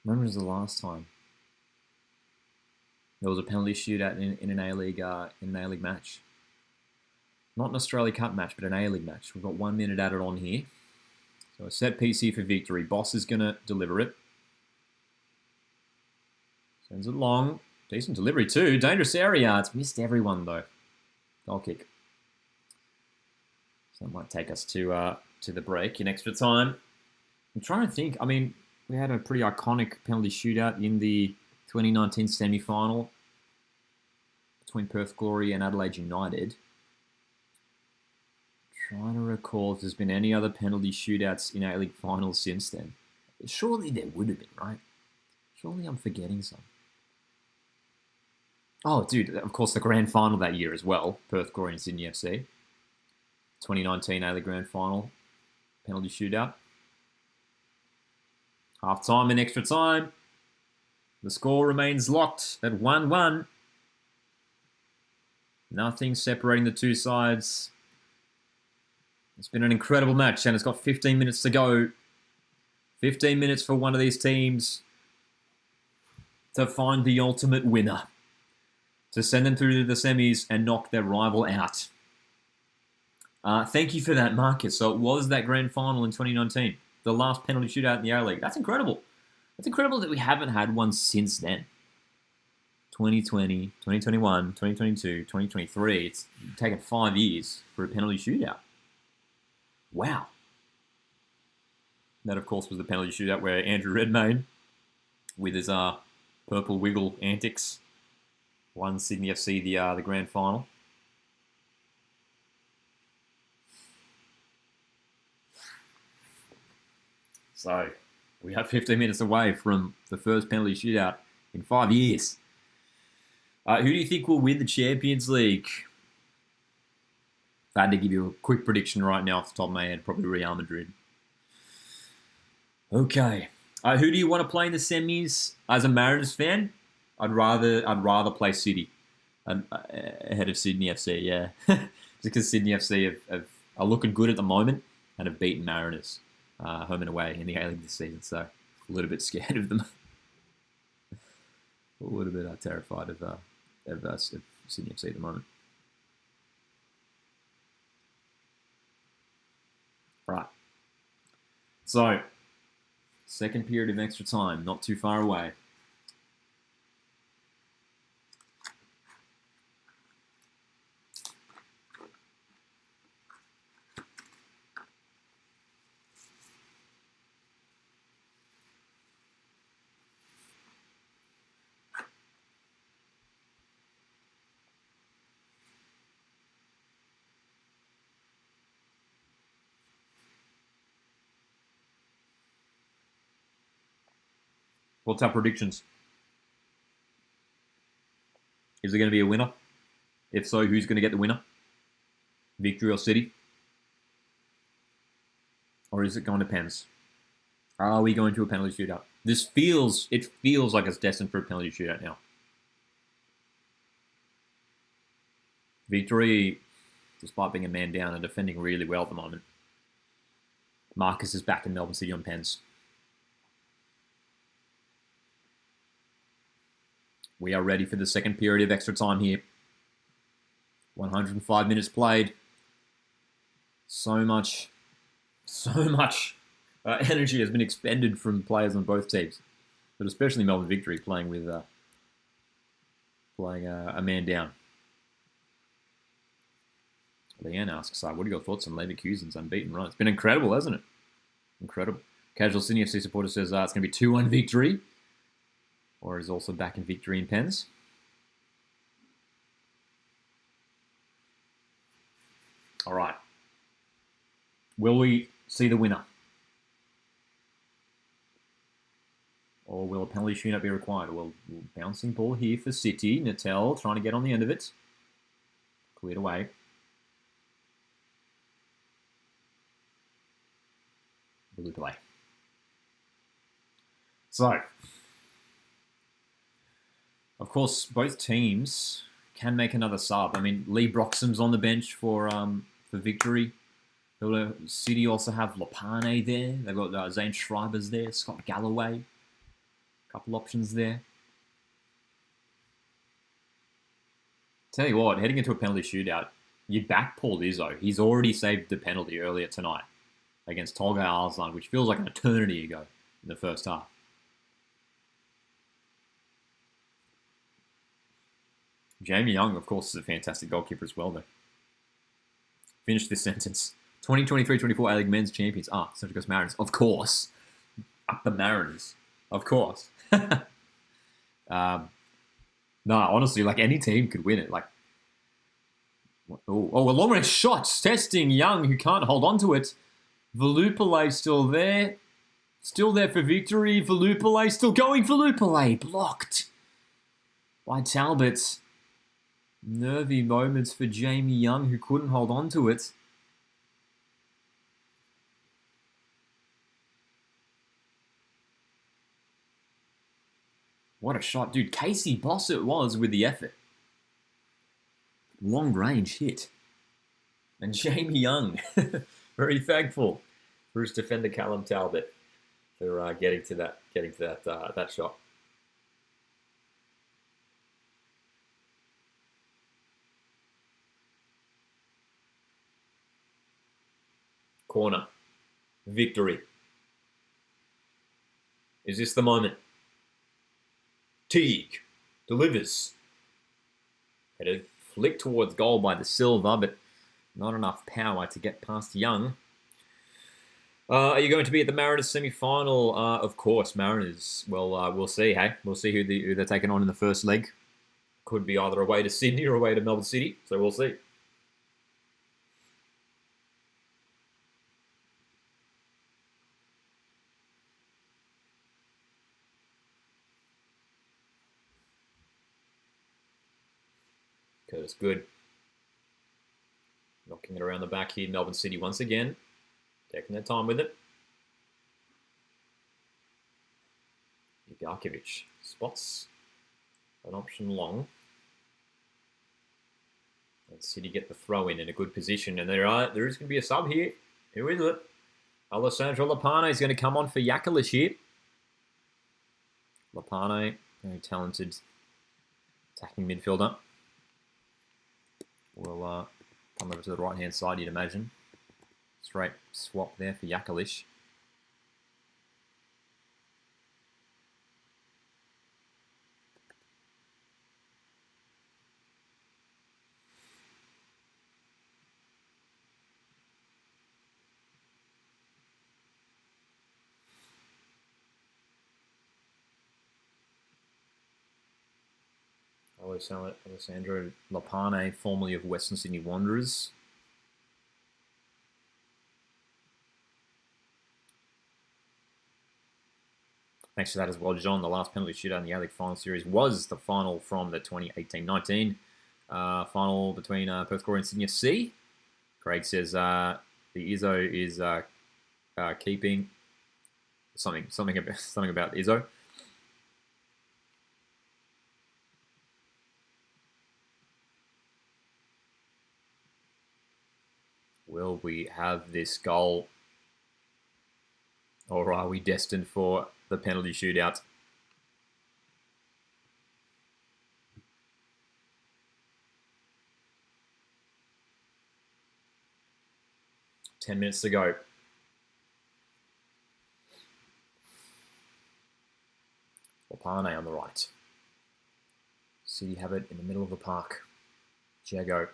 When was the last time there was a penalty shootout in an A-League match? Not an Australia Cup match, but an A-League match. We've got 1 minute added on here. So a set piece here for victory. Boss is going to deliver it. Sends it long. Decent delivery too. Dangerous area. It's missed everyone though. Goal kick. So that might take us to the break in extra time. I'm trying to think. I mean, we had a pretty iconic penalty shootout in the 2019 semi-final between Perth Glory and Adelaide United. Trying to recall if there's been any other penalty shootouts in A-League finals since then. Surely there would have been, right? Surely I'm forgetting some. Oh, dude, of course, the grand final that year as well. Perth Glory and Sydney FC. 2019 A-League grand final. Penalty shootout. Half time and extra time. The score remains locked at 1-1. Nothing separating the two sides. It's been an incredible match, and it's got 15 minutes to go. 15 minutes for one of these teams to find the ultimate winner, to send them through to the semis and knock their rival out. Thank you for that, Marcus. So it was that grand final in 2019, the last penalty shootout in the A-League. That's incredible. It's incredible that we haven't had one since then. 2020, 2021, 2022, 2023. It's taken 5 years for a penalty shootout. Wow. That, of course, was the penalty shootout where Andrew Redmayne, with his purple wiggle antics, won Sydney FC the grand final. So, we are 15 minutes away from the first penalty shootout in 5 years. Who do you think will win the Champions League? If I had to give you a quick prediction right now off the top of my head, probably Real Madrid. Okay. Who do you want to play in the semis? As a Mariners fan, I'd rather play City ahead of Sydney FC, yeah. Just because Sydney FC are looking good at the moment and have beaten Mariners home and away in the A-League this season, so a little bit scared of them. A little bit terrified of Sydney FC at the moment. Right. So, second period of extra time, not too far away. What's our predictions? Is there going to be a winner? If so, who's going to get the winner? Victory or City? Or is it going to Pens? Are we going to a penalty shootout? It feels like it's destined for a penalty shootout now. Victory, despite being a man down and defending really well at the moment. Marcus is back in Melbourne City on Pens. We are ready for the second period of extra time here. 105 minutes played. So much energy has been expended from players on both teams, but especially Melbourne Victory playing with a man down. Leanne asks, what are your thoughts on Leverkusen's unbeaten run? It's been incredible, hasn't it? Incredible. Casual Sydney FC supporter says it's going to be 2-1 victory. or is also back in victory in pens. All right. Will we see the winner? Or will a penalty shootout be required? Well, bouncing ball here for City. Natel trying to get on the end of it. Cleared away. Blue play. So, of course, both teams can make another sub. I mean, Lee Broxham's on the bench for victory. City also have Lopane there. They've got Zane Schreiber's there. Scott Galloway. Couple options there. Tell you what, heading into a penalty shootout, you back Paul Izzo. He's already saved the penalty earlier tonight against Tolga Arslan, which feels like an eternity ago in the first half. Jamie Young, of course, is a fantastic goalkeeper as well, though. Finish this sentence. 2023-24 A-League Men's Champions. Central Coast Mariners. Of course. Up the Mariners. Of course. No, honestly, like any team could win it. Like, a long range shots testing Young, who can't hold on to it. Volupale still there for victory. Volupale still going. Volupale blocked by Talbot. Nervy moments for Jamie Young, who couldn't hold on to it. What a shot. Dude, Casey Bossett was with the effort. Long range hit. And Jamie Young, very thankful for his defender Callum Talbot for getting to that shot. Corner. Victory. Is this the moment? Teague delivers. Had a flick towards goal by the Silver, but not enough power to get past Young. Are you going to be at the Mariners semi-final? Of course, Mariners. Well, we'll see, hey? We'll see who they're taking on in the first leg. Could be either away to Sydney or away to Melbourne City, so we'll see. Curtis Good. Knocking it around the back here. Melbourne City once again. Taking their time with it. Igarkovic spots an option long. And City get the throw in a good position. And there is going to be a sub here. Who is it? Alessandro Lopane is going to come on for Yakalish here. Lopane, very talented attacking midfielder. Will come over to the right-hand side, you'd imagine. Straight swap there for Yakalish. Alessandro Lopane, formerly of Western Sydney Wanderers. Thanks for that as well, John. The last penalty shootout in the A-League Final Series was the final from the 2018-19 final between Perth Glory and Sydney FC. Craig says the Izzo is keeping something about Izzo. Will we have this goal, or are we destined for the penalty shootout? Ten minutes to go. Lopane on the right. City have it in the middle of the park. Jago.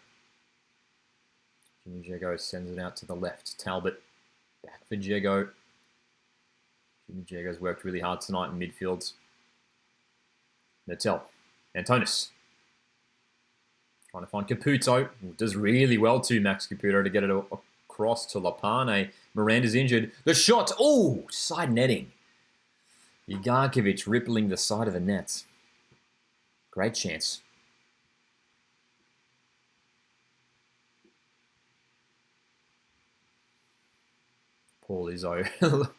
Jimmy Jago sends it out to the left. Talbot back for Jago. Jimmy Jago's worked really hard tonight in midfield. Natel. Antonis. Trying to find Caputo. Does really well to Max Caputo to get it across to Lapane. Miranda's injured. The shot. Oh, side netting. Ugarkovic rippling the side of the net. Great chance. Paul Izzo.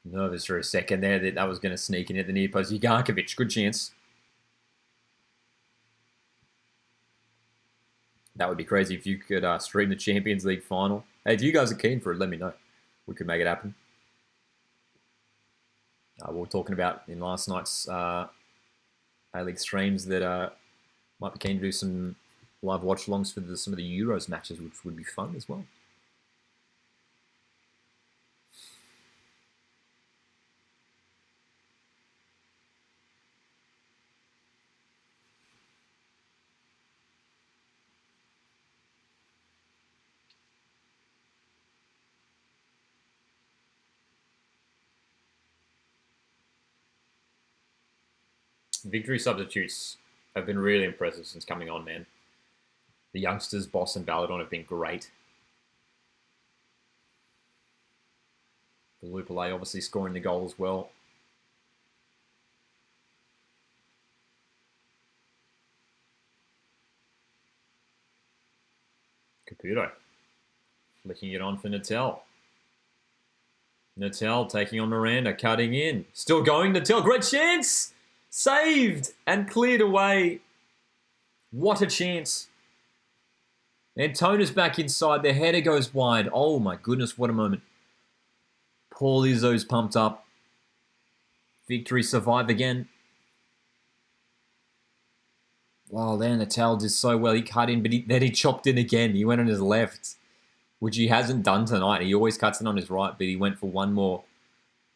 Nervous for a second there that was going to sneak in at the near post. Ugarkovic, good chance. That would be crazy if you could stream the Champions League final. Hey, if you guys are keen for it, let me know. We could make it happen. We were talking about in last night's A-League streams that might be keen to do some live watch-alongs for some of the Euros matches, which would be fun as well. Victory substitutes have been really impressive since coming on, man. The youngsters, Boss and Baladon, have been great. The Lupulay obviously scoring the goal as well. Caputo. Flicking it on for Natel. Natel taking on Miranda, cutting in. Still going, Natel, great chance! Saved and cleared away. What a chance. Antonis back inside. The header goes wide. Oh my goodness, what a moment. Paul Izzo's pumped up. Victory survive again. Wow, there Natal did so well. He cut in, but then he chopped in again. He went on his left, which he hasn't done tonight. He always cuts in on his right, but he went for one more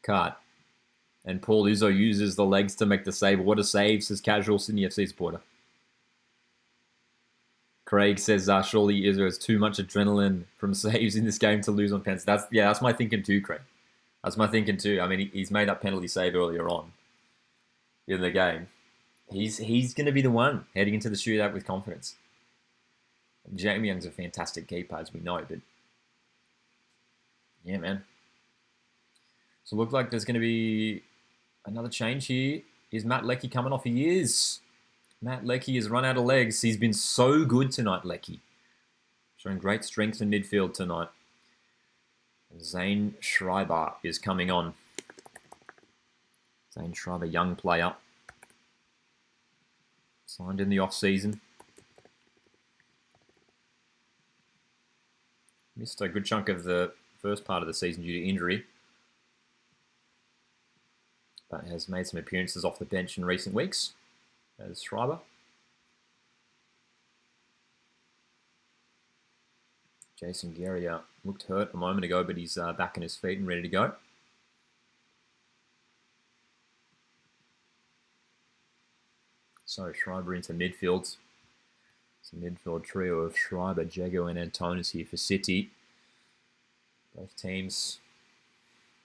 cut. And Paul Izzo uses the legs to make the save. What a save, says casual Sydney FC supporter. Craig says, surely Izzo has too much adrenaline from saves in this game to lose on pens. That's my thinking too, Craig. That's my thinking too. I mean, he's made that penalty save earlier on in the game. He's going to be the one heading into the shootout with confidence. Jamie Young's a fantastic keeper, as we know, but yeah, man. So it looked like there's going to be another change here. Is Matt Leckie coming off? He is. Matt Leckie has run out of legs. He's been so good tonight, Leckie. Showing great strength in midfield tonight. Zane Schreiber is coming on. Zane Schreiber, young player. Signed in the off-season. Missed a good chunk of the first part of the season due to injury. But has made some appearances off the bench in recent weeks. As Schreiber. Jason Guerrier looked hurt a moment ago, but he's back on his feet and ready to go. So Schreiber into midfield. It's a midfield trio of Schreiber, Jago and Antonis here for City. Both teams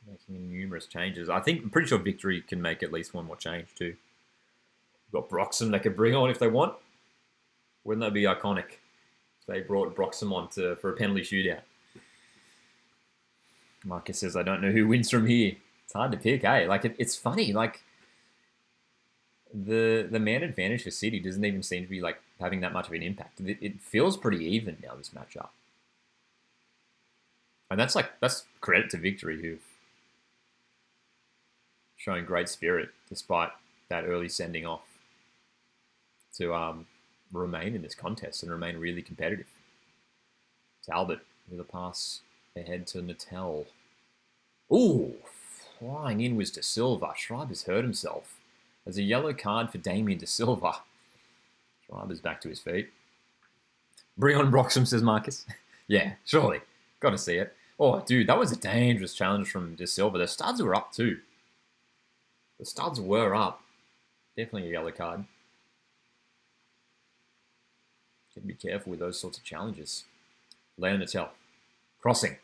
making numerous changes. I'm pretty sure Victory can make at least one more change too. We've got Broxham they could bring on if they want. Wouldn't that be iconic if they brought Broxham on for a penalty shootout? Marcus says, I don't know who wins from here. It's hard to pick, eh? Like, it's funny, like, the man advantage for City doesn't even seem to be, like, having that much of an impact. It feels pretty even now, this matchup. And that's credit to Victory, who've shown great spirit despite that early sending off to remain in this contest and remain really competitive. Talbot with a pass ahead to Natel. Ooh, flying in was De Silva. Schreiber's hurt himself. There's a yellow card for Damien De Silva. Schreiber's back to his feet. Bring on Broxham, says Marcus. Yeah, surely. Got to see it. Oh, dude, that was a dangerous challenge from De Silva. The studs were up too. The studs were up. Definitely a yellow card. Got to be careful with those sorts of challenges. Leo Natel. Crossing.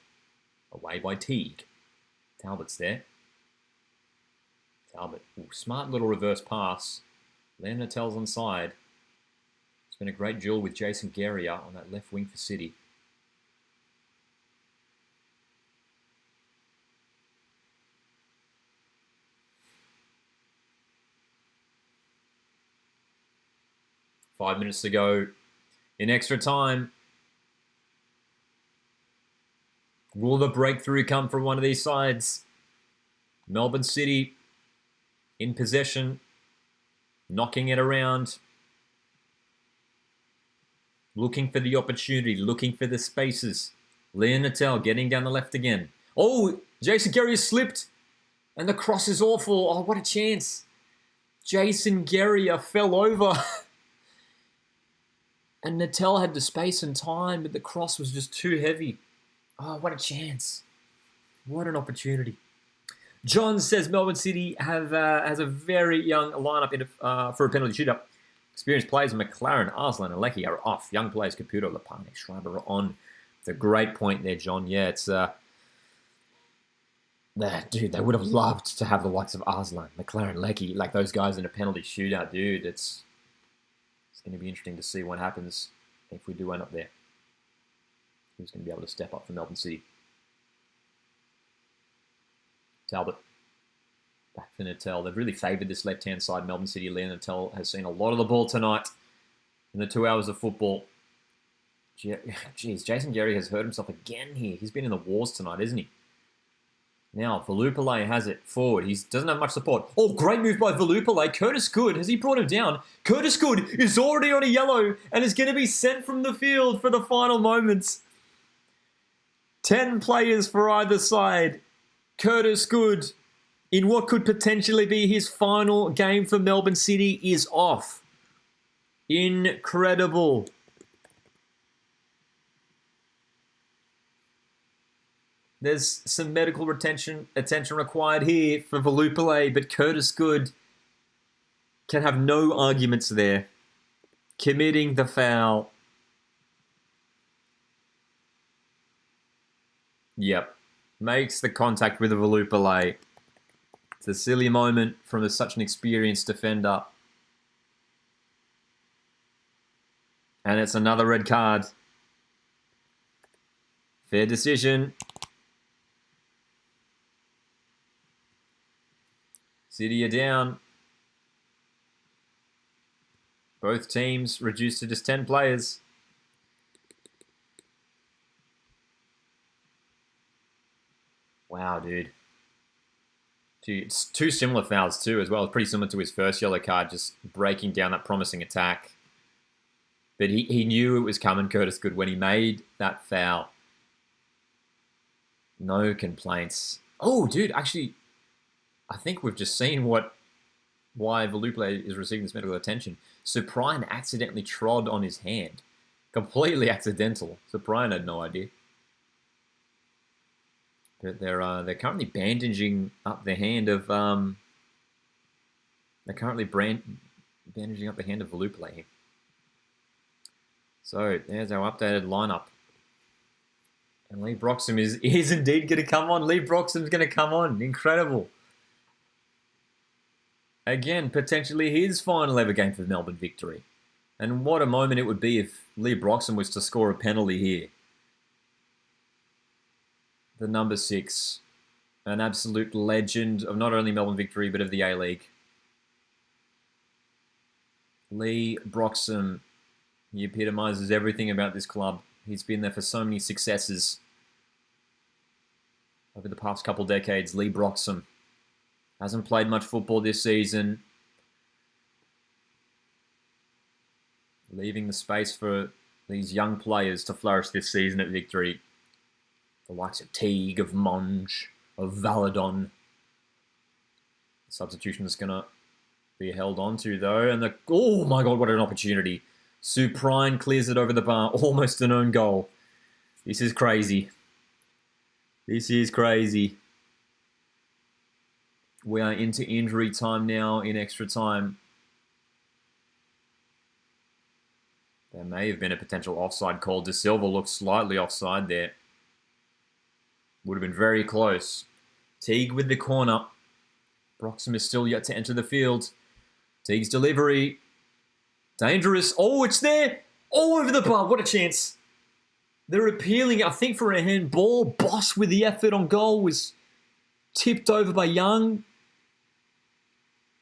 Away by Teague. Talbot's there. Talbot. Ooh, smart little reverse pass. Liam Nattel's on side. It's been a great duel with Jason Guerrier on that left wing for City. Five minutes to go in extra time. Will the breakthrough come from one of these sides? Melbourne City in possession, knocking it around, looking for the opportunity, looking for the spaces. Liam Nattel getting down the left again. Oh, Jason Guerrier slipped, and the cross is awful. Oh, what a chance. Jason Guerrier fell over. And Nattel had the space and time, but the cross was just too heavy. Oh, what a chance. What an opportunity. John says Melbourne City has a very young lineup for a penalty shootout. Experienced players McLaren, Arslan, and Leckie are off. Young players Caputo, Lapane, Schreiber are on. It's a great point there, John. Yeah, it's... dude, they would have loved to have the likes of Arslan, McLaren, Leckie, like those guys in a penalty shootout, dude. It's going to be interesting to see what happens if we do end up there. Who's going to be able to step up for Melbourne City? Talbot. Back for Nattel. They've really favoured this left-hand side. Melbourne City. Liam Nattel has seen a lot of the ball tonight in the 2 hours of football. Jeez, Jason Guerrier has hurt himself again here. He's been in the wars tonight, isn't he? Now, Velupillay has it forward. He doesn't have much support. Oh, great move by Velupillay. Curtis Good, has he brought him down? Curtis Good is already on a yellow and is going to be sent from the field for the final moments. 10 players for either side. Curtis Good, in what could potentially be his final game for Melbourne City, is off. Incredible. There's some medical attention required here for Velupillay, but Curtis Good can have no arguments there. Committing the foul. Yep. Makes the contact with the Velupillay. It's a silly moment from such an experienced defender. And it's another red card. Fair decision. City are down. Both teams reduced to just 10 players. Wow, dude. It's two similar fouls too as well. Pretty similar to his first yellow card, just breaking down that promising attack. But he knew it was coming, Curtis Good, when he made that foul. No complaints. Oh, dude, actually, I think we've just seen why Velupillay is receiving this medical attention. Suprine accidentally trod on his hand. Completely accidental. Suprine had no idea. But they're currently bandaging up the hand of bandaging up the hand of Velupillay here. So there's our updated lineup. And Lee Broxham is indeed going to come on. Lee Broxham's going to come on. Incredible. Again, potentially his final ever game for Melbourne victory. And what a moment it would be if Lee Broxham was to score a penalty here. The number 6. An absolute legend of not only Melbourne victory, but of the A-League. Lee Broxham. He epitomises everything about this club. He's been there for so many successes. Over the past couple decades, Lee Broxham hasn't played much football this season. Leaving the space for these young players to flourish this season at Victory. The likes of Teague, of Monge, of Valadon. The substitution is going to be held on to, though. And oh my God, what an opportunity. Suprine clears it over the bar. Almost an own goal. This is crazy. This is crazy. We are into injury time now in extra time. There may have been a potential offside call. De Silva looks slightly offside there. Would have been very close. Teague with the corner. Broxham is still yet to enter the field. Teague's delivery. Dangerous. Oh, it's there. Oh, over the bar. What a chance. They're appealing, I think, for a handball. Boss with the effort on goal was tipped over by Young.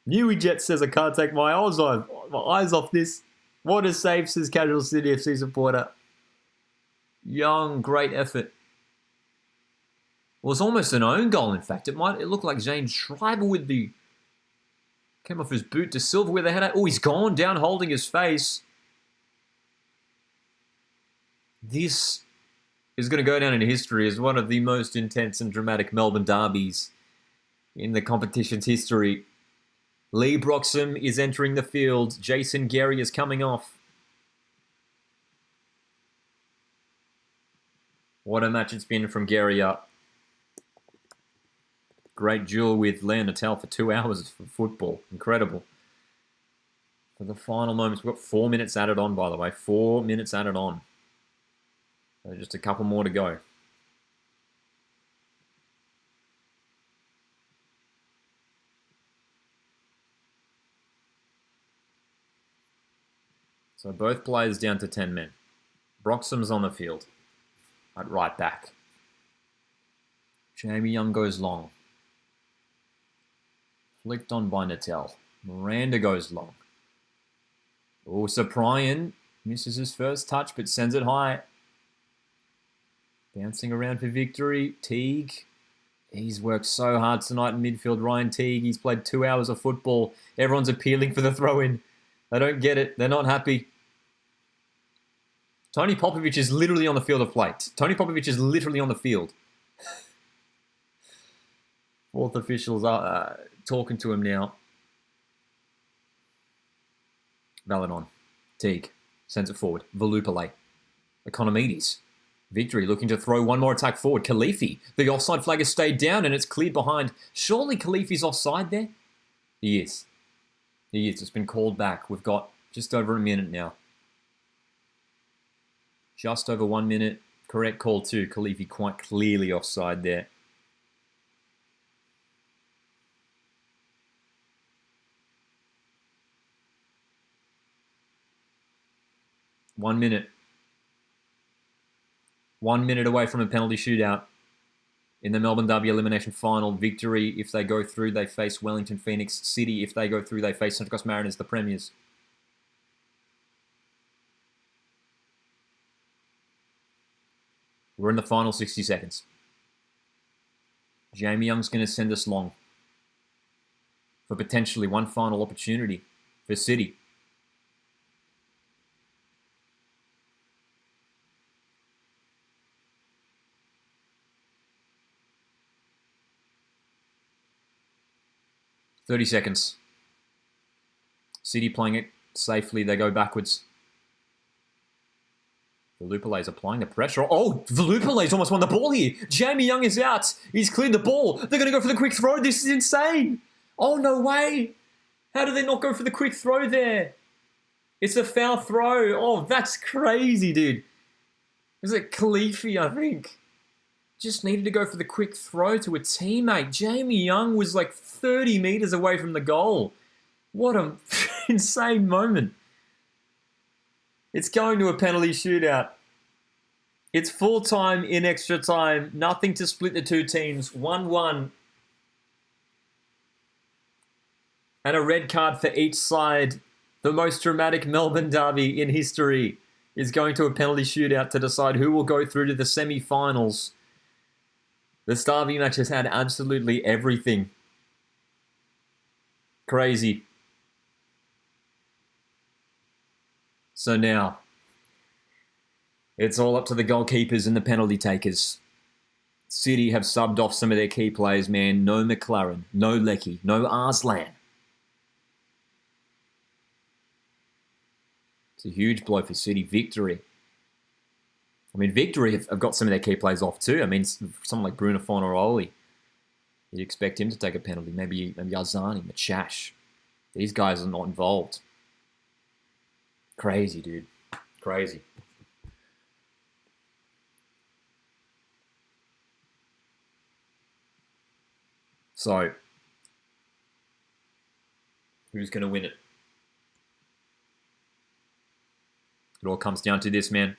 Newey Jet says, I can't take my eyes off this. What a save, says Casual City FC supporter. Young, great effort. Well, it's almost an own goal, in fact. It looked like James Schreiber with the... Came off his boot to Silva where they had it. Oh, he's gone down holding his face. This is going to go down in history as one of the most intense and dramatic Melbourne derbies in the competition's history. Lee Broxham is entering the field. Jason Gary is coming off. What a match it's been from Gary up. Great duel with Leon Natal for 2 hours of football. Incredible. For the final moments, we've got 4 minutes added on, by the way. 4 minutes added on. So just a couple more to go. So both players down to 10 men. Broxham's on the field at right back. Jamie Young goes long. Flicked on by Natal. Miranda goes long. Oh, Cyprian misses his first touch but sends it high. Bouncing around for victory. Teague. He's worked so hard tonight in midfield. Ryan Teague. He's played 2 hours of football. Everyone's appealing for the throw-in. They don't get it. They're not happy. Tony Popovich is literally on the field of play. Tony Popovich is literally on the field. Fourth officials are talking to him now. Valadon. Teague. Sends it forward. Volupale. Economides. Victory looking to throw one more attack forward. Khalifi. The offside flag has stayed down and it's cleared behind. Surely Khalifi's offside there? He is. He is. It's been called back. We've got just over a minute now. Just over 1 minute. Correct call too. Khalifi quite clearly offside there. One minute. 1 minute away from a penalty shootout. In the Melbourne Derby Elimination Final, victory, if they go through, they face Wellington Phoenix City. If they go through, they face Central Coast Mariners, the premiers. We're in the final 60 seconds. Jamie Young's going to send us long for potentially one final opportunity for City. "30 seconds. City playing it safely. They go backwards. Volupale's applying the pressure. Oh, Volupale's almost won the ball here. Jamie Young is out. He's cleared the ball. They're going to go for the quick throw. This is insane. Oh, no way. How do they not go for the quick throw there? It's a foul throw. Oh, that's crazy, dude. Is it Khalifi, I think? Just needed to go for the quick throw to a teammate. Jamie Young was like 30 meters away from the goal. What an insane moment. It's going to a penalty shootout. It's full time in extra time. Nothing to split the two teams. 1-1. And a red card for each side. The most dramatic Melbourne derby in history is going to a penalty shootout to decide who will go through to the semi-finals. This derby match has had absolutely everything. Crazy. So now, it's all up to the goalkeepers and the penalty takers. City have subbed off some of their key players, man. No McLaren, no Lecky, no Arslan. It's a huge blow for City. Victory. I mean, Victory have got some of their key players off too. I mean, someone like Bruno Fornaroli. You'd expect him to take a penalty. Maybe Arzani, Machach. These guys are not involved. Crazy, dude. Crazy. So, who's going to win it? It all comes down to this, man.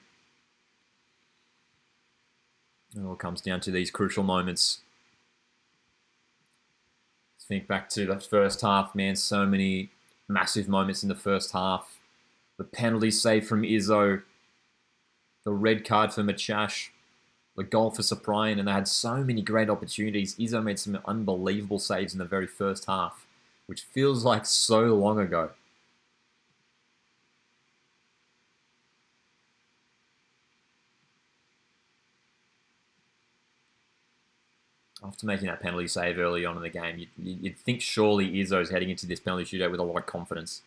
It all comes down to these crucial moments. Think back to the first half, man. So many massive moments in the first half. The penalty save from Izzo. The red card for Machach. The goal for Cyprian. And they had so many great opportunities. Izzo made some unbelievable saves in the very first half, which feels like so long ago. After making that penalty save early on in the game, you'd think surely Izzo's heading into this penalty shootout with a lot of confidence.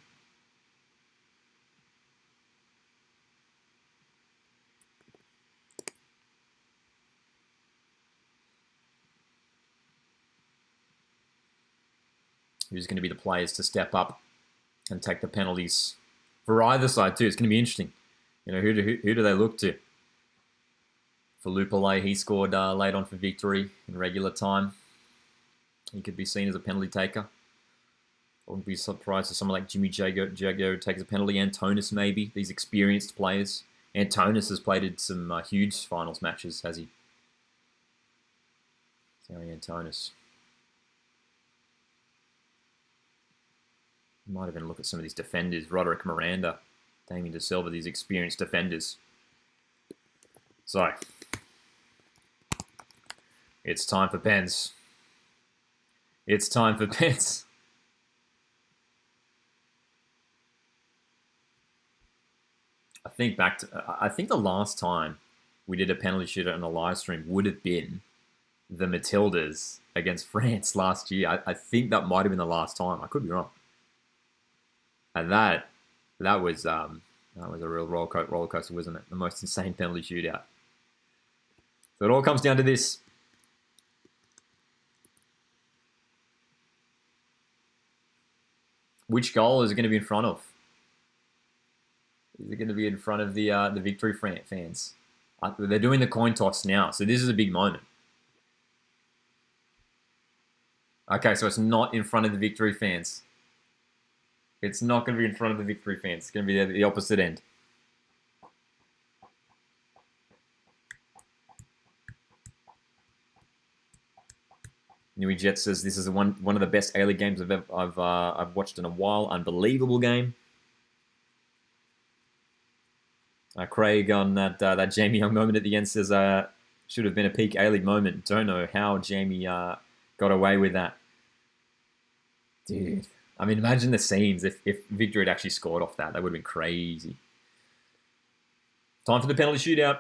Who's going to be the players to step up and take the penalties for either side too? It's going to be interesting. You know, who do they look to? For Lupale, he scored late on for victory in regular time. He could be seen as a penalty taker. I wouldn't be surprised if someone like Jimmy Jago takes a penalty. Antonis maybe. These experienced players. Antonis has played in some huge finals matches, has he? Sorry, Antonis. Might even look at some of these defenders. Roderick Miranda, Damien De Silva, these experienced defenders. So, it's time for pens. It's time for pens. I think the last time we did a penalty shootout on a live stream would have been the Matildas against France last year. I think that might have been the last time. I could be wrong. And that was a real roller coaster, wasn't it? The most insane penalty shootout. So it all comes down to this. Which goal is it going to be in front of? Is it going to be in front of the victory fans? They're doing the coin toss now, so this is a big moment. Okay, so it's not in front of the victory fans. It's not going to be in front of the victory fans. It's going to be at the opposite end. Nui Jet says this is one of the best A-League games I've watched in a while. Unbelievable game. Craig on that Jamie Young moment at the end says should have been a peak A-League moment. Don't know how Jamie got away with that. Dude. I mean, imagine the scenes if Victor had actually scored off that. That would have been crazy. Time for the penalty shootout.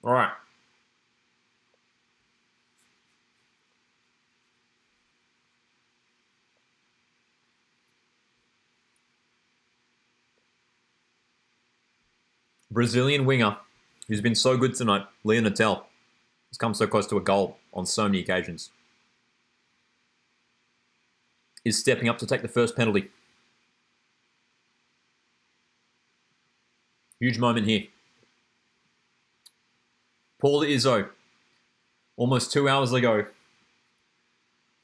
All right. Brazilian winger who's been so good tonight, Leon Natel, has come so close to a goal on so many occasions, is stepping up to take the first penalty. Huge moment here. Paul Izzo, almost 2 hours ago,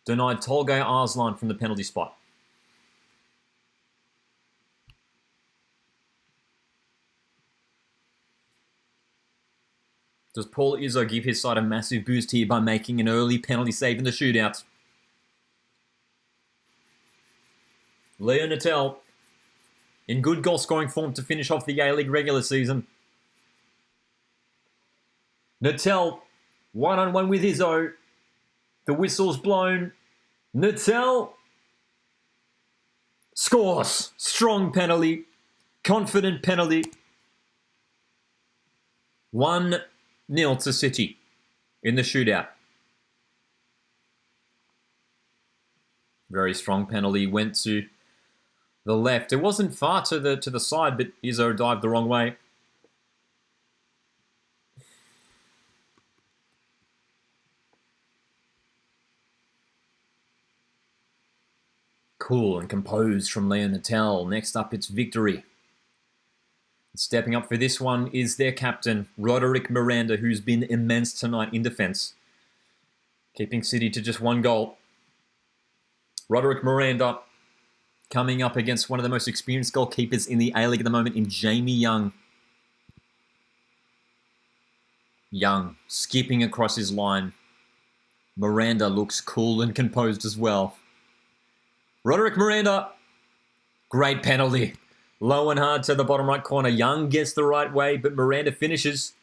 denied Tolgay Arslan from the penalty spot. Does Paul Izzo give his side a massive boost here by making an early penalty save in the shootout? Leo Natel in good goal scoring form to finish off the A-League regular season. Natel one-on-one with Izzo. The whistle's blown. Natel scores. Strong penalty. Confident penalty. 1-0 to City in the shootout. Very strong penalty. Went to the left. It wasn't far to the side, but Izzo dived the wrong way. Cool and composed from Leon Natel. Next up, it's victory. Stepping up for this one is their captain, Roderick Miranda, who's been immense tonight in defence, keeping City to just 1 goal. Roderick Miranda coming up against one of the most experienced goalkeepers in the A-League at the moment in Jamie Young. Young skipping across his line. Miranda looks cool and composed as well. Roderick Miranda, great penalty. Low and hard to the bottom right corner. Young gets the right way, but Miranda finishes.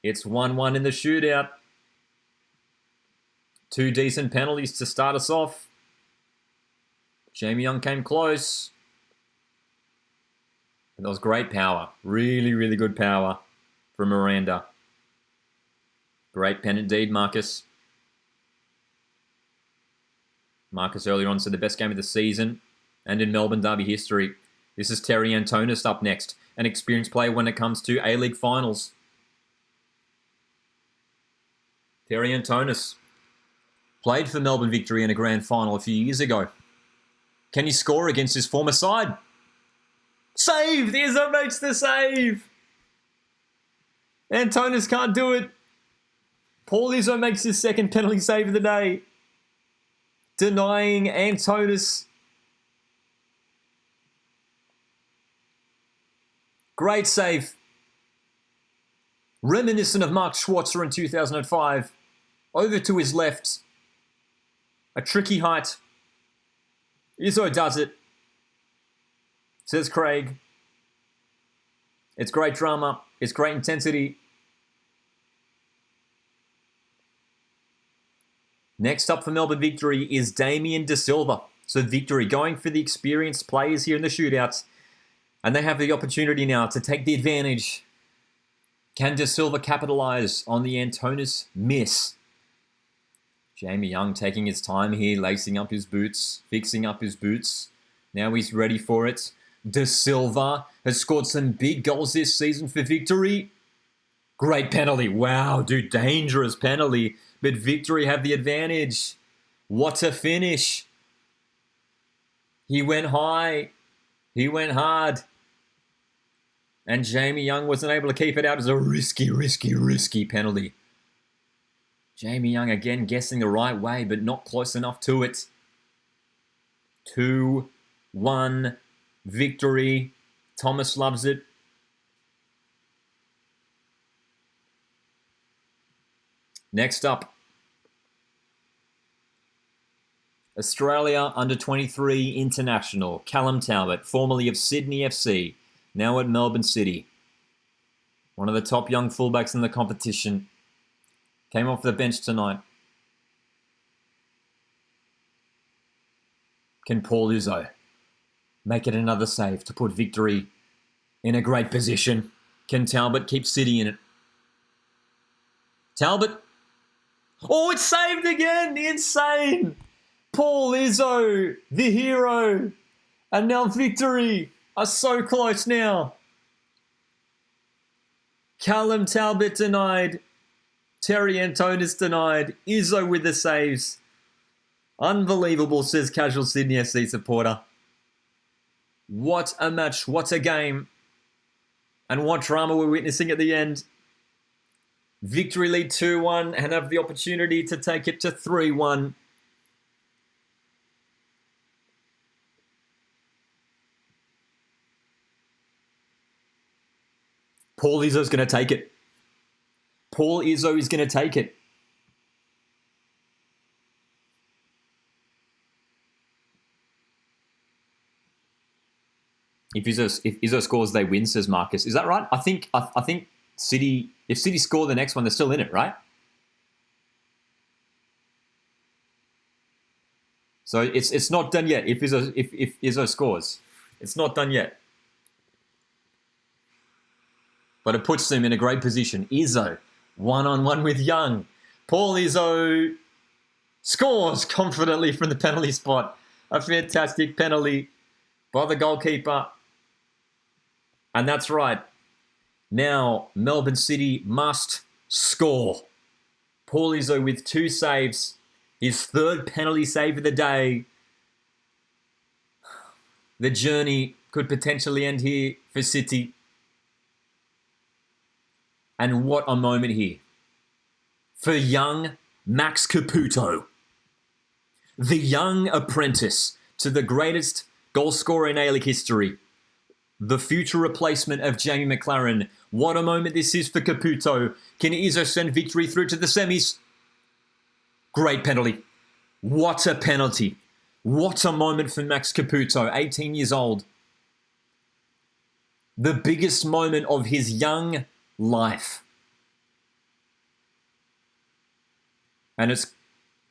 It's 1-1 in the shootout. 2 decent penalties to start us off. Jamie Young came close. And that was great power. Really, really good power from Miranda. Great pen indeed, Marcus. Marcus earlier on said the best game of the season and in Melbourne Derby history. This is Terry Antonis up next, an experienced player when it comes to A-League finals. Terry Antonis played for Melbourne Victory in a grand final a few years ago. Can he score against his former side? Save! Izzo makes the save! Antonis can't do it. Paul Izzo makes his second penalty save of the day, denying Antonis. Great save. Reminiscent of Mark Schwarzer in 2005. Over to his left. A tricky height. Izzo does it. Says Craig. It's great drama. It's great intensity. Next up for Melbourne Victory is Damien De Silva. So Victory going for the experienced players here in the shootouts. And they have the opportunity now to take the advantage. Can De Silva capitalise on the Antonis miss? Jamie Young taking his time here, lacing up his boots, fixing up his boots. Now he's ready for it. De Silva has scored some big goals this season for Victory. Great penalty. Wow, dude, dangerous penalty. But Victory have the advantage. What a finish. He went high. He went hard. And Jamie Young wasn't able to keep it out. It was a risky penalty. Jamie Young again guessing the right way, but not close enough to it. 2-1 Victory. Thomas loves it. Next up, Australia Under-23 International, Callum Talbot, formerly of Sydney FC, now at Melbourne City. One of the top young fullbacks in the competition. Came off the bench tonight. Can Paul Izzo make it another save to put Victory in a great position? Can Talbot keep City in it? Talbot. Oh, it's saved again! Insane! Paul Izzo, the hero, and now Victory are so close now. Callum Talbot denied. Terry Antonis denied. Izzo with the saves. Unbelievable, says casual Sydney FC supporter. What a match, what a game. And what drama we're witnessing at the end. Victory lead 2-1 and have the opportunity to take it to 3-1. Paul Izzo's going to take it. Paul Izzo is going to take it. If Izzo scores, they win, says Marcus. Is that right? I think City. If City score the next one, they're still in it, right? So it's not done yet. If Izzo scores, it's not done yet. But it puts them in a great position. Izzo, 1-on-1 with Young. Paul Izzo scores confidently from the penalty spot. A fantastic penalty by the goalkeeper. And that's right. Now, Melbourne City must score. Paul Izzo with 2 saves. His 3rd penalty save of the day. The journey could potentially end here for City. And what a moment here for young Max Caputo, the young apprentice to the greatest goal scorer in A-League history, the future replacement of Jamie McLaren. What a moment this is for Caputo. Can Izzo send victory through to the semis? Great penalty. What a penalty. What a moment for Max Caputo, 18 years old. The biggest moment of his young life. And it's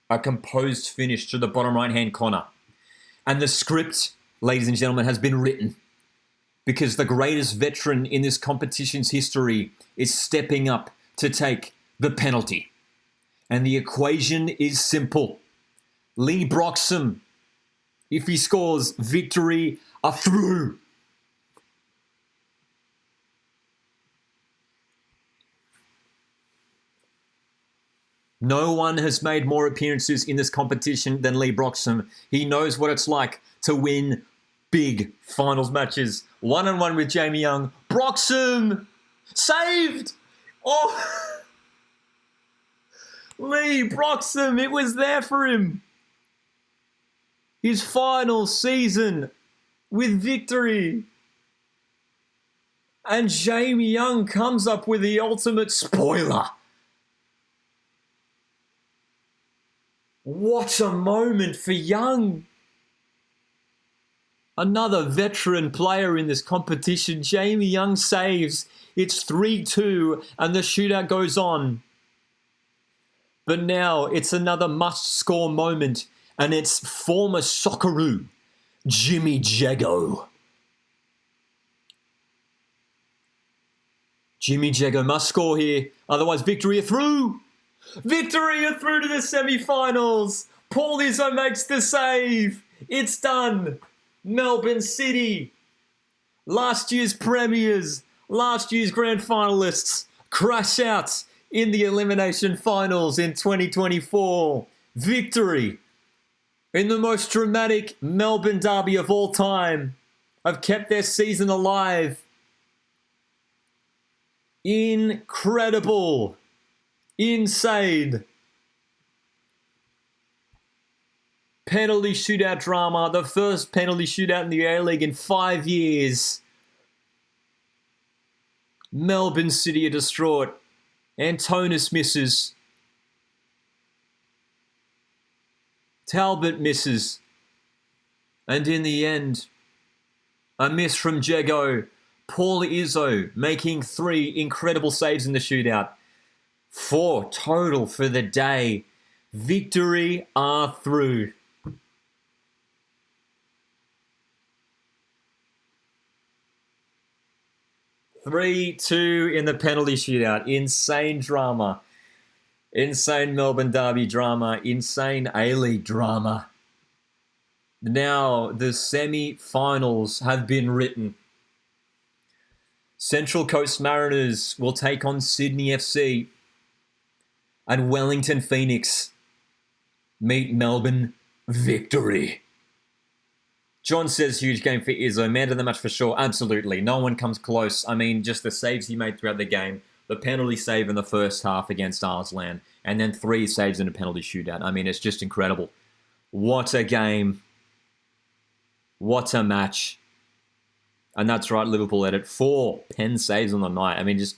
a composed finish to the bottom right-hand corner. And the script, ladies and gentlemen, has been written because the greatest veteran in this competition's history is stepping up to take the penalty. And the equation is simple. Lee Broxham, if he scores, victory are through. No one has made more appearances in this competition than Lee Broxham. He knows what it's like to win big finals matches. 1-on-1 with Jamie Young. Broxham! Saved! Oh! Lee Broxham, it was there for him. His final season with victory. And Jamie Young comes up with the ultimate spoiler. What a moment for Young. Another veteran player in this competition. Jamie Young saves. It's 3-2 and the shootout goes on. But now it's another must-score moment and it's former Socceroo, Jimmy Jago. Jimmy Jago must score here, otherwise victory are through. Victory are through to the semi-finals. Paul Izzo makes the save. It's done. Melbourne City, last year's premiers, last year's grand finalists, crash out in the Elimination Finals in 2024. Victory in the most dramatic Melbourne Derby of all time. Have kept their season alive. Incredible. Insane. Penalty shootout drama. The first penalty shootout in the A-League in 5 years. Melbourne City are distraught. Antonis misses. Talbot misses. And in the end, a miss from Jago. Paul Izzo making 3 incredible saves in the shootout. 4 total for the day. Victory are through. (3-2) in the penalty shootout. Insane drama. Insane Melbourne Derby drama. Insane A-League drama. Now the semi-finals have been written. Central Coast Mariners will take on Sydney FC. And Wellington Phoenix meet Melbourne Victory. John says huge game for Izzo. Man of the match for sure. Absolutely. No one comes close. I mean, just the saves he made throughout the game. The penalty save in the first half against Arslan. And then 3 saves in a penalty shootout. I mean, it's just incredible. What a game. What a match. And that's right, Liverpool led it. 4 pen saves on the night. I mean, just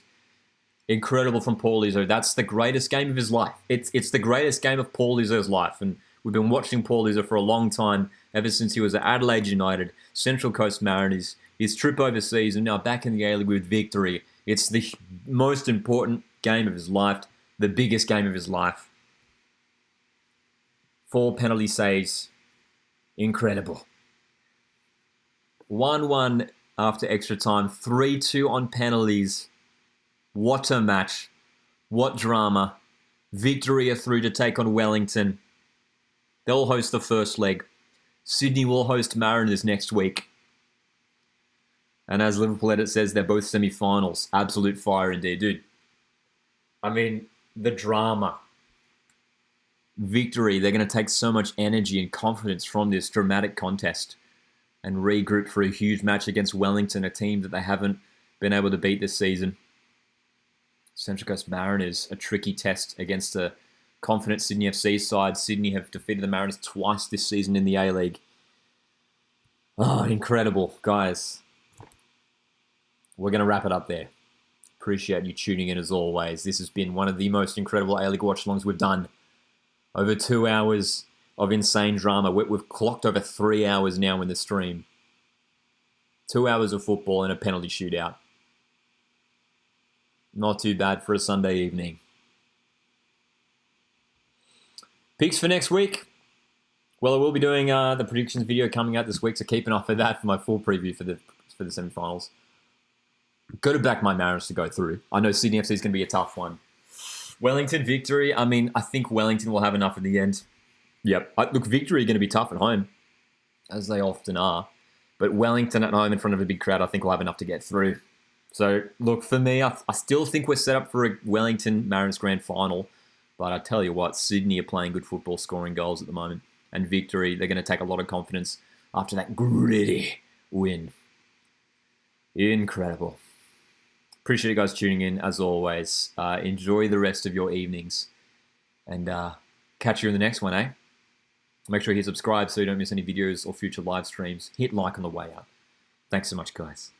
incredible from Paul Izzo. That's the greatest game of his life. It's the greatest game of Paul Izzo's life. And we've been watching Paul Izzo for a long time, ever since he was at Adelaide United, Central Coast Mariners, his trip overseas, and now back in the A-League with victory. It's the most important game of his life, the biggest game of his life. 4 penalty saves. Incredible. 1-1 after extra time, 3-2 on penalties. What a match. What drama. Victory are through to take on Wellington. They'll host the first leg. Sydney will host Mariners next week. And as Liverpool Edit says, they're both semi-finals. Absolute fire indeed, dude. I mean, the drama. Victory. They're going to take so much energy and confidence from this dramatic contest. and regroup for a huge match against Wellington, a team that they haven't been able to beat this season. Central Coast Mariners, a tricky test against a confident Sydney FC side. Sydney have defeated the Mariners twice this season in the A-League. Oh, incredible, guys. We're going to wrap it up there. Appreciate you tuning in as always. This has been one of the most incredible A-League watch-alongs we've done. Over 2 hours of insane drama. We've clocked over 3 hours now in the stream. 2 hours of football and a penalty shootout. Not too bad for a Sunday evening. Picks for next week. Well, I will be doing the predictions video coming out this week, so keep an eye for that for my full preview for the semi-finals. Got to back my Mariners to go through. I know Sydney FC is going to be a tough one. Wellington victory. I mean, I think Wellington will have enough in the end. Yep. Look, victory going to be tough at home, as they often are. But Wellington at home in front of a big crowd, I think will have enough to get through. So, look, for me, I still think we're set up for a Wellington Mariners Grand Final. But I tell you what, Sydney are playing good football, scoring goals at the moment. And victory, they're going to take a lot of confidence after that gritty win. Incredible. Appreciate you guys tuning in, as always. Enjoy the rest of your evenings. And catch you in the next one, eh? Make sure you hit subscribe so you don't miss any videos or future live streams. Hit like on the way out. Thanks so much, guys.